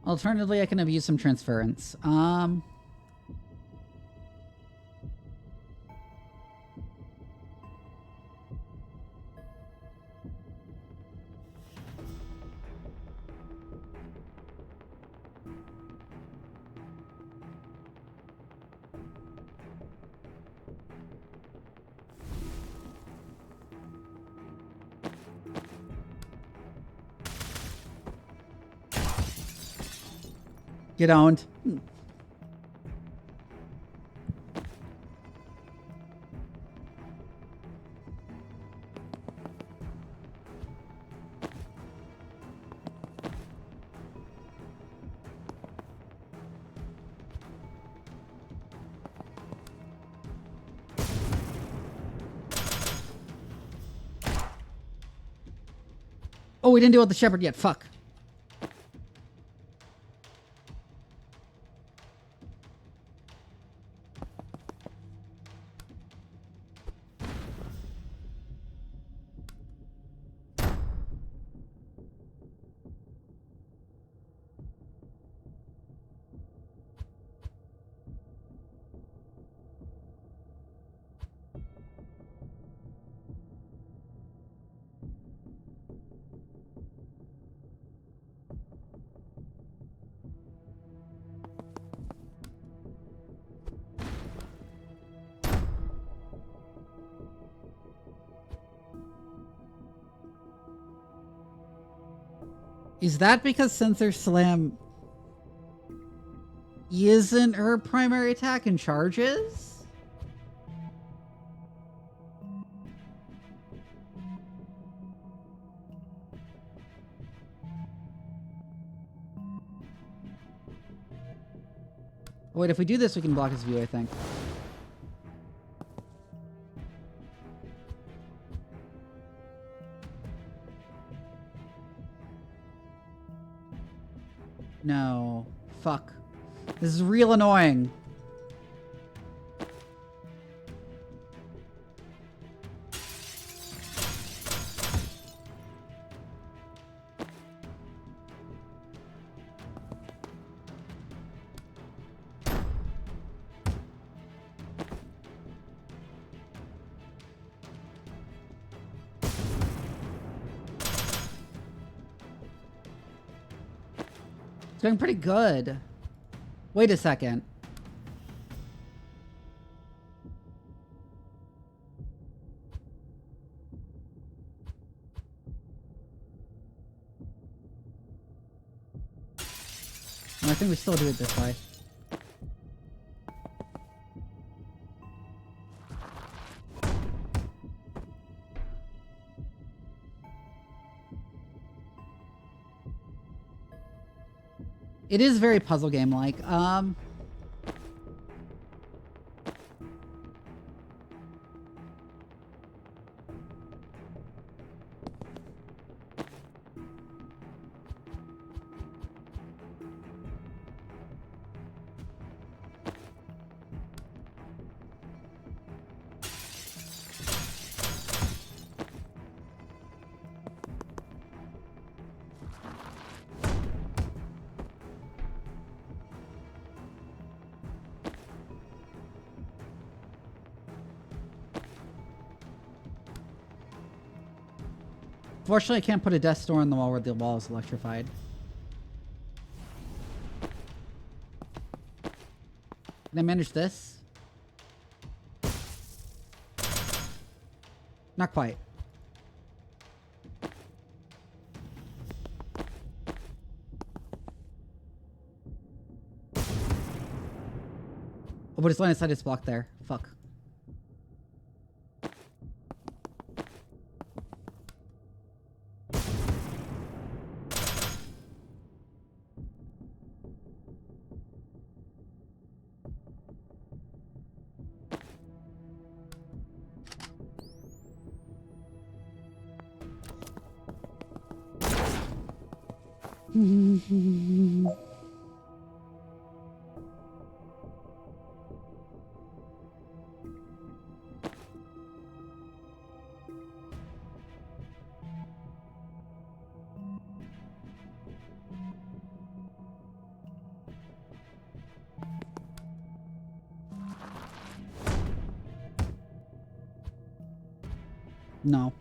Alternatively, I can abuse some transference. Get owned. we didn't deal with the shepherd yet. Fuck. Is that because Sensor Slam isn't her primary attack and charges? Wait, if we do this, we can block his view, I think. No. Fuck. This is real annoying. It's going pretty good. Wait a second. No, I think we still do it this way. It is very puzzle game-like. Fortunately, I can't put a death door on the wall where the wall is electrified. Can I manage this? Not quite. Oh, but his line of sight is blocked there. Fuck. No.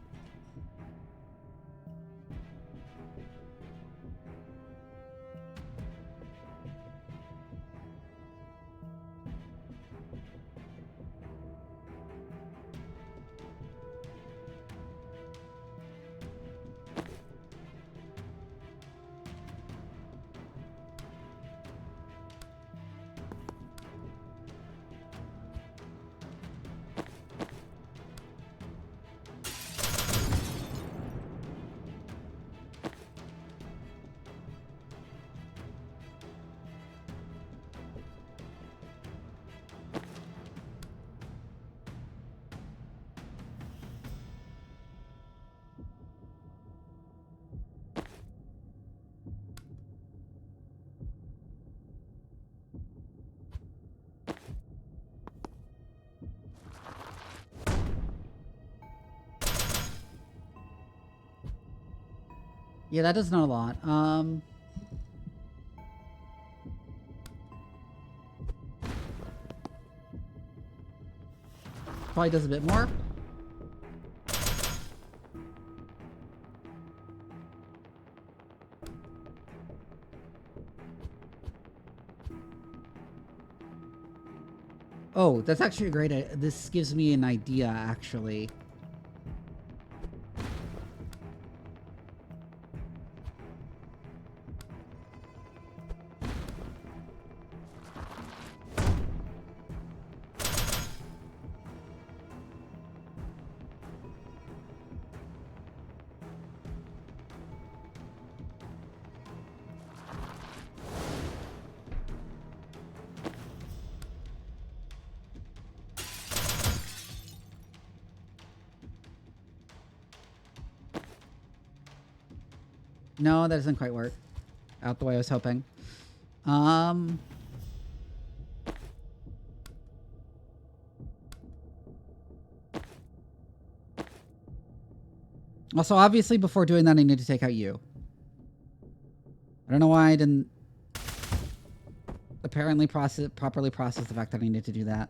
Yeah, that does not a lot. Probably does a bit more. Oh, that's actually a great idea. This gives me an idea, actually. No, that doesn't quite work out the way I was hoping. Also, obviously, before doing that, I need to take out you. I don't know why I didn't apparently properly process the fact that I needed to do that.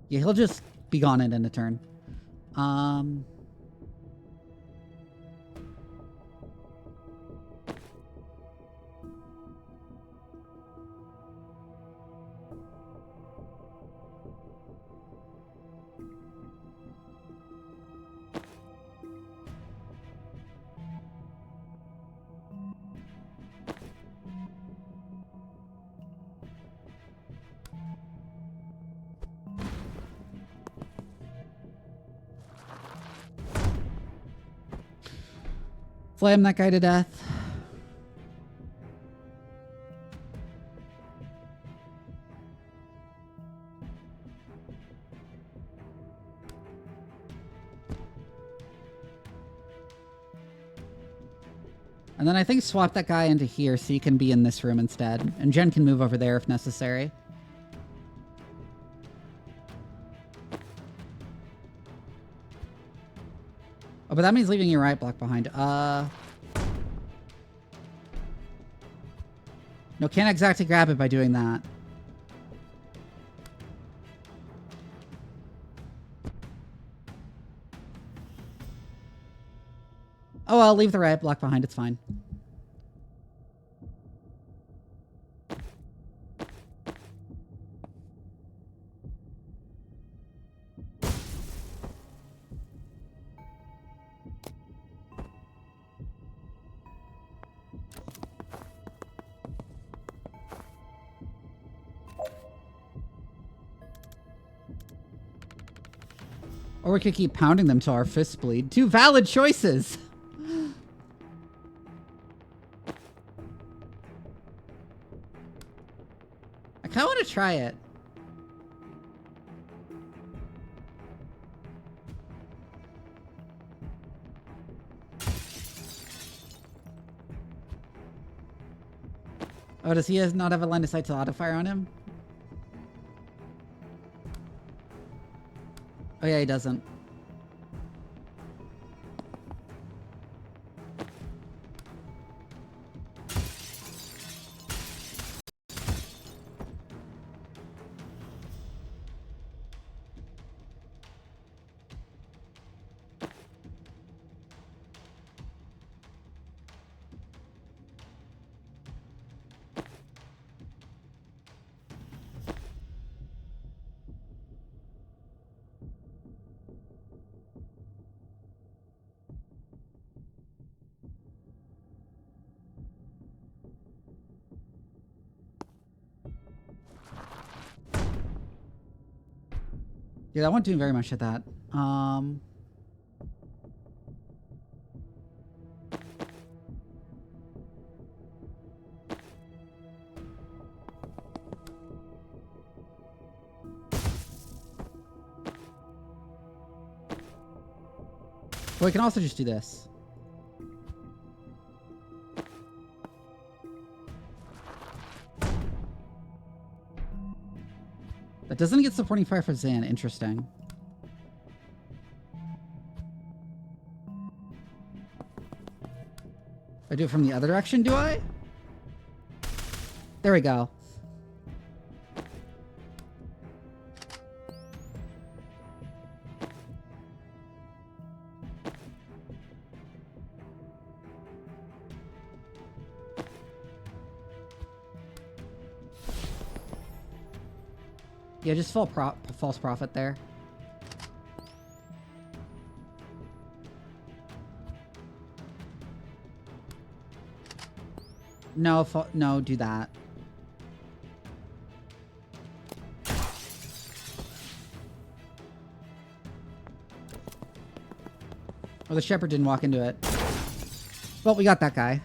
Yeah, he'll just be gone in a turn. Flame that guy to death. And then I think swap that guy into here so he can be in this room instead. And Jen can move over there if necessary. Oh, but that means leaving your right block behind. No, can't exactly grab it by doing that. Oh, I'll leave the right block behind. It's fine. Or we could keep pounding them till our fists bleed. Two valid choices! I kinda wanna try it. Oh, does he not have a line of sight to auto fire on him? Oh yeah, he doesn't. Yeah, that wasn't doing very much at that. Well, we can also just do this. That doesn't get supporting fire for Zan. Interesting. I do it from the other direction, do I? There we go. Yeah, just false prophet there. No, no, do that. Oh, the shepherd didn't walk into it. Well, we got that guy.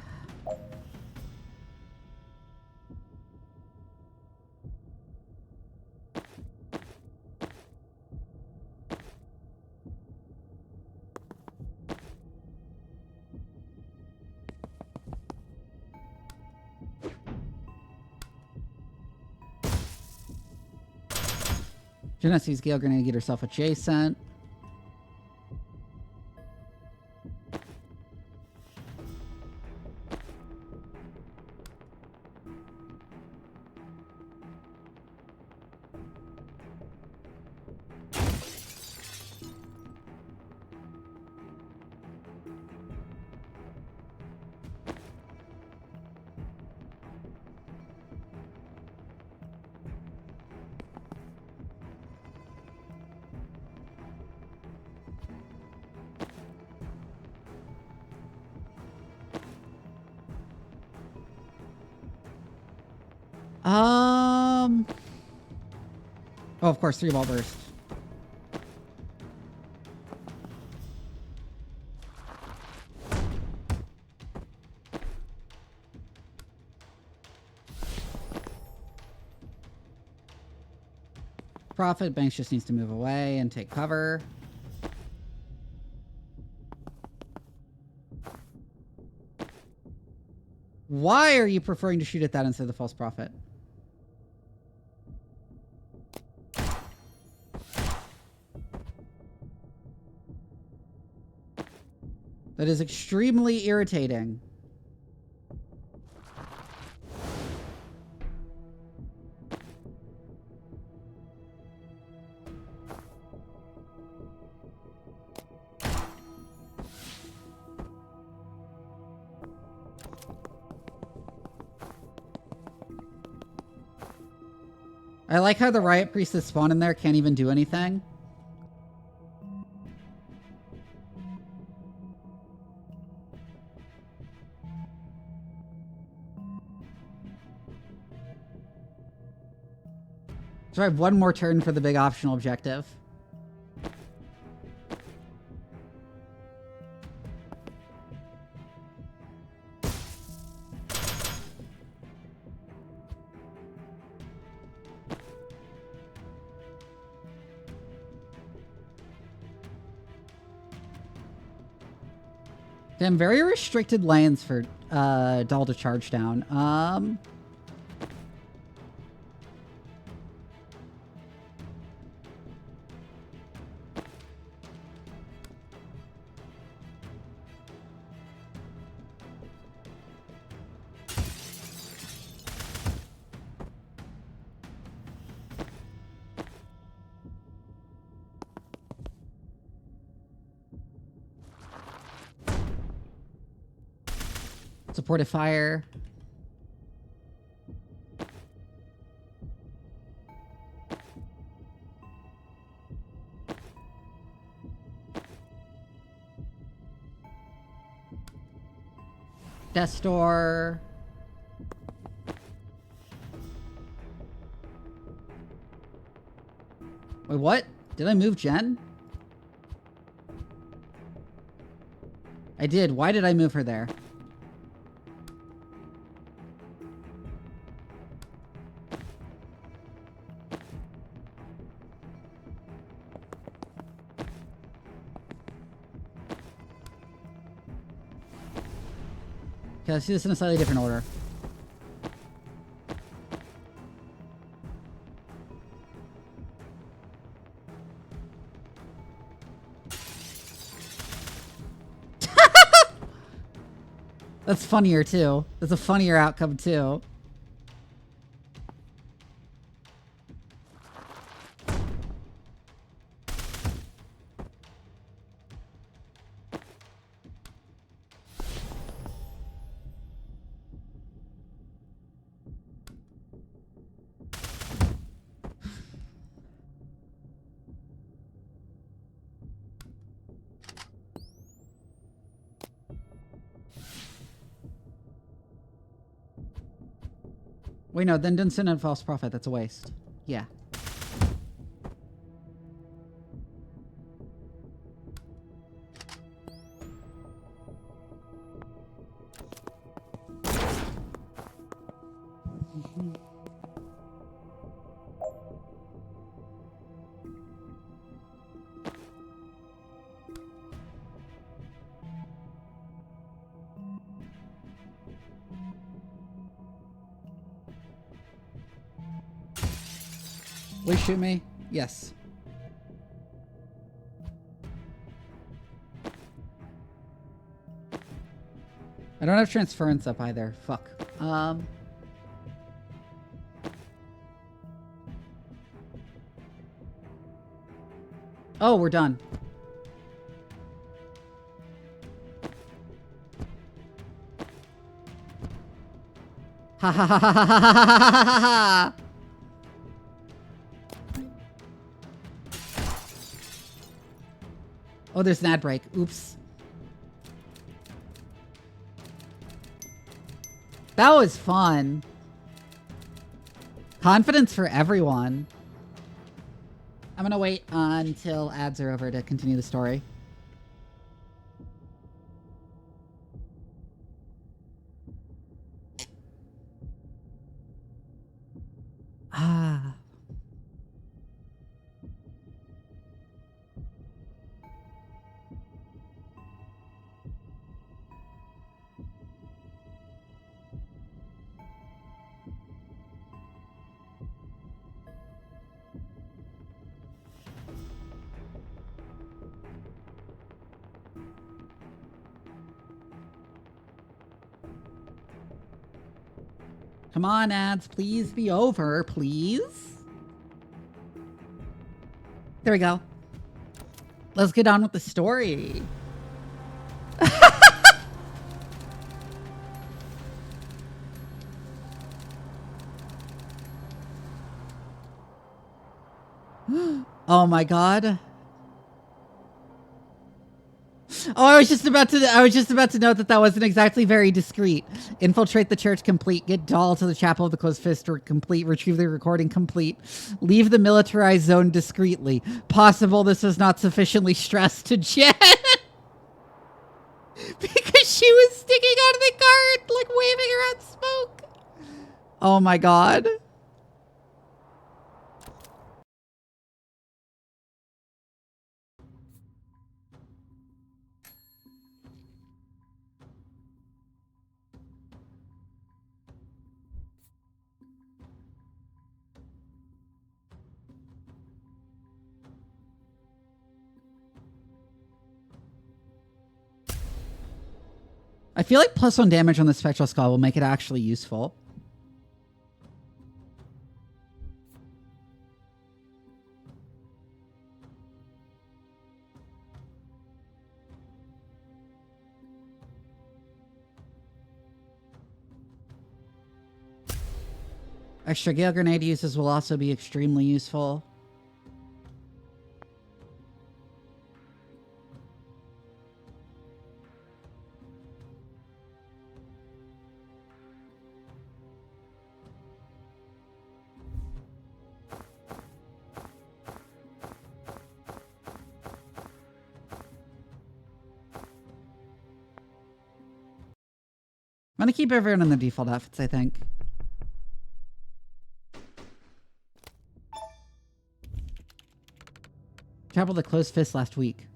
Genesee's Gale gonna get herself adjacent. Oh, of course, 3-ball burst. Prophet Banks just needs to move away and take cover. Why are you preferring to shoot at that instead of the false prophet? That is extremely irritating. I like how the riot priest that spawned in there can't even do anything. So I have one more turn for the big optional objective. Damn, very restricted lanes for Doll to charge down. Supportive fire. Death Door. Wait, what? Did I move Jen? I did. Why did I move her there? Okay, let's do this in a slightly different order. That's funnier too. That's a funnier outcome too. Wait, no, then don't send in false prophet. That's a waste. Yeah. Will you shoot me? Yes. I don't have transference up either. Fuck. Oh, we're done. Ha ha ha ha ha ha ha ha ha. Oh, there's an ad break. Oops. That was fun. Confidence for everyone. I'm gonna wait until ads are over to continue the story. Ah. Come on, ads, please be over, please. There we go. Let's get on with the story. Oh my god. Oh, I was just about to note that that wasn't exactly very discreet. Infiltrate the church, complete. Get doll to the chapel of the closed fist, complete. Retrieve the recording, complete. Leave the militarized zone discreetly. Possible this was not sufficiently stressed to Jen. Because she was sticking out of the cart, like waving around smoke. Oh my god. I feel like +1 damage on the spectral skull will make it actually useful. Extra Gale Grenade uses will also be extremely useful. I'm gonna keep everyone in the default outfits, I think. Chapel the closed fist last week.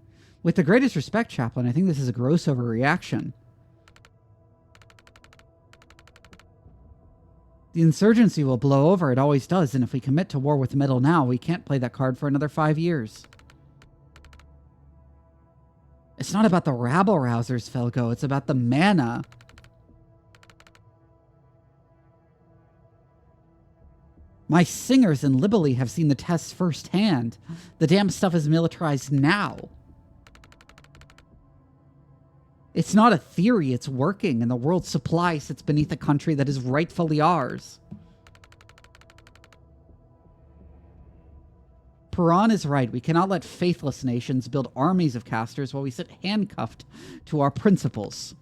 With the greatest respect, Chaplain, I think this is a gross overreaction. The insurgency will blow over, it always does, and if we commit to war with the middle now, we can't play that card for another 5 years. It's not about the rabble-rousers, Felgo, it's about the mana. My singers in Libely have seen the tests firsthand. The damn stuff is militarized now. It's not a theory, it's working, and the world's supply sits beneath a country that is rightfully ours. Piran is right. We cannot let faithless nations build armies of casters while we sit handcuffed to our principles.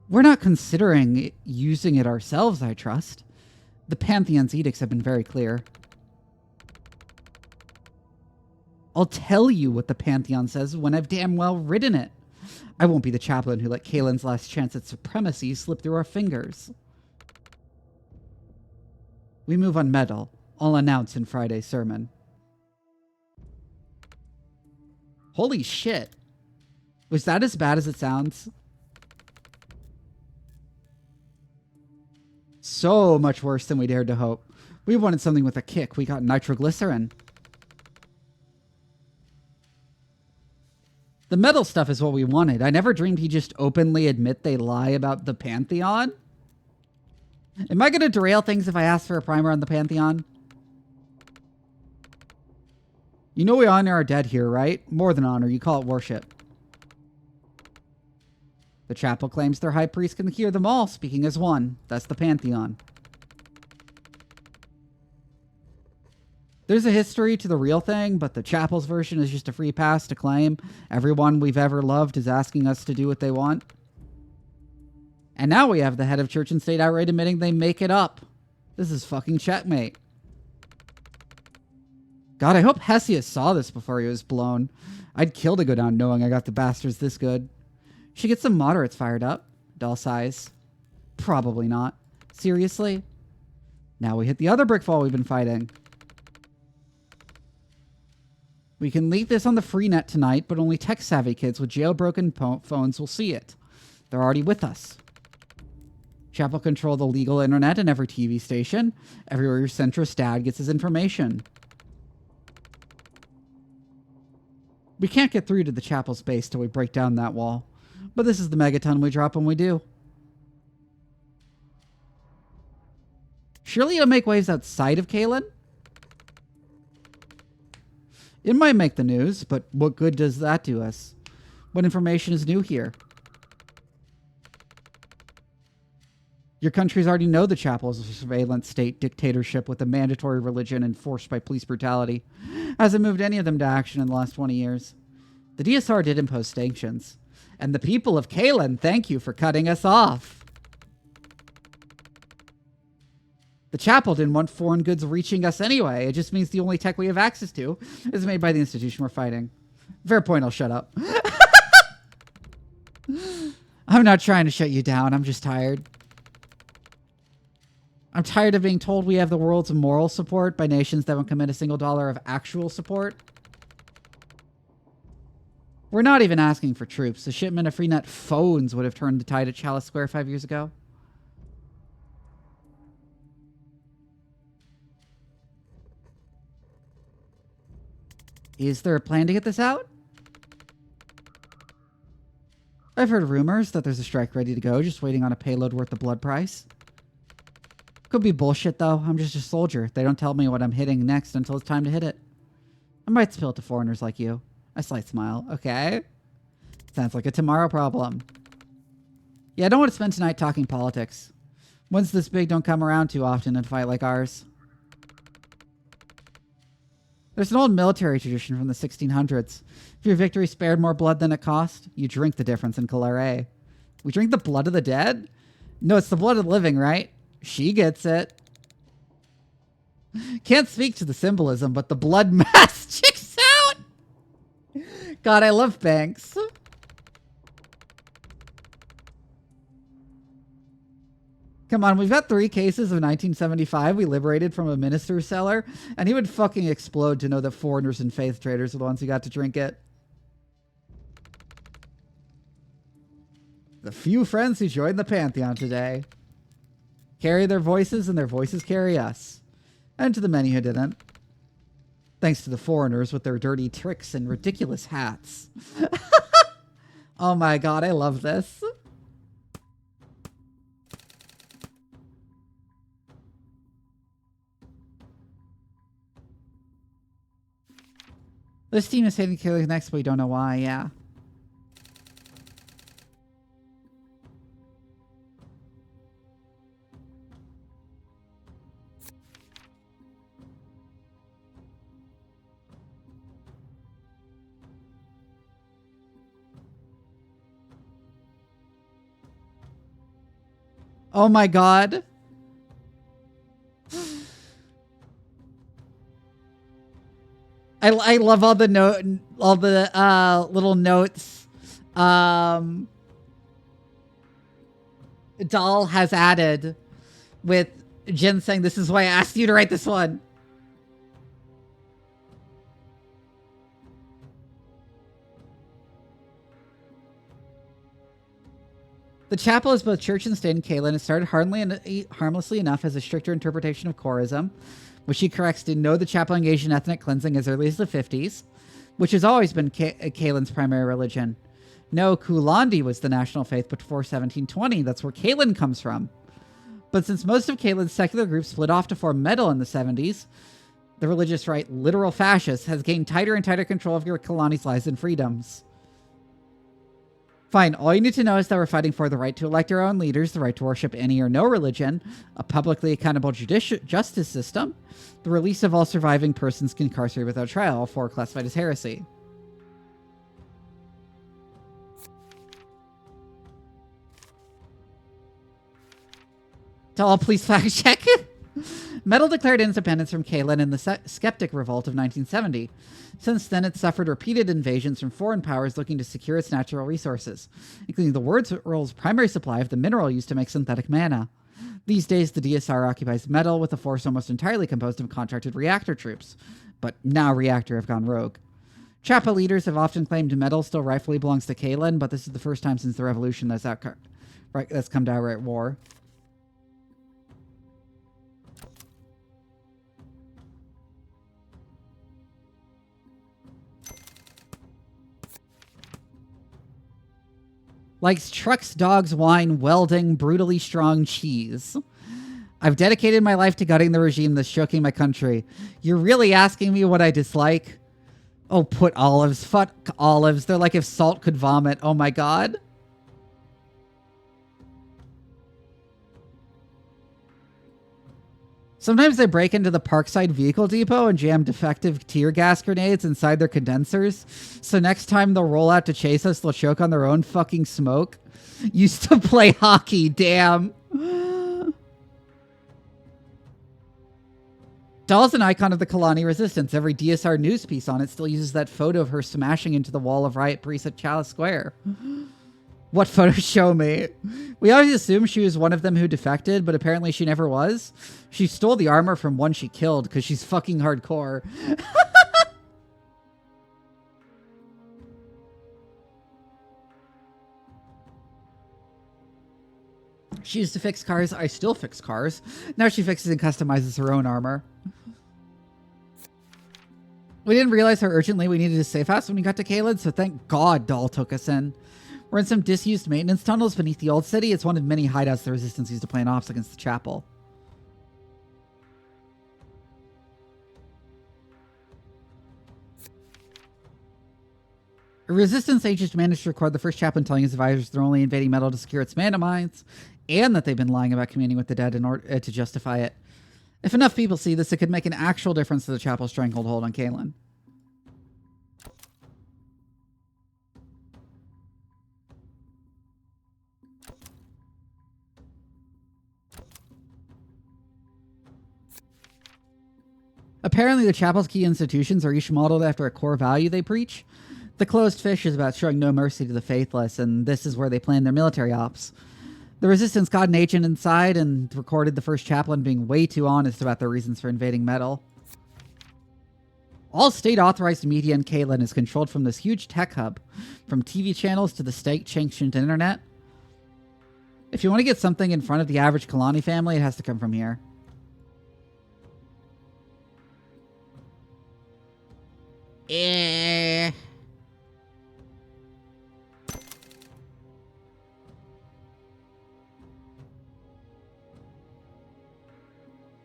We're not considering using it ourselves, I trust. The Pantheon's edicts have been very clear. I'll tell you what the Pantheon says when I've damn well written it. I won't be the chaplain who let Kalen's last chance at supremacy slip through our fingers. We move on metal. I'll announce in Friday's sermon. Holy shit. Was that as bad as it sounds? So much worse than we dared to hope. We wanted something with a kick. We got nitroglycerin. The metal stuff is what we wanted. I never dreamed he'd just openly admit they lie about the Pantheon. Am I going to derail things if I ask for a primer on the Pantheon? You know we honor our dead here, right? More than honor, you call it worship. The chapel claims their high priest can hear them all, speaking as one. That's the Pantheon. There's a history to the real thing, but the chapel's version is just a free pass to claim everyone we've ever loved is asking us to do what they want. And now we have the head of church and state outright admitting they make it up. This is fucking checkmate. God, I hope Hesius saw this before he was blown. I'd kill to go down knowing I got the bastards this good. Should get some moderates fired up. Doll size. Probably not. Seriously? Now we hit the other brick wall we've been fighting. We can leak this on the free net tonight, but only tech-savvy kids with jailbroken phones will see it. They're already with us. Chapel control the legal internet and every TV station. Everywhere your centrist dad gets his information. We can't get through to the chapel's base till we break down that wall. But this is the megaton we drop when we do. Surely it'll make waves outside of Kalen? It might make the news, but what good does that do us? What information is new here? Your countries already know the chapel is a surveillance state dictatorship with a mandatory religion enforced by police brutality. Hasn't moved any of them to action in the last 20 years. The DSR did impose sanctions. And the people of Kalen, thank you for cutting us off. The chapel didn't want foreign goods reaching us anyway. It just means the only tech we have access to is made by the institution we're fighting. Fair point, I'll shut up. I'm not trying to shut you down, I'm just tired. I'm tired of being told we have the world's moral support by nations that won't commit a single dollar of actual support. We're not even asking for troops. The shipment of Freenet phones would have turned the tide at Chalice Square 5 years ago. Is there a plan to get this out? I've heard rumors that there's a strike ready to go, just waiting on a payload worth the blood price. Could be bullshit, though. I'm just a soldier. They don't tell me what I'm hitting next until it's time to hit it. I might spill it to foreigners like you. A slight smile. Okay. Sounds like a tomorrow problem. Yeah, I don't want to spend tonight talking politics. Ones this big don't come around too often in a fight like ours. There's an old military tradition from the 1600s. If your victory spared more blood than it cost, you drink the difference in Calare. We drink the blood of the dead? No, it's the blood of the living, right? She gets it. Can't speak to the symbolism, but the blood mass checks out! God, I love Banks. Come on, we've got 3 cases of 1975 we liberated from a minister's cellar, and he would fucking explode to know that foreigners and faith traders are the ones who got to drink it. The few friends who joined the Pantheon today carry their voices, and their voices carry us. And to the many who didn't. Thanks to the foreigners with their dirty tricks and ridiculous hats. Oh my god, I love this. This team is hitting Kayla's next, but we don't know why, yeah. Oh my god. I love all the little notes Doll has added with Jin saying, "This is why I asked you to write this one." The chapel is both church and state in Kaylin. It started harmlessly enough as a stricter interpretation of Chorism, which she corrects to know the chapel engaged in ethnic cleansing as early as the 50s, which has always been Kaylin's primary religion. No, Kulandi was the national faith before 1720. That's where Kaylin comes from. But since most of Kaylin's secular groups split off to form Metal in the 70s, the religious right, literal fascist, has gained tighter and tighter control of your Kulandi's lives and freedoms. Fine, all you need to know is that we're fighting for the right to elect our own leaders, the right to worship any or no religion, a publicly accountable justice system, the release of all surviving persons incarcerated without trial, all four classified as heresy. Doll, please fact check. Metal declared independence from Kaylin in the Skeptic Revolt of 1970. Since then, it's suffered repeated invasions from foreign powers looking to secure its natural resources, including the world's primary supply of the mineral used to make synthetic mana. These days, the DSR occupies Metal with a force almost entirely composed of contracted reactor troops, but now Reactor have gone rogue. Chapel leaders have often claimed Metal still rightfully belongs to Kaylin, but this is the first time since the revolution that's come to outright war. Likes trucks, dogs, wine, welding, brutally strong cheese. I've dedicated my life to gutting the regime that's choking my country. You're really asking me what I dislike? Oh, put olives. Fuck olives. They're like if salt could vomit. Oh my god. Sometimes they break into the Parkside Vehicle Depot and jam defective tear gas grenades inside their condensers. So next time they'll roll out to chase us, they'll choke on their own fucking smoke. Used to play hockey, damn. Doll's an icon of the Kalani resistance. Every DSR news piece on it still uses that photo of her smashing into the wall of Riot Police at Chalice Square. What photos show me? We always assumed she was one of them who defected, but apparently she never was. She stole the armor from one she killed because she's fucking hardcore. She used to fix cars. I still fix cars. Now she fixes and customizes her own armor. We didn't realize how urgently we needed a safe house when we got to Kaylin, so thank God Doll took us in. We're in some disused maintenance tunnels beneath the old city. It's one of many hideouts the Resistance used to plan ops against the chapel. The Resistance agents managed to record the first chaplain telling his advisors they're only invading Metal to secure its mana mines, and that they've been lying about communing with the dead in order to justify it. If enough people see this, it could make an actual difference to the chapel's stranglehold hold on Kaylin. Apparently, the chapel's key institutions are each modeled after a core value they preach. The Closed Fish is about showing no mercy to the faithless, and this is where they plan their military ops. The Resistance got an agent inside and recorded the first chaplain being way too honest about their reasons for invading Metal. All state-authorized media in Kaylin is controlled from this huge tech hub, from TV channels to the state-sanctioned internet. If you want to get something in front of the average Kalani family, it has to come from here.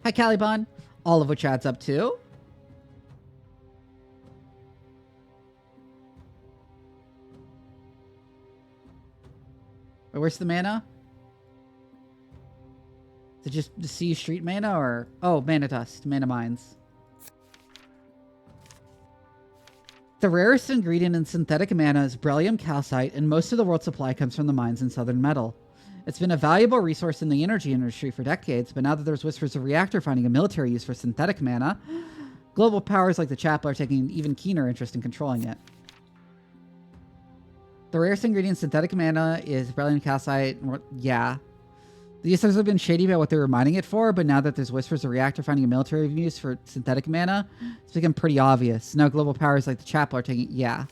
Hi, Caliban. All of which adds up to Wait, where's the mana? Is it just the Sea Street mana or... Oh, mana dust. Mana mines. The rarest ingredient in synthetic mana is beryllium calcite, and most of the world's supply comes from the mines in Southern Metal. It's been a valuable resource in the energy industry for decades, but now that there's whispers of Reactor finding a military use for synthetic mana, global powers like the Chapel are taking an even keener interest in controlling it. The rarest ingredient in synthetic mana is beryllium calcite. Yeah. The users have been shady about what they were mining it for, but now that there's whispers of Reactor finding a military use for synthetic mana, it's become pretty obvious. Now global powers like the Chapel are taking... Yeah.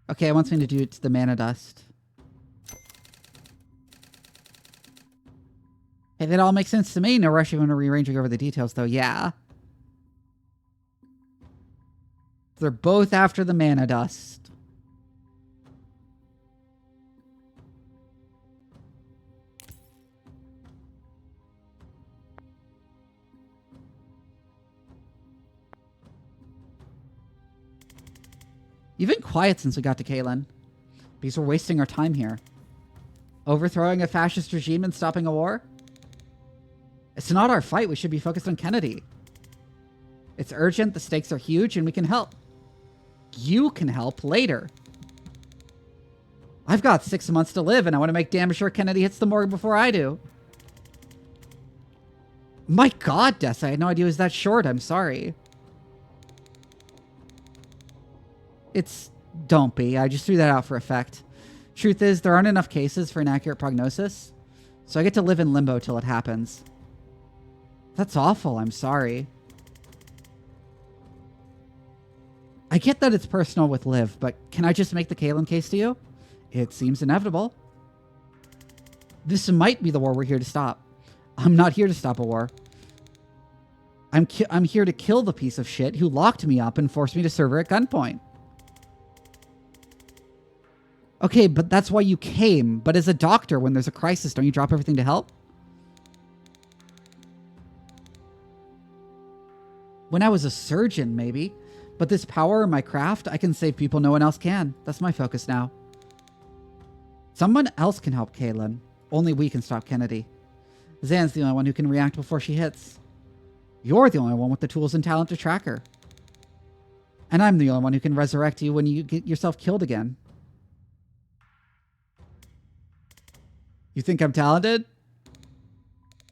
Okay, it wants me to do it to the mana dust. Hey, that all makes sense to me. No rush even rearranging over the details, though. Yeah. They're both after the mana dust. You've been quiet since we got to Caitlin. Because we're wasting our time here. Overthrowing a fascist regime and stopping a war? It's not our fight. We should be focused on Kennedy. It's urgent, the stakes are huge, and we can help. You can help later. I've got 6 months to live, and I want to make damn sure Kennedy hits the morgue before I do. My god, Des, I had no idea it was that short. I'm sorry. Don't be. I just threw that out for effect. Truth is, there aren't enough cases for an accurate prognosis, so I get to live in limbo till it happens. That's awful. I'm sorry. I get that it's personal with Liv, but can I just make the Caitlin case to you? It seems inevitable. This might be the war we're here to stop. I'm not here to stop a war. I'm here to kill the piece of shit who locked me up and forced me to serve her at gunpoint. Okay, but that's why you came. But as a doctor, when there's a crisis, don't you drop everything to help? When I was a surgeon, maybe. But this power in my craft, I can save people no one else can. That's my focus now. Someone else can help Caitlin. Only we can stop Kennedy. Zan's the only one who can react before she hits. You're the only one with the tools and talent to track her. And I'm the only one who can resurrect you when you get yourself killed again. You think I'm talented?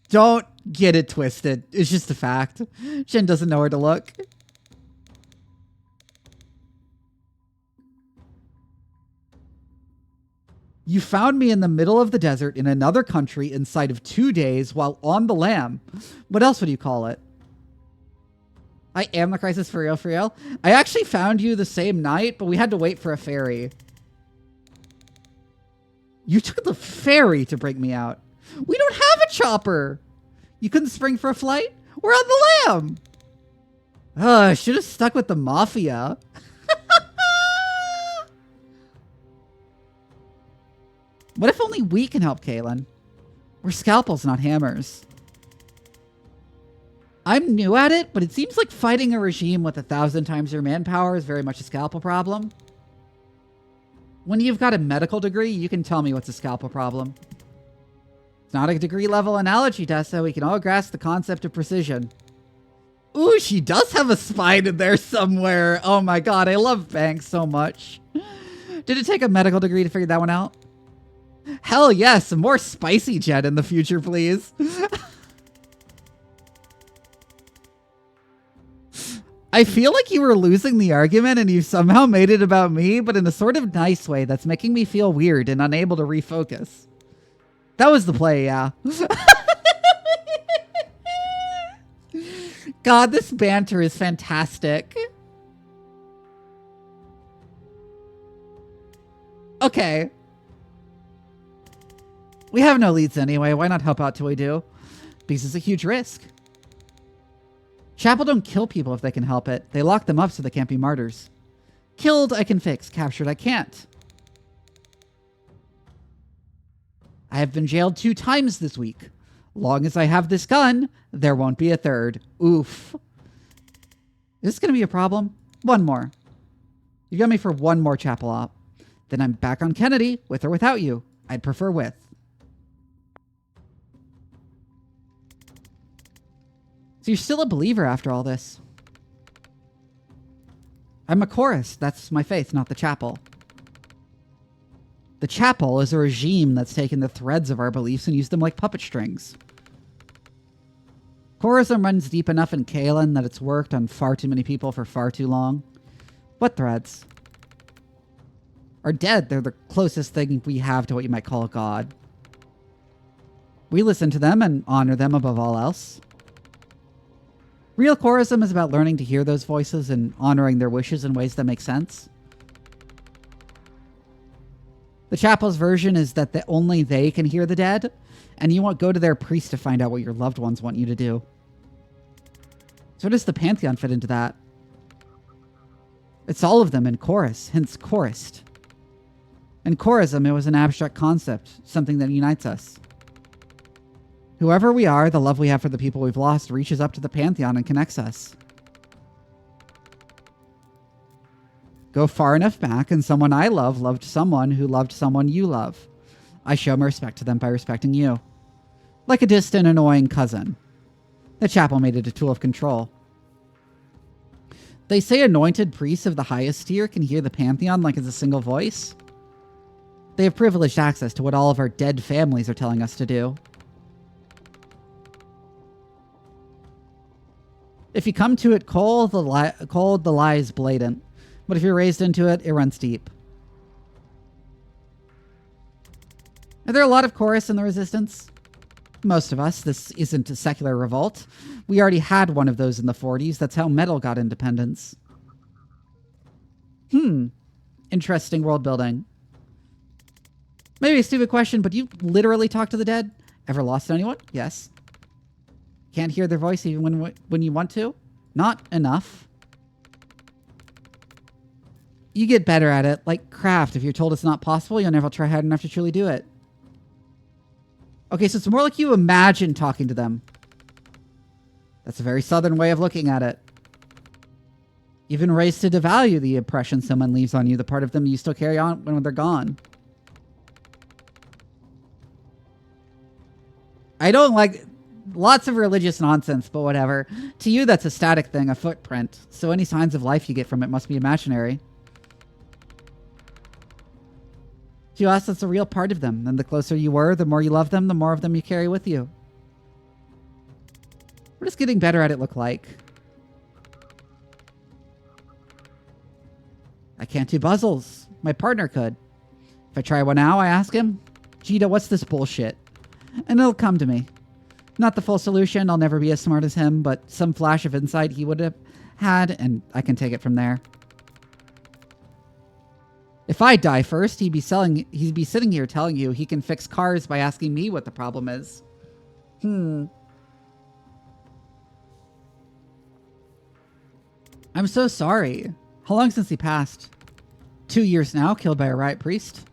Don't get it twisted. It's just a fact. Jen doesn't know where to look. You found me in the middle of the desert in another country inside of 2 days while on the lam. What else would you call it? I am the crisis for real, for real. I actually found you the same night, but we had to wait for a ferry. You took the ferry to bring me out. We don't have a chopper. You couldn't spring for a flight? We're on the lam. I should have stuck with the mafia. What if only we can help Caitlin? We're scalpels, not hammers. I'm new at it, but it seems like fighting a regime with 1,000 times your manpower is very much a scalpel problem. When you've got a medical degree, you can tell me what's a scalpel problem. It's not a degree level analogy, Tessa. We can all grasp the concept of precision. Ooh, she does have a spine in there somewhere. Oh my god, I love Banks so much. Did it take a medical degree to figure that one out? Hell yes, some more spicy Jet in the future, please. I feel like you were losing the argument and you somehow made it about me, but in a sort of nice way that's making me feel weird and unable to refocus. That was the play, yeah. God, this banter is fantastic. Okay. We have no leads anyway. Why not help out till we do? Because it's a huge risk. Chapel don't kill people if they can help it. They lock them up so they can't be martyrs. Killed, I can fix. Captured, I can't. I have been jailed 2 times this week. Long as I have this gun, there won't be a third. Oof. Is this going to be a problem? One more. You got me for one more chapel op. Then I'm back on Kennedy, with or without you. I'd prefer with. So you're still a believer after all this. I'm a chorus. That's my faith, not the chapel. The chapel is a regime that's taken the threads of our beliefs and used them like puppet strings. Chorism runs deep enough in Kalen that it's worked on far too many people for far too long. What threads? Are dead. They're the closest thing we have to what you might call a god. We listen to them and honor them above all else. Real chorism is about learning to hear those voices and honoring their wishes in ways that make sense. The chapel's version is that only they can hear the dead, and you won't go to their priest to find out what your loved ones want you to do. So how does the pantheon fit into that? It's all of them in chorus, hence chorist. In chorism, it was an abstract concept, something that unites us. Whoever we are, the love we have for the people we've lost reaches up to the pantheon and connects us. Go far enough back, and someone I love loved someone who loved someone you love. I show my respect to them by respecting you. Like a distant, annoying cousin. The chapel made it a tool of control. They say anointed priests of the highest tier can hear the pantheon like it's a single voice. They have privileged access to what all of our dead families are telling us to do. If you come to it cold, the lie is blatant. But if you're raised into it, it runs deep. Are there a lot of chorus in the Resistance? Most of us. This isn't a secular revolt. We already had one of those in the 40s. That's how metal got independence. Interesting world building. Maybe a stupid question, but you literally talk to the dead? Ever lost anyone? Yes. Can't hear their voice even when you want to? Not enough. You get better at it, like craft. If you're told it's not possible, you'll never try hard enough to truly do it. Okay, so it's more like you imagine talking to them. That's a very southern way of looking at it. You've been raised to devalue the impression someone leaves on you, the part of them you still carry on when they're gone. I don't like lots of religious nonsense, but whatever. To you, that's a static thing, a footprint. So any signs of life you get from it must be imaginary. To us, that's a real part of them. And the closer you were, the more you love them, the more of them you carry with you. What does getting better at it look like? I can't do puzzles. My partner could. If I try one now, I ask him, Gita, what's this bullshit? And it'll come to me. Not the full solution, I'll never be as smart as him, but some flash of insight he would have had, and I can take it from there. If I die first, he'd be sitting here telling you he can fix cars by asking me what the problem is. I'm so sorry. How long since he passed? 2 years now, killed by a riot priest.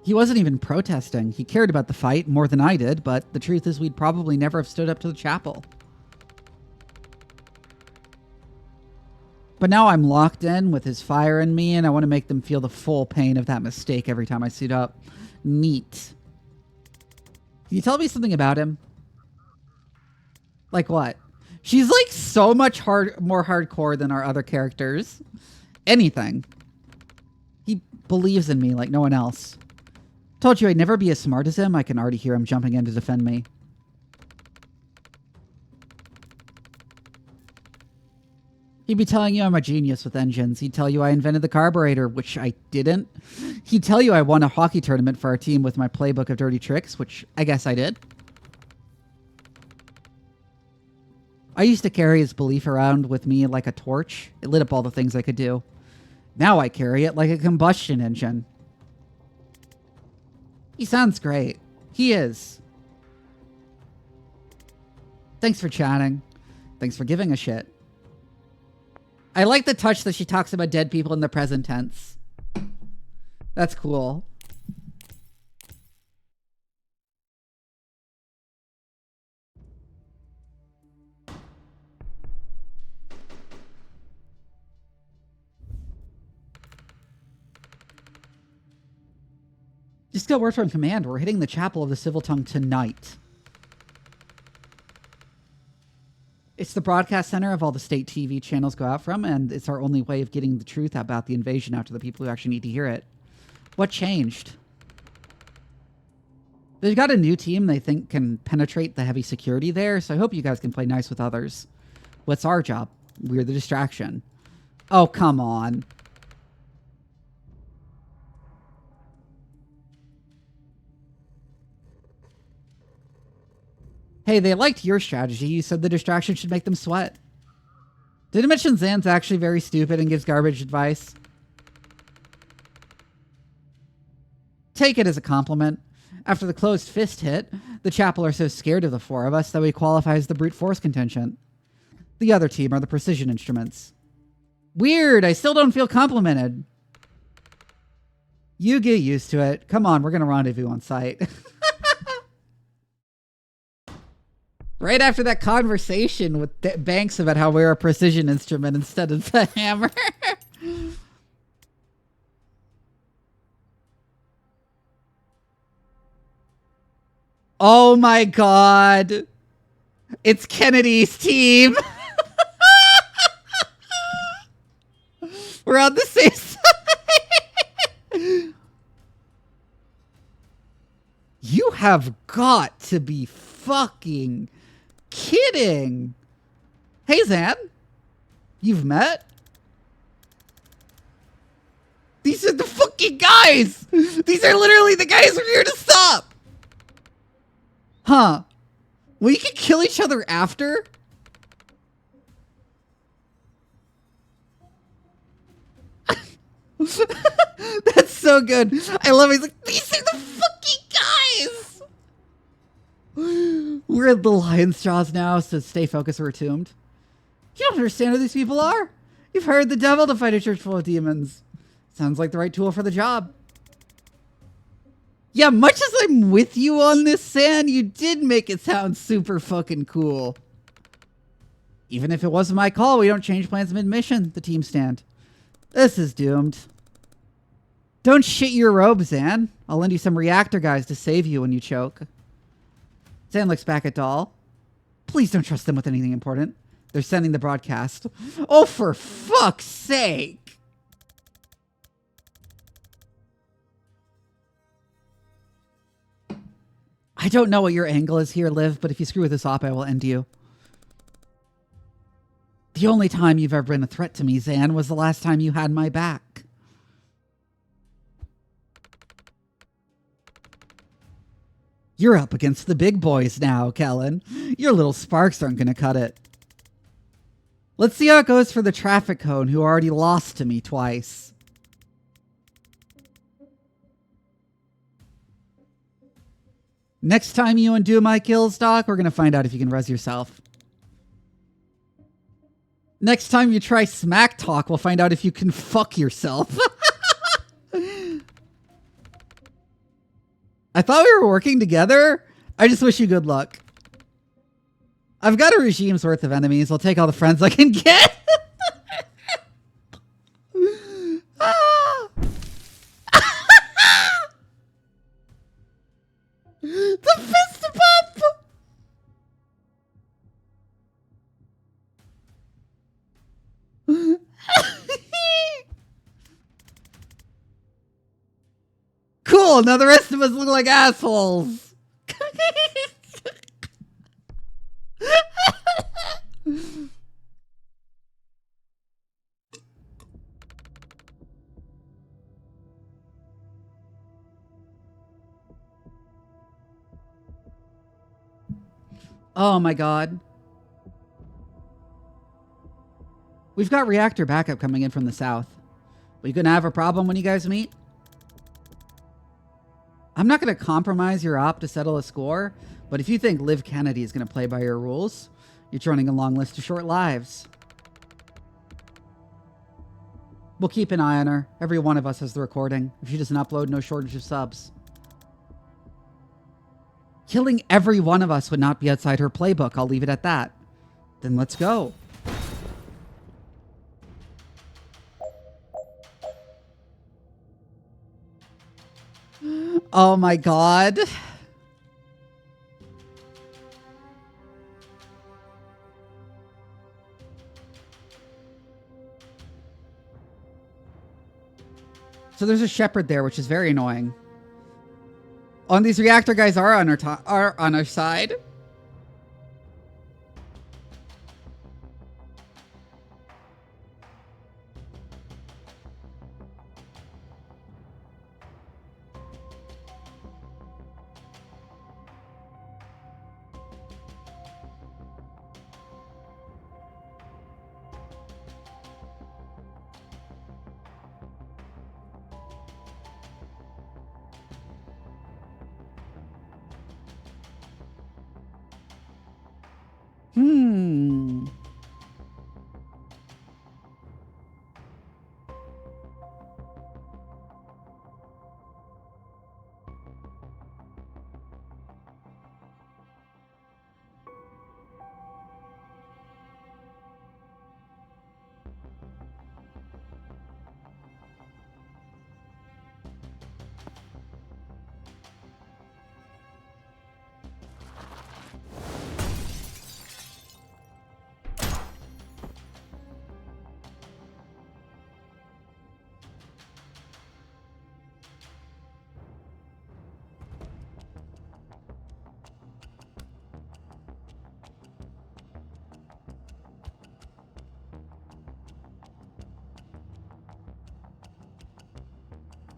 He wasn't even protesting. He cared about the fight more than I did, but the truth is we'd probably never have stood up to the chapel. But now I'm locked in with his fire in me, and I want to make them feel the full pain of that mistake every time I suit up. Neat. Can you tell me something about him? Like what? She's like so much more hardcore than our other characters. Anything. He believes in me like no one else. Told you I'd never be as smart as him. I can already hear him jumping in to defend me. He'd be telling you I'm a genius with engines. He'd tell you I invented the carburetor, which I didn't. He'd tell you I won a hockey tournament for our team with my playbook of dirty tricks, which I guess I did. I used to carry his belief around with me like a torch. It lit up all the things I could do. Now I carry it like a combustion engine. He sounds great. He is. Thanks for chatting. Thanks for giving a shit. I like the touch that she talks about dead people in the present tense. That's cool. Just got word from command. We're hitting the chapel of the Civil Tongue tonight. It's the broadcast center of all the state TV channels go out from, and it's our only way of getting the truth about the invasion out to the people who actually need to hear it. What changed? They've got a new team they think can penetrate the heavy security there, so I hope you guys can play nice with others. What's our job? We're the distraction. Oh, come on. Hey, they liked your strategy. You said the distraction should make them sweat. Did I mention Zan's actually very stupid and gives garbage advice? Take it as a compliment. After the closed fist hit, the chapel are so scared of the four of us that we qualify as the brute force contingent. The other team are the precision instruments. Weird, I still don't feel complimented. You get used to it. Come on, we're going to rendezvous on site. Right after that conversation with Banks about how we're a precision instrument instead of the hammer. Oh my god. It's Kennedy's team. We're on the same side. You have got to be fucking kidding. Hey, Zan. You've met? These are the fucking guys. These are literally the guys we're here to stop. Huh. We can kill each other after? That's so good. I love it. He's like, these are the fucking guys. We're at the lion's jaws now, so stay focused or attuned. You don't understand who these people are. You've hired the devil to fight a church full of demons. Sounds like the right tool for the job. Yeah, much as I'm with you on this, San, you did make it sound super fucking cool. Even if it wasn't my call, we don't change plans mid-mission, the team stand. This is doomed. Don't shit your robe, Zan. I'll lend you some reactor guys to save you when you choke. Zan looks back at Doll. Please don't trust them with anything important. They're sending the broadcast. Oh, for fuck's sake. I don't know what your angle is here, Liv, but if you screw with this op, I will end you. The only time you've ever been a threat to me, Zan, was the last time you had my back. You're up against the big boys now, Kellen. Your little sparks aren't going to cut it. Let's see how it goes for the traffic cone who already lost to me twice. Next time you undo my kills, Doc, we're going to find out if you can res yourself. Next time you try smack talk, we'll find out if you can fuck yourself. I thought we were working together. I just wish you good luck. I've got a regime's worth of enemies. I'll take all the friends I can get. Ah. The fist bump! Cool, now the rest of us look like assholes. Oh my god. We've got reactor backup coming in from the south. Are you gonna have a problem when you guys meet? I'm not gonna compromise your op to settle a score, but if you think Liv Kennedy is gonna play by your rules, you're joining a long list of short lives. We'll keep an eye on her. Every one of us has the recording. If she doesn't upload, no shortage of subs. Killing every one of us would not be outside her playbook. I'll leave it at that. Then let's go. Oh my god. So there's a shepherd there, which is very annoying. Oh, and these reactor guys are on our side.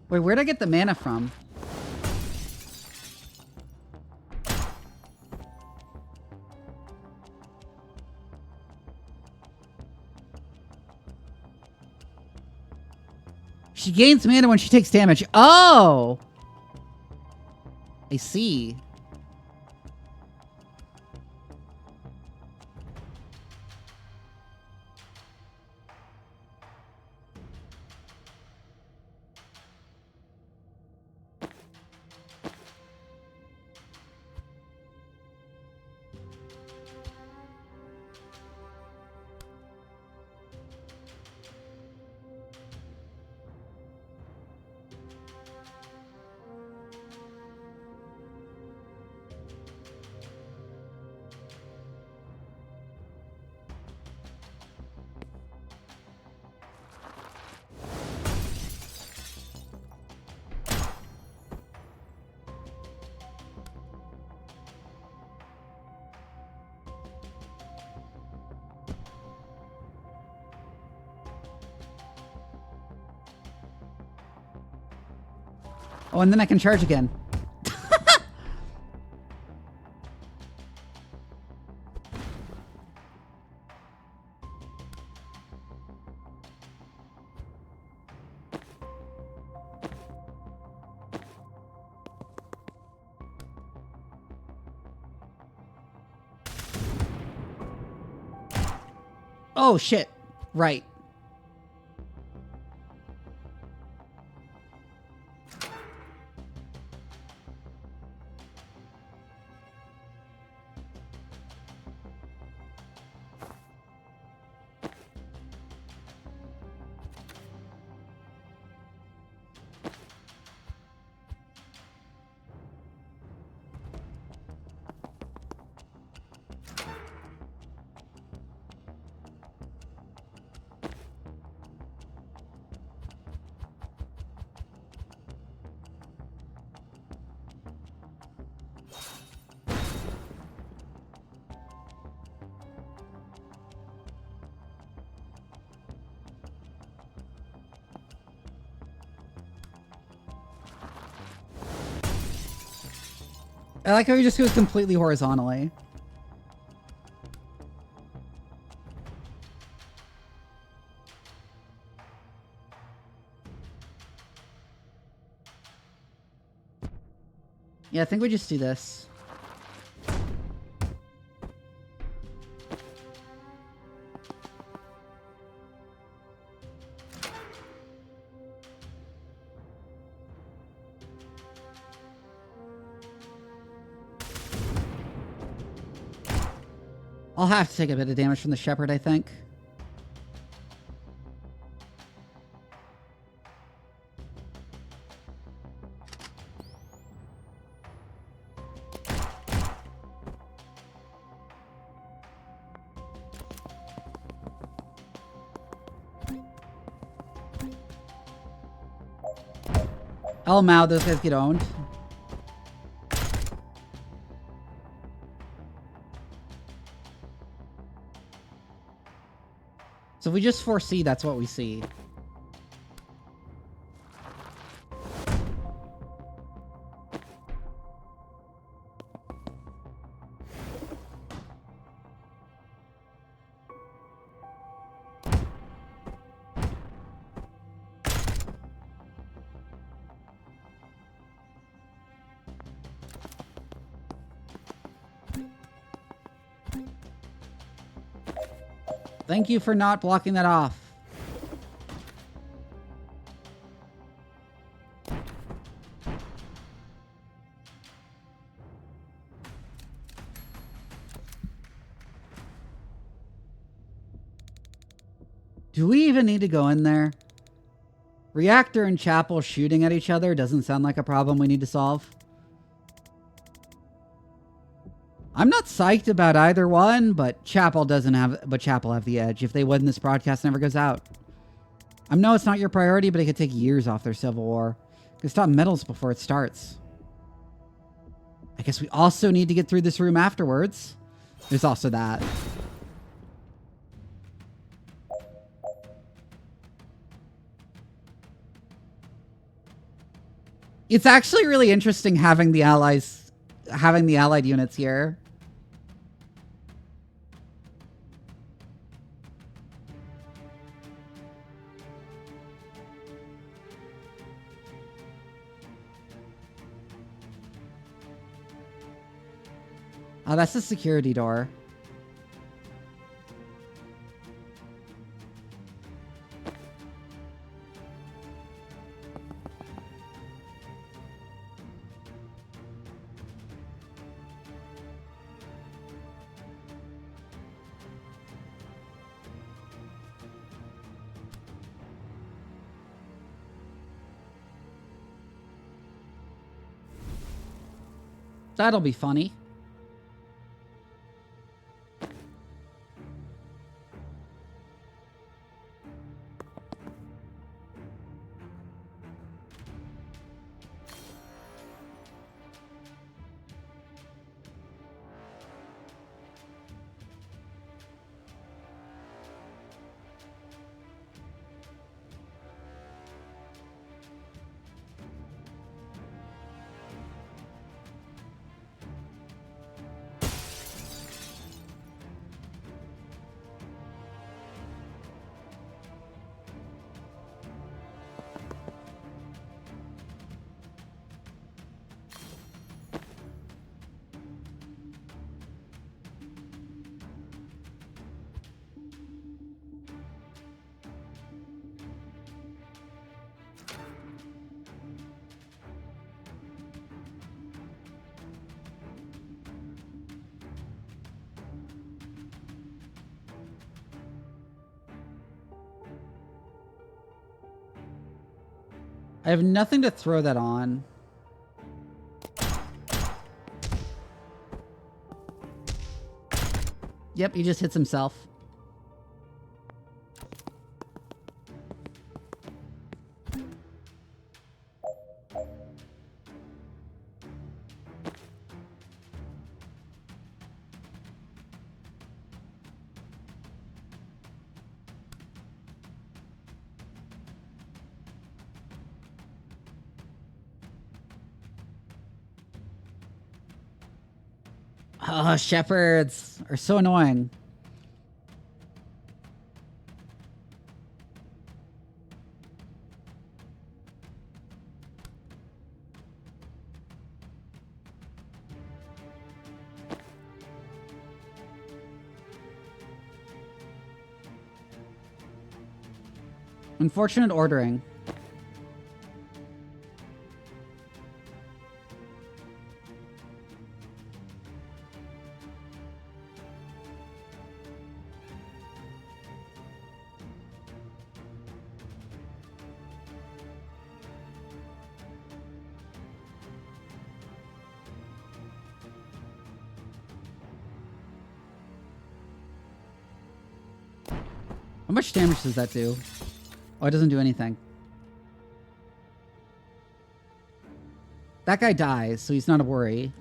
Wait, where'd I get the mana from? She gains mana when she takes damage. Oh! I see. Oh, and then I can charge again. Oh, shit. Right. I like how he just goes completely horizontally. Yeah, I think we just do this. I'll have to take a bit of damage from the shepherd, I think. Oh, Mao, those guys get owned. So if we just foresee, that's what we see. Thank you for not blocking that off. Do we even need to go in there? Reactor and Chapel shooting at each other doesn't sound like a problem we need to solve. I'm not psyched about either one, but Chapel have the edge. If they win, this broadcast never goes out. I know it's not your priority, but it could take years off their civil war. Could stop medals before it starts. I guess we also need to get through this room afterwards. There's also that. It's actually really interesting having the allied units here. Oh, that's the security door. That'll be funny. I have nothing to throw that on. Yep, he just hits himself. Oh, shepherds are so annoying. Unfortunate ordering. How much damage does that do? Oh, it doesn't do anything. That guy dies, so he's not a worry.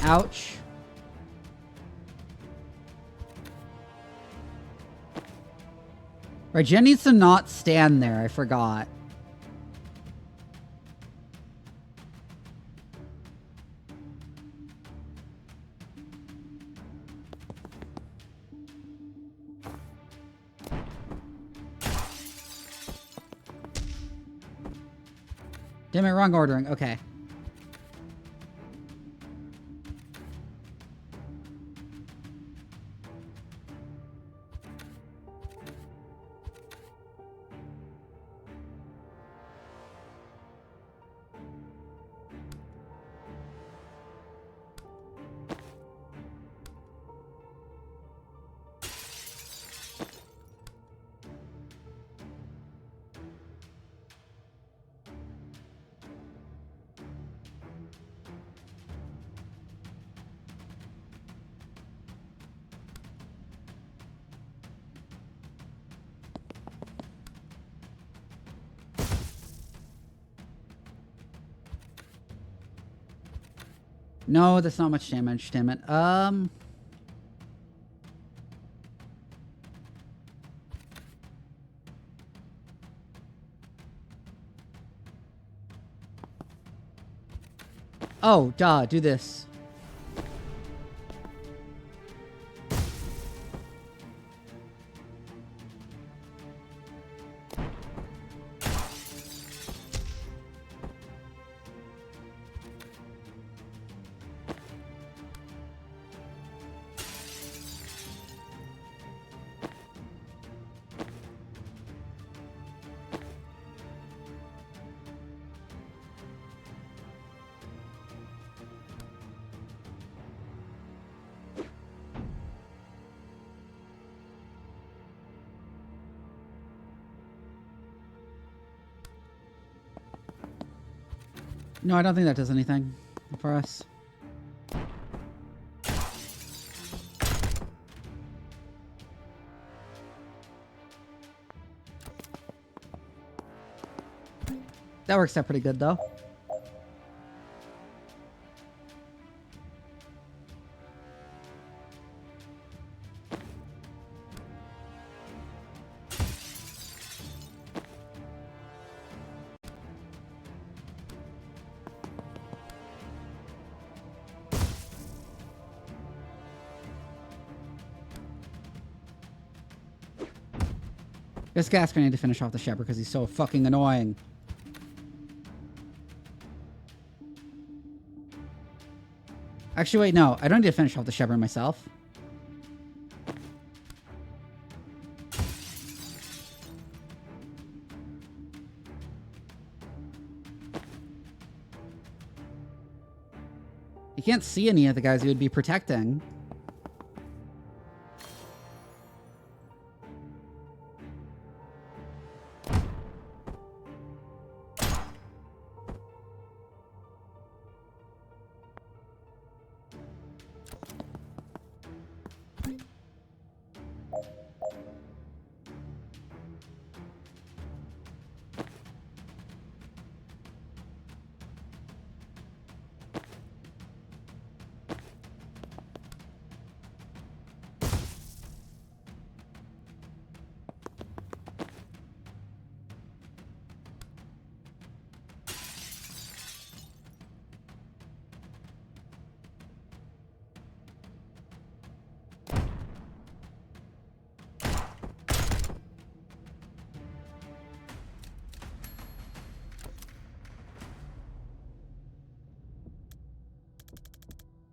Ouch. Right, Jen needs to not stand there. I forgot. Damn it, wrong ordering. Okay. No, that's not much damage, damn it. Oh, duh, do this. No, I don't think that does anything for us. That works out pretty good, though. This guy's gonna need to finish off the shepherd because he's so fucking annoying. Actually, wait, no. I don't need to finish off the shepherd myself. You can't see any of the guys you would be protecting.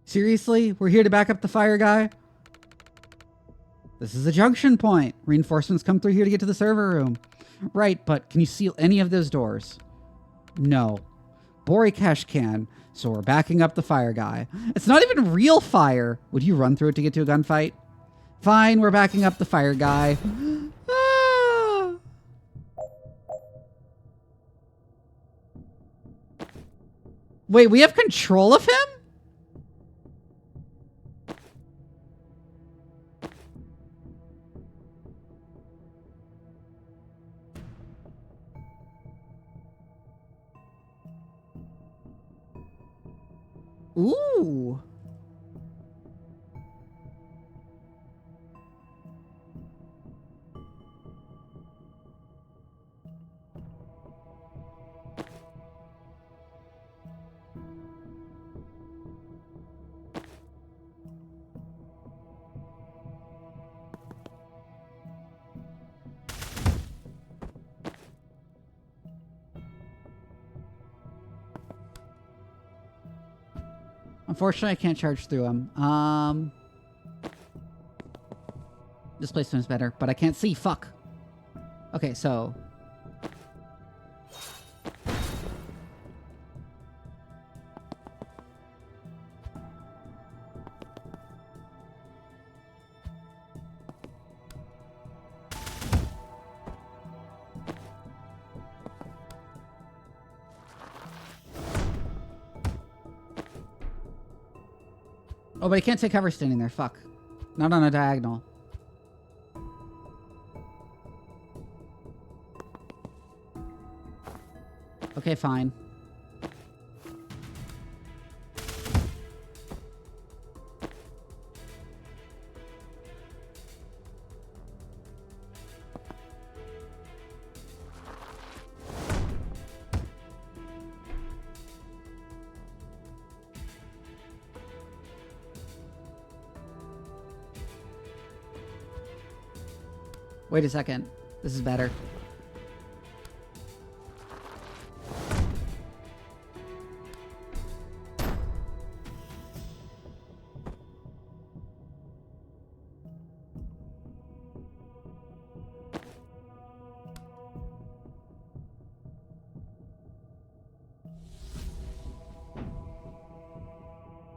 Seriously? We're here to back up the fire guy? This is a junction point. Reinforcements come through here to get to the server room. Right, but can you seal any of those doors? No. Bori cash can. So we're backing up the fire guy. It's not even real fire. Would you run through it to get to a gunfight? Fine, we're backing up the fire guy. Ah! Wait, we have control of him? Ooh. Unfortunately, I can't charge through him. This placement's better, but I can't see. Fuck. Okay, so... Oh, but I can't take cover standing there. Fuck. Not on a diagonal. Okay, fine. Wait a second. This is better.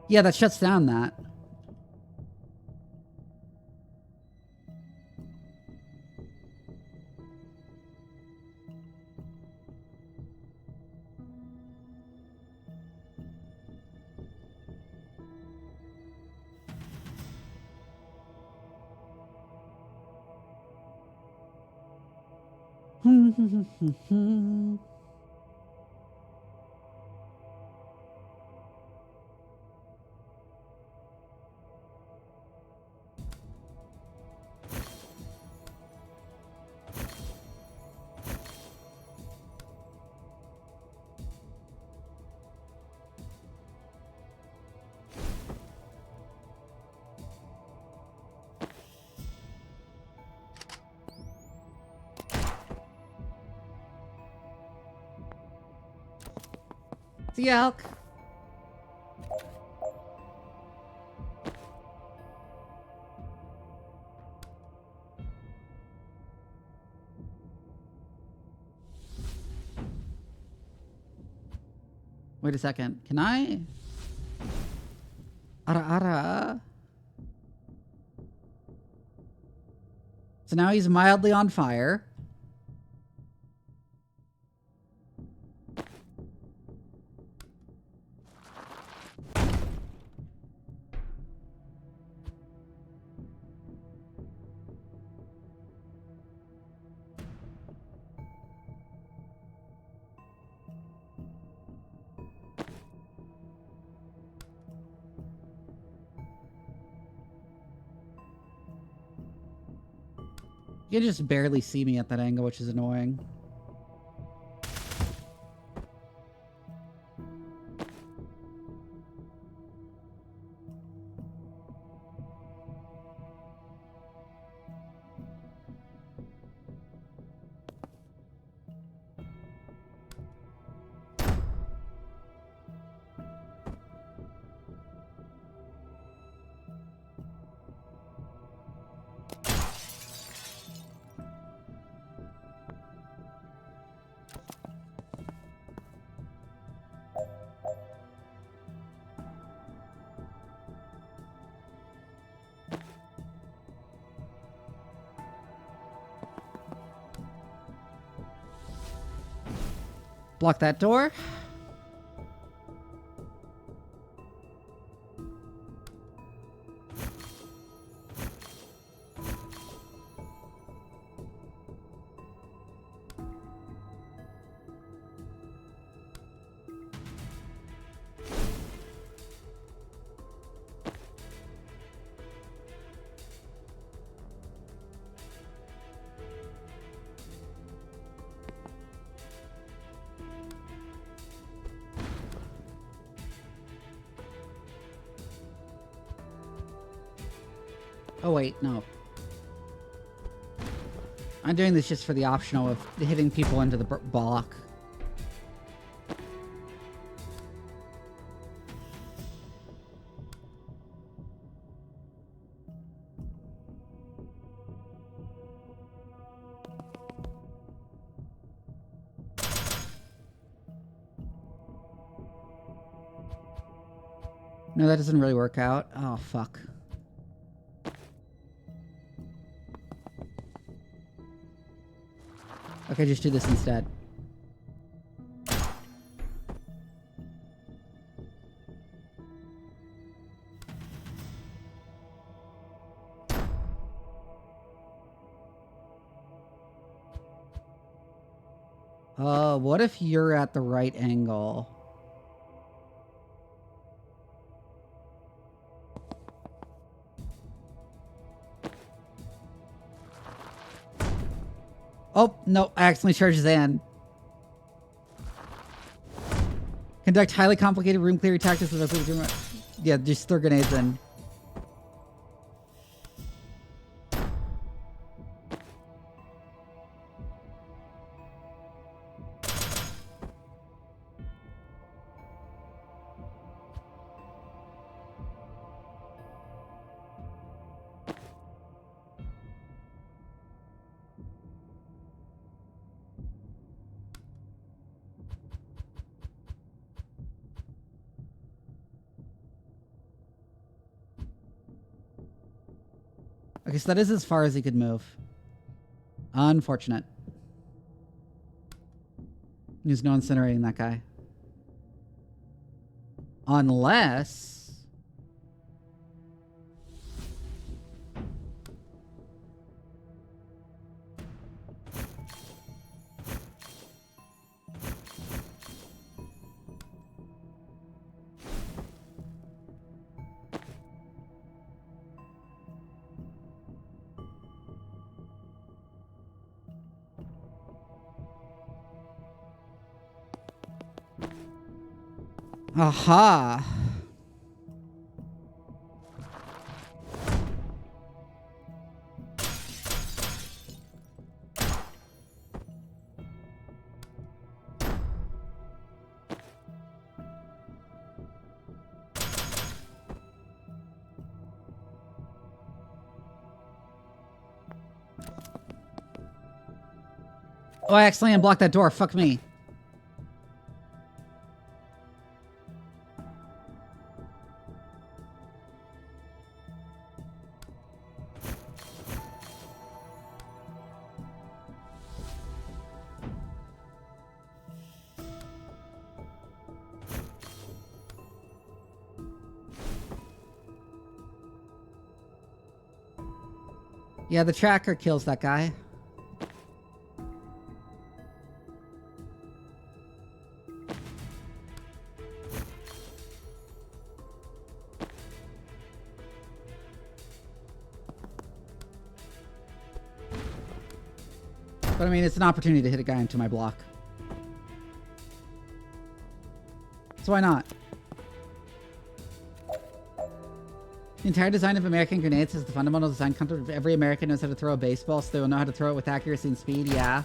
Yeah, that shuts down that. The elk. Wait a second. Can I? Ara. So now he's mildly on fire. You can just barely see me at that angle, which is annoying. Block that door. Oh wait, no. I'm doing this just for the optional of hitting people into the block. No, that doesn't really work out. Oh, fuck. Okay, just do this instead. What if you're at the right angle? Oh, no, I accidentally charged Zan. Conduct highly complicated room clearing tactics with a... Yeah, just throw grenades in. Okay, so that is as far as he could move. Unfortunate. There's no incinerating that guy. Unless... Aha! Oh, I accidentally unblocked that door. Fuck me. Yeah, the tracker kills that guy. But I mean, it's an opportunity to hit a guy into my block. So why not? The entire design of American grenades is the fundamental design concept of every American knows how to throw a baseball, so they will know how to throw it with accuracy and speed. Yeah.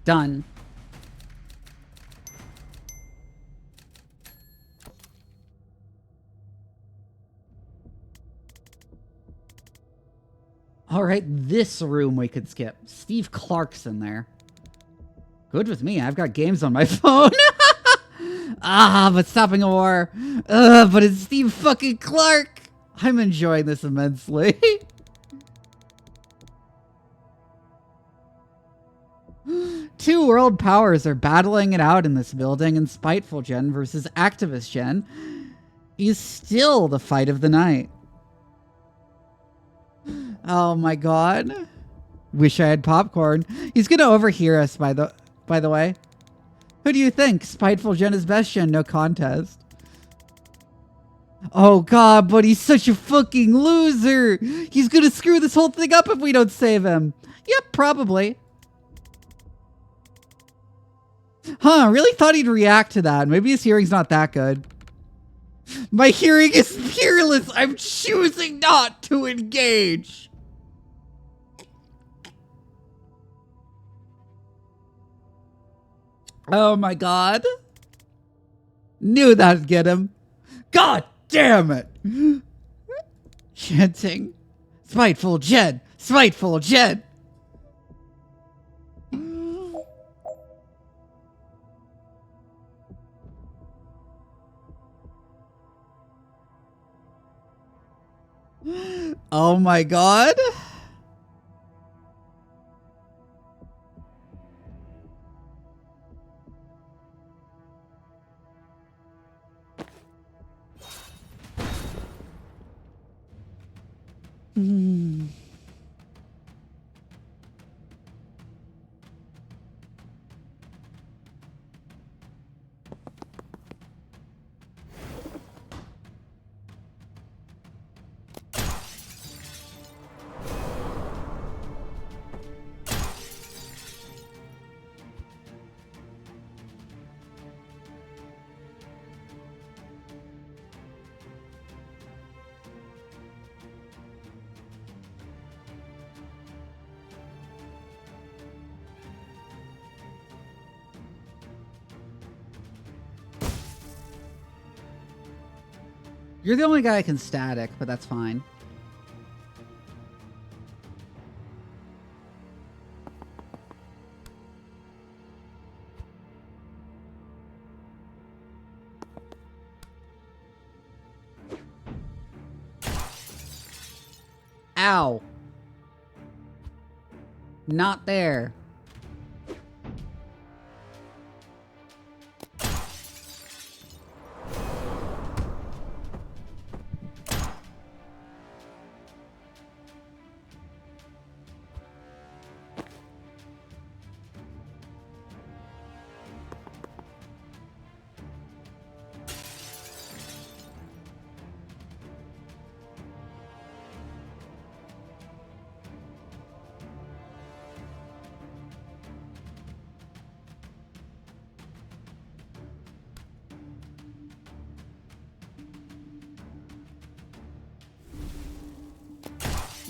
Done. All right, this room we could skip. Steve Clark's in there. Good with me. I've got games on my phone. But stopping a war. But it's Steve fucking Clark. I'm enjoying this immensely. Two world powers are battling it out in this building, and Spiteful Gen versus Activist Gen is still the fight of the night. Oh my god. Wish I had popcorn. He's gonna overhear us, by the way. Who do you think? Spiteful Gen is best gen, no contest. Oh god, but he's such a fucking loser. He's gonna screw this whole thing up if we don't save him. Yep, probably. Huh, really thought he'd react to that. Maybe his hearing's not that good. My hearing is peerless. I'm choosing not to engage. Oh my god. Knew that'd get him. God damn it. Chanting. Spiteful Gen. Spiteful Gen. Oh my god. You're the only guy I can static, but that's fine. Ow. Not there.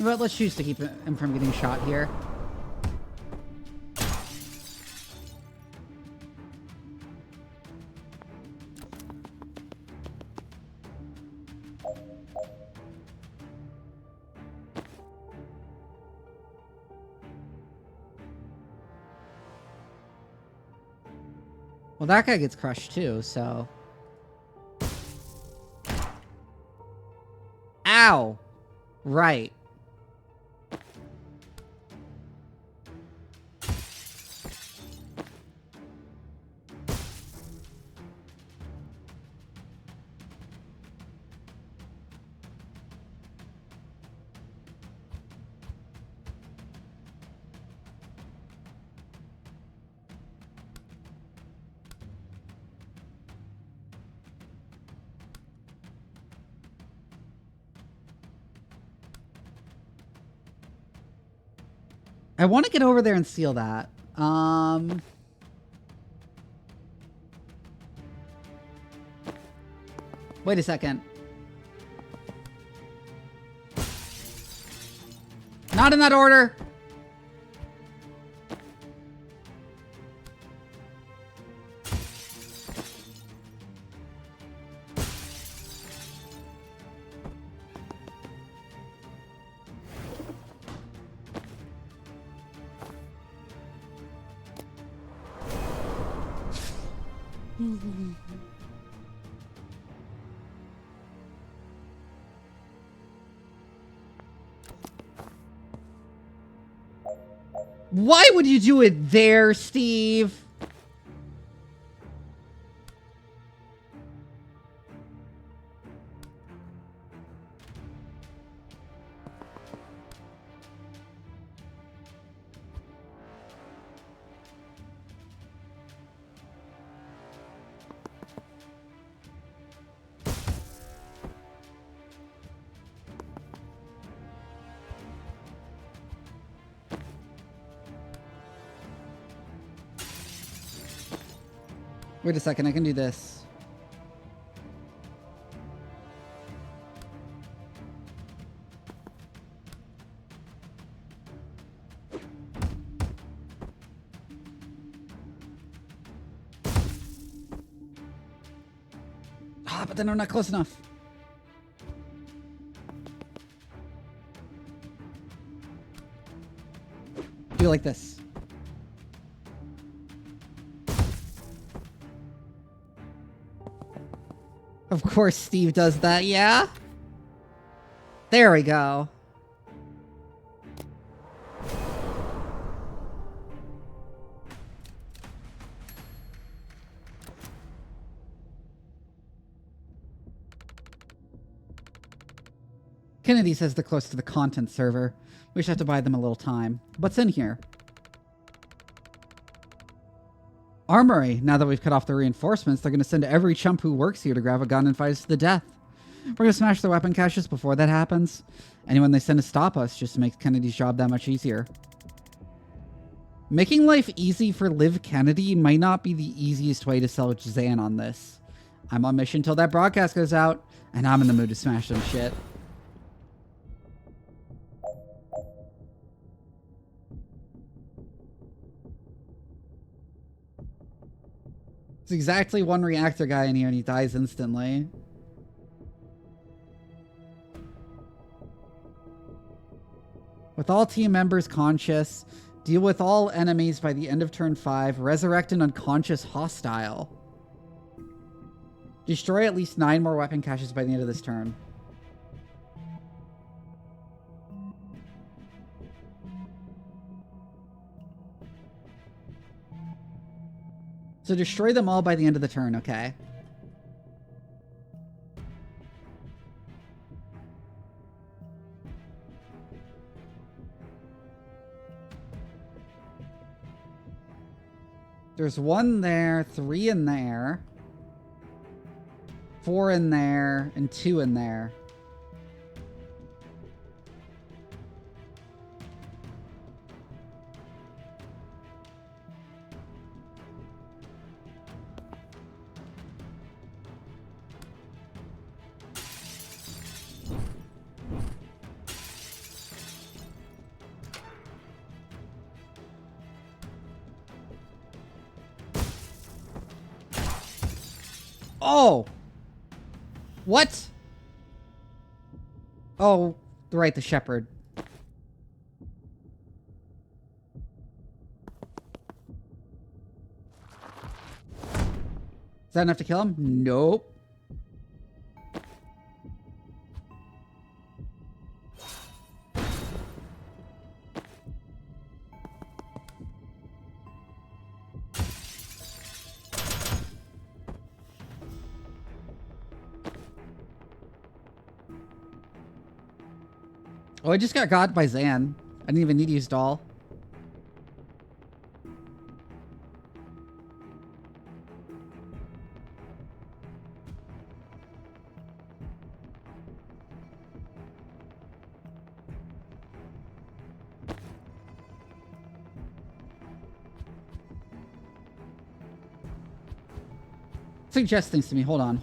But let's choose to keep him from getting shot here. Well, that guy gets crushed too, so... Ow! Right. I want to get over there and seal that. Wait a second. Not in that order. Why would you do it there, Steve? Wait a second, I can do this. Ah, but then I'm not close enough. Do it like this. Of course Steve does that, yeah? There we go. Kennedy says they're close to the content server. We should have to buy them a little time. What's in here? Armory. Now that we've cut off the reinforcements, they're going to send every chump who works here to grab a gun and fight us to the death. We're going to smash their weapon caches before that happens. Anyone they send to stop us just makes Kennedy's job that much easier. Making life easy for Liv Kennedy might not be the easiest way to sell Zan on this. I'm on mission till that broadcast goes out, and I'm in the mood to smash some shit. It's exactly one reactor guy in here and he dies instantly. With all team members conscious, deal with all enemies by the end of turn 5, resurrect an unconscious hostile. Destroy at least 9 more weapon caches by the end of this turn. So destroy them all by the end of the turn, okay? There's 1 there, 3 in there, 4 in there, and 2 in there. Oh! What? Oh, right, the shepherd. Is that enough to kill him? Nope. Oh, I just got by Zan. I didn't even need to use doll. Suggest things to me. Hold on.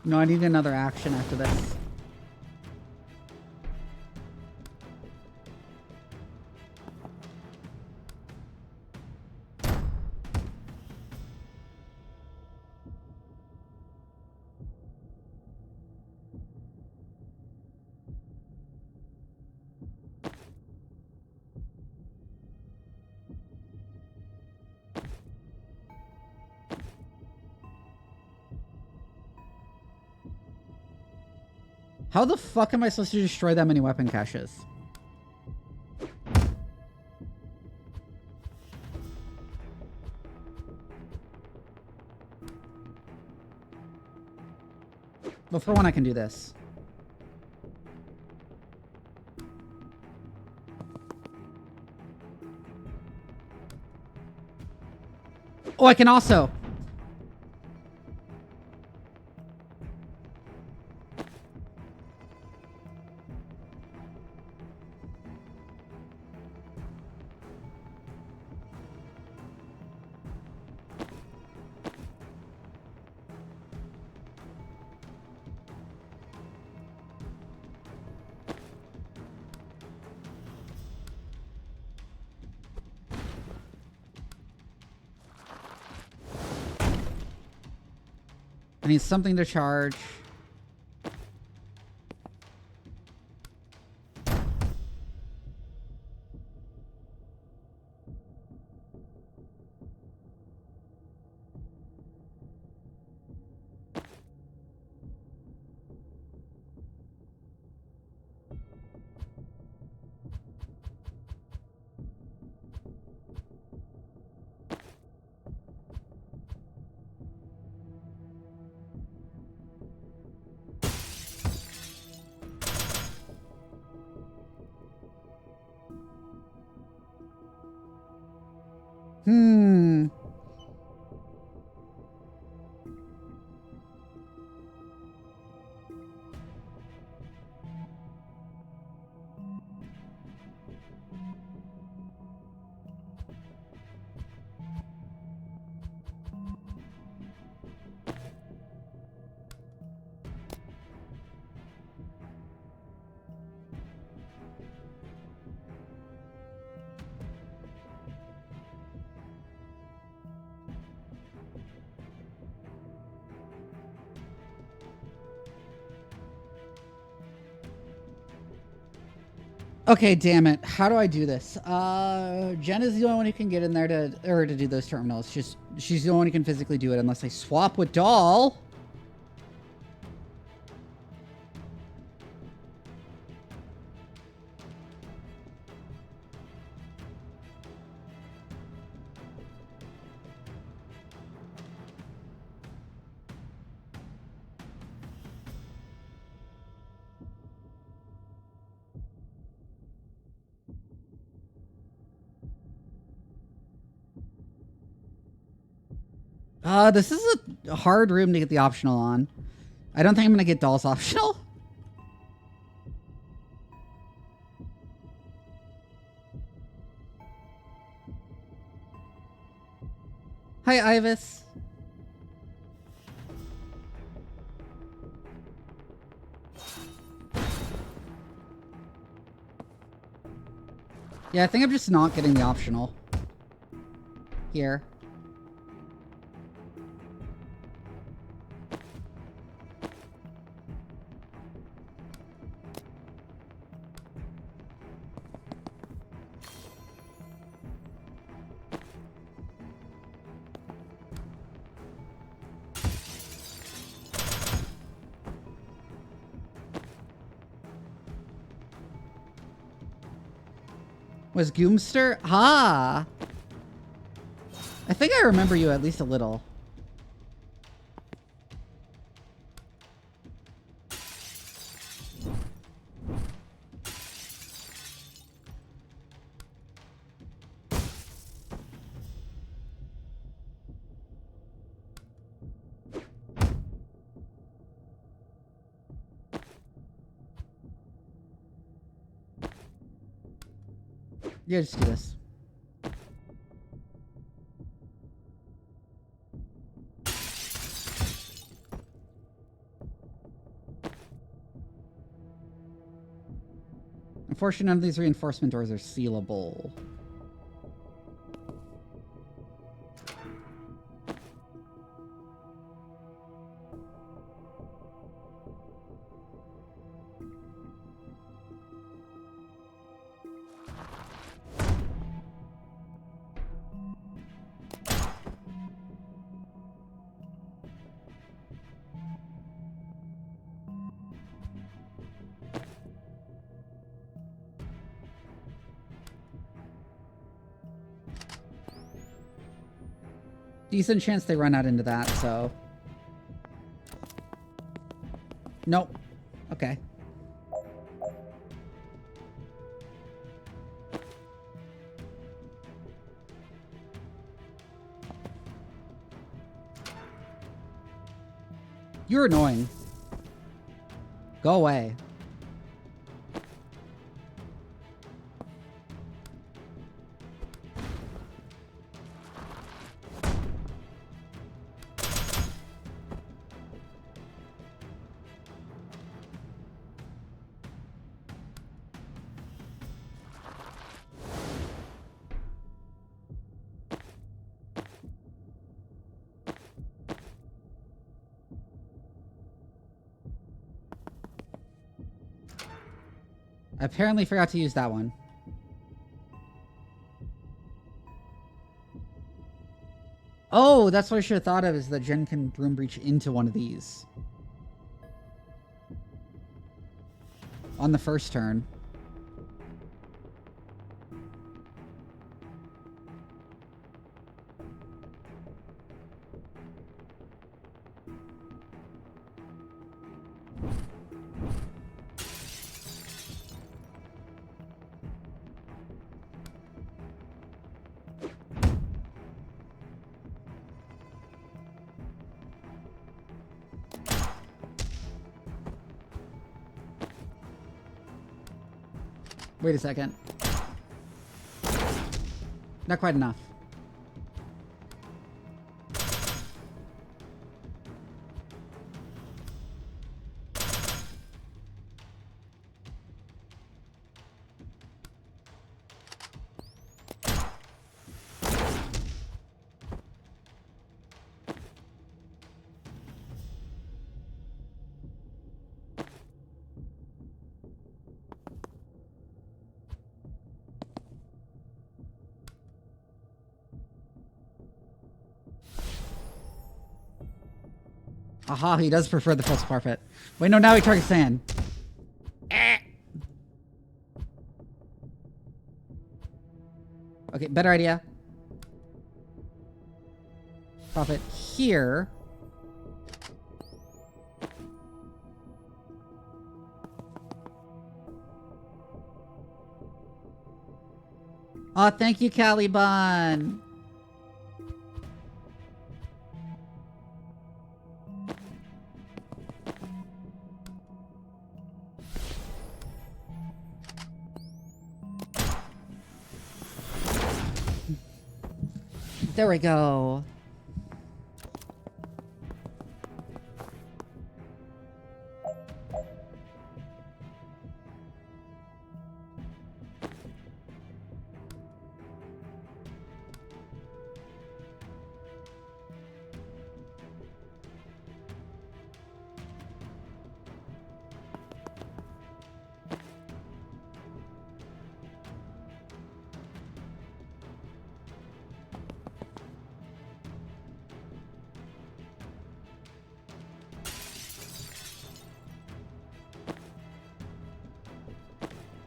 No, I need another action after this. How the fuck am I supposed to destroy that many weapon caches? Well, for one, I can do this. Oh, I can also. I need something to charge. Okay, damn it. How do I do this? Jen is the only one who can get in there to do those terminals. She's the only one who can physically do it unless I swap with Doll. This is a hard room to get the optional on. I don't think I'm gonna get Doll's optional. Hi, Ivis. Yeah, I think I'm just not getting the optional here. Was Goomster? Ah! I think I remember you at least a little. Yeah, just do this. Unfortunately, none of these reinforcement doors are sealable. Decent chance they run out into that, so... Nope. Okay. You're annoying. Go away. I apparently forgot to use that one. Oh, that's what I should have thought of, is that Jen can room breach into one of these. On the first turn. Wait a second. Not quite enough. Aha, he does prefer the false parfait. Wait, no, now he targets sand. Okay, better idea. Parfait here. Aw, thank you, Caliban. There we go.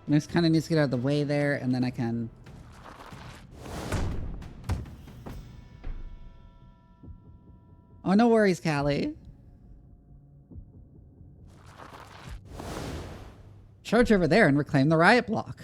This kind of needs to get out of the way there, and then I can... Oh, no worries, Callie. Charge over there and reclaim the riot block.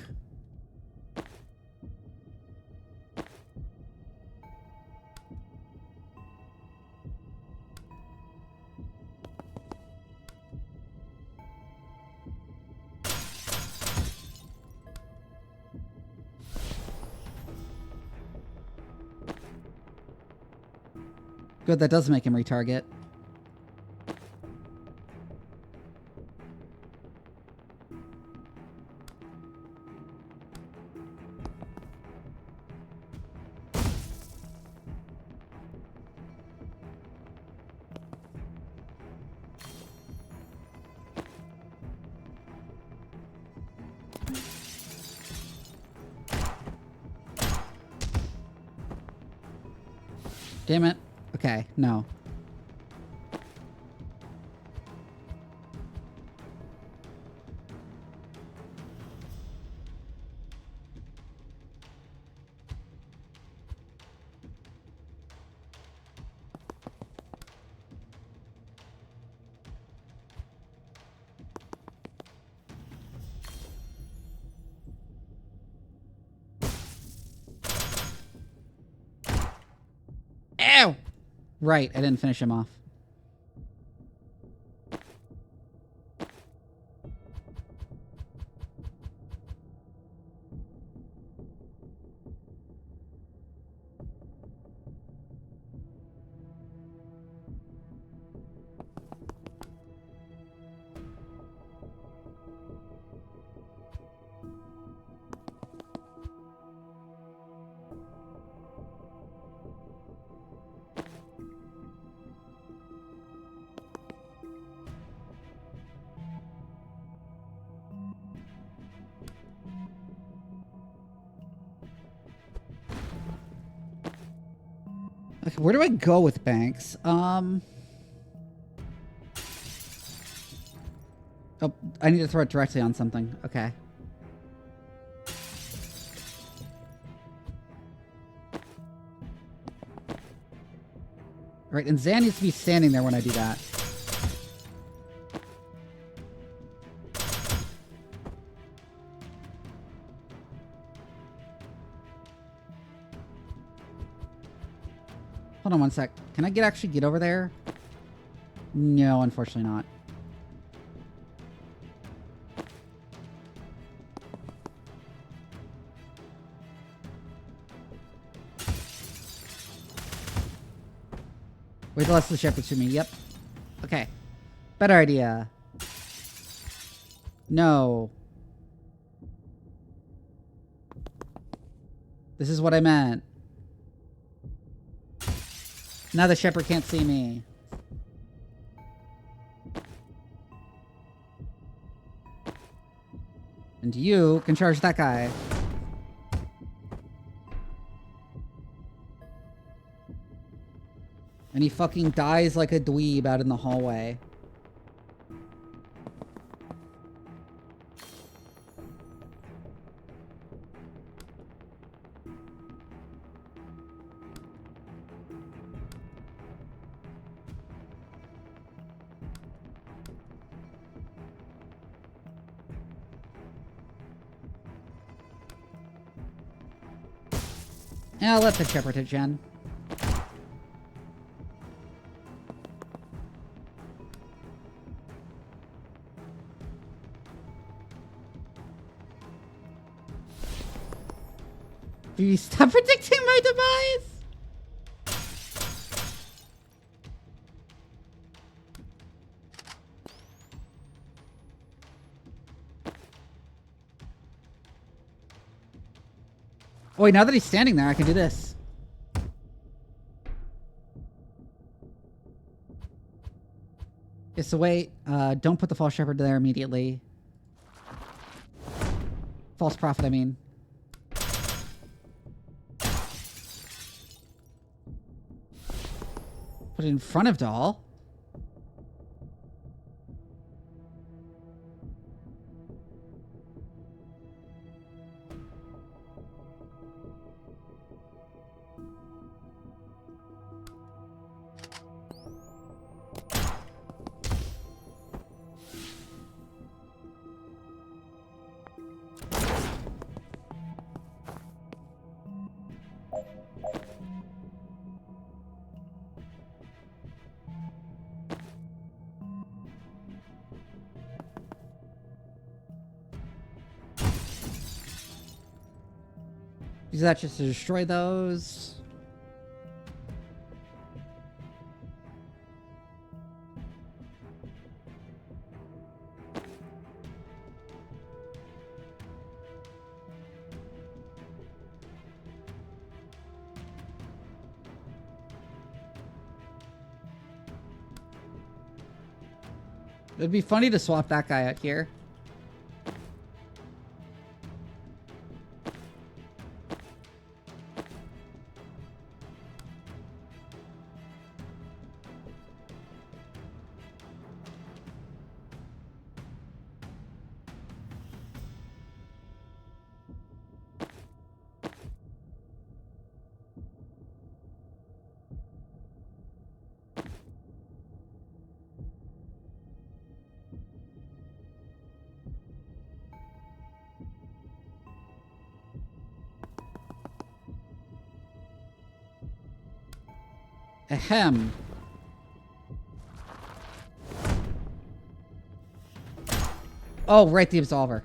Good, that does make him retarget. Damn it. Okay, no. Ow! Right, I didn't finish him off. Okay, where do I go with Banks? Oh, I need to throw it directly on something. Okay. Right, and Zan needs to be standing there when I do that. Hold on one sec. Can I actually get over there? No, unfortunately not. Wait till that's the shepherd to me. Yep. Okay. Better idea. No. This is what I meant. Now the shepherd can't see me. And you can charge that guy. And he fucking dies like a dweeb out in the hallway. Yeah, I'll let the shepherd hit Jen. Do you stop predicting my demise? Oh wait, now that he's standing there, I can do this. It's the way, don't put the false shepherd there immediately. False prophet, I mean. Put it in front of doll. Use that just to destroy those. It'd be funny to swap that guy out here. Ahem. Oh, right, the absolver.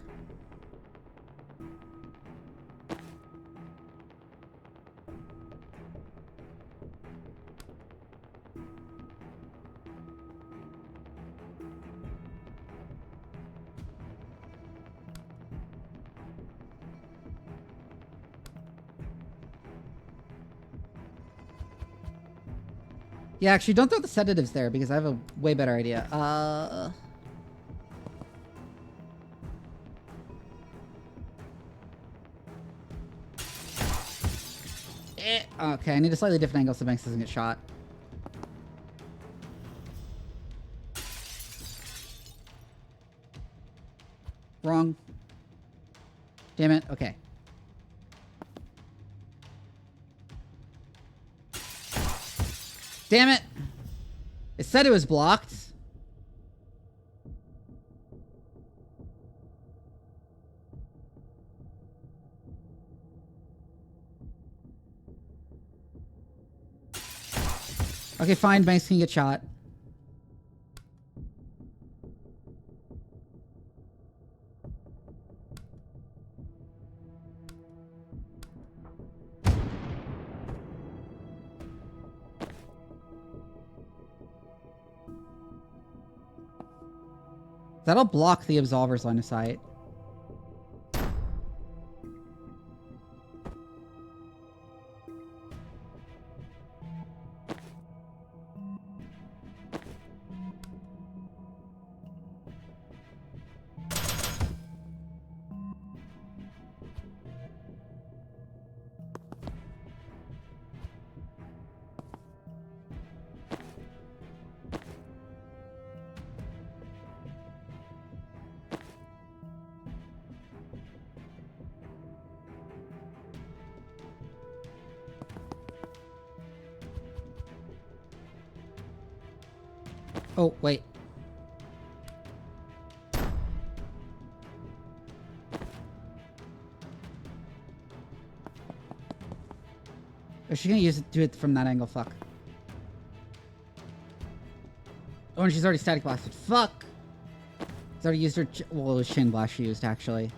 Yeah, actually, don't throw the sedatives there because I have a way better idea. Okay, I need a slightly different angle so Banks doesn't get shot. Wrong. Damn it. Okay. Damn it. It said it was blocked. Okay, fine. Banks can get shot. That'll block the absolver's line of sight. Oh, wait. Is she gonna do it from that angle? Fuck. Oh, and she's already static blasted. Fuck! She's already used her... Well, it was Shin Blast she used, actually.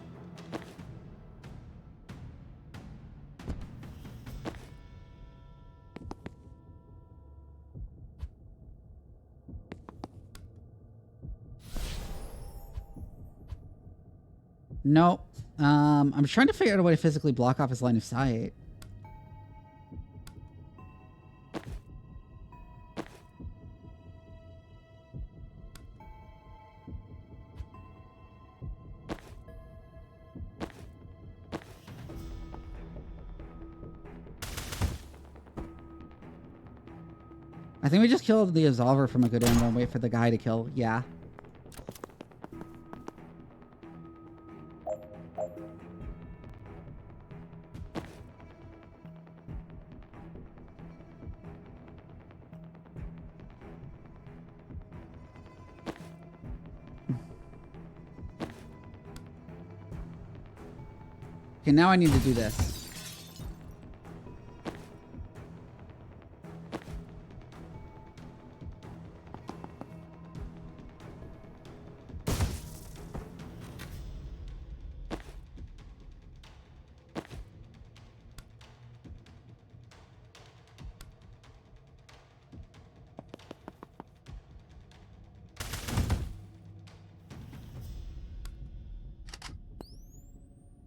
Nope. I'm trying to figure out a way to physically block off his line of sight. I think we just killed the absolver from a good angle and wait for the guy to kill. Yeah. Okay, now I need to do this.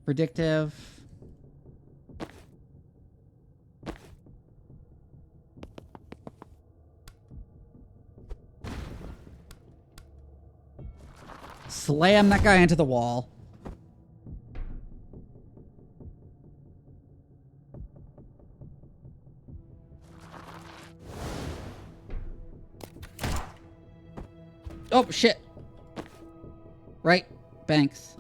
Predictive. Slam that guy into the wall. Oh, shit. Right. Banks.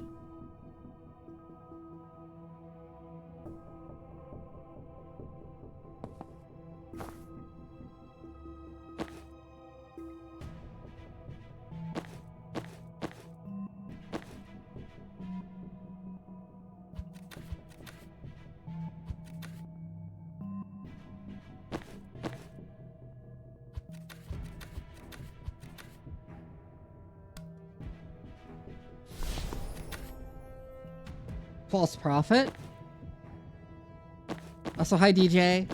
False prophet. Also, hi, DJ.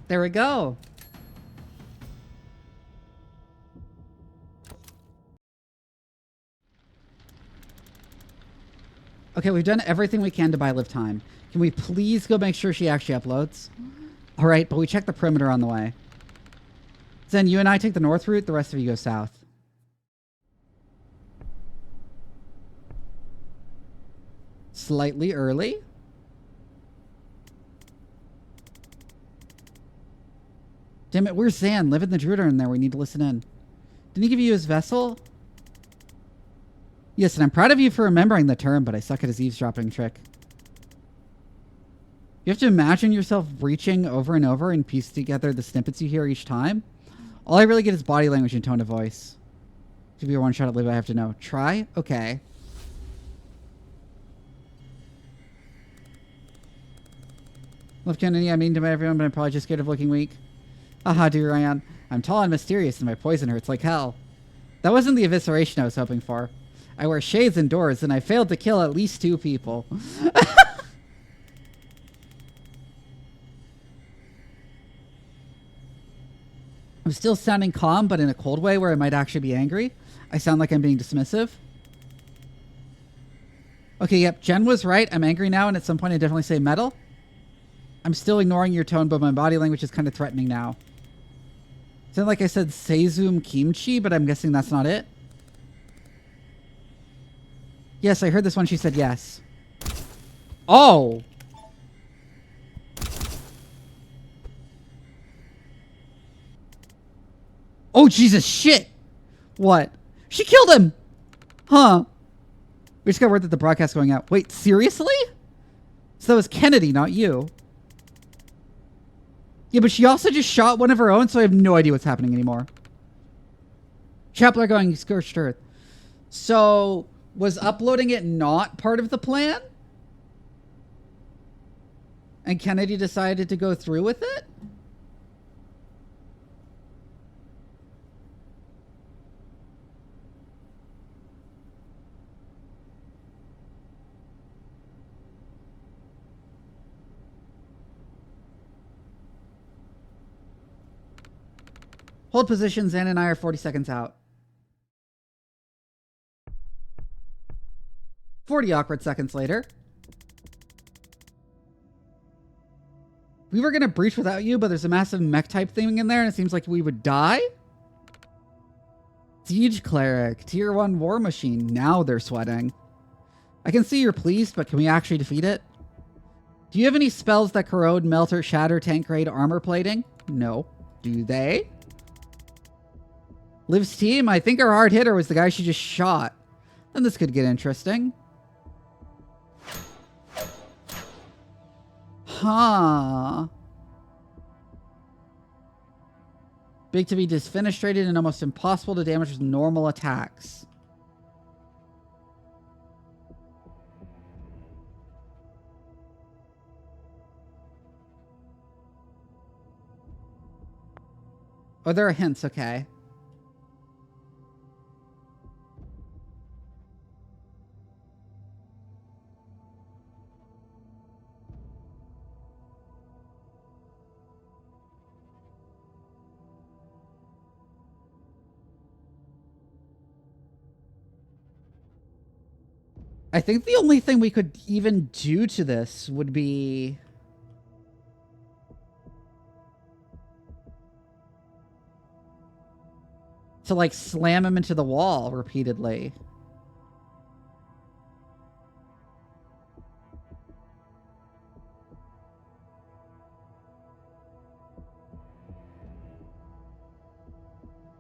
There we go. Okay, we've done everything we can to buy Liv time. Can we please go make sure she actually uploads? All right, but we checked the perimeter on the way. Then you and I take the north route, the rest of you go south. Slightly early. Damn it, where's Zan? Liv and the Druid are in there. We need to listen in. Didn't he give you his vessel? Yes, and I'm proud of you for remembering the term, but I suck at his eavesdropping trick. You have to imagine yourself reaching over and over and piece together the snippets you hear each time. All I really get is body language and tone of voice. To be a one-shot at Liv, I have to know. Try? Okay. Liv Kennedy, I mean to everyone, but I'm probably just scared of looking weak. Haha, dear Ryan. I'm tall and mysterious, and my poison hurts like hell. That wasn't the evisceration I was hoping for. I wear shades indoors, and I failed to kill at least 2 people. I'm still sounding calm, but in a cold way where I might actually be angry. I sound like I'm being dismissive. Okay, yep, Jen was right. I'm angry now, and at some point I definitely say metal. I'm still ignoring your tone, but my body language is kind of threatening now. It sounded like I said Seizum Kimchi, but I'm guessing that's not it. Yes, I heard this one. She said yes. Oh! Oh, Jesus, shit! What? She killed him! Huh. We just got word that the broadcast's going out. Wait, seriously? So that was Kennedy, not you. Yeah, but she also just shot one of her own, so I have no idea what's happening anymore. Chapler going scorched earth. So, was uploading it not part of the plan? And Kennedy decided to go through with it? Hold position. Zan and I are 40 seconds out. 40 awkward seconds later. We were going to breach without you, but there's a massive mech type thing in there, and it seems like we would die. Siege Cleric, Tier 1 War Machine. Now they're sweating. I can see you're pleased, but can we actually defeat it? Do you have any spells that corrode, melt, or shatter tank grade armor plating? No. Do they? Liv's team? I think our hard hitter was the guy she just shot. Then this could get interesting. Huh. Big to be disfenestrated and almost impossible to damage with normal attacks. Oh, there are hints, okay. I think the only thing we could even do to this would be... to, like, slam him into the wall repeatedly.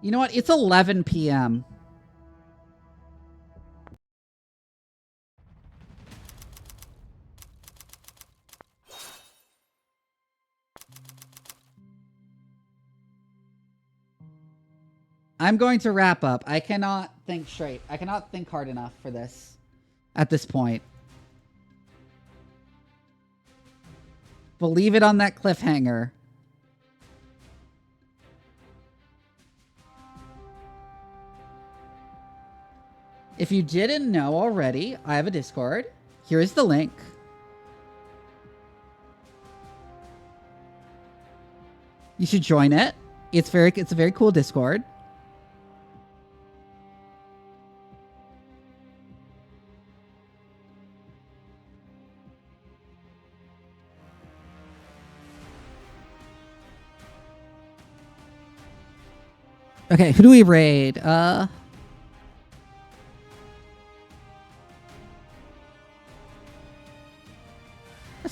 You know what? It's 11 p.m. I'm going to wrap up. I cannot think straight. I cannot think hard enough for this at this point. We'll leave it on that cliffhanger. If you didn't know already, I have a Discord. Here is the link. You should join it. It's a very cool Discord. Okay, who do we raid? Let's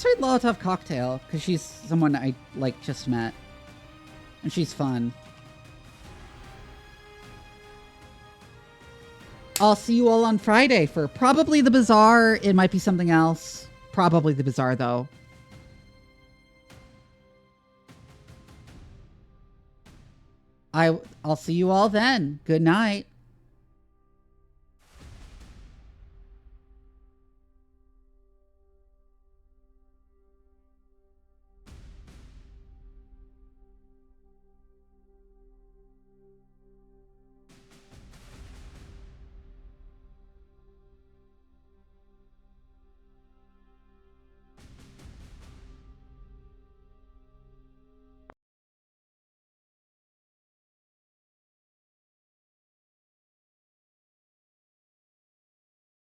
raid Molotov Cocktail, because she's someone I, like, just met. And she's fun. I'll see you all on Friday for probably the Bazaar. It might be something else. Probably the Bazaar, though. I'll see you all then. Good night.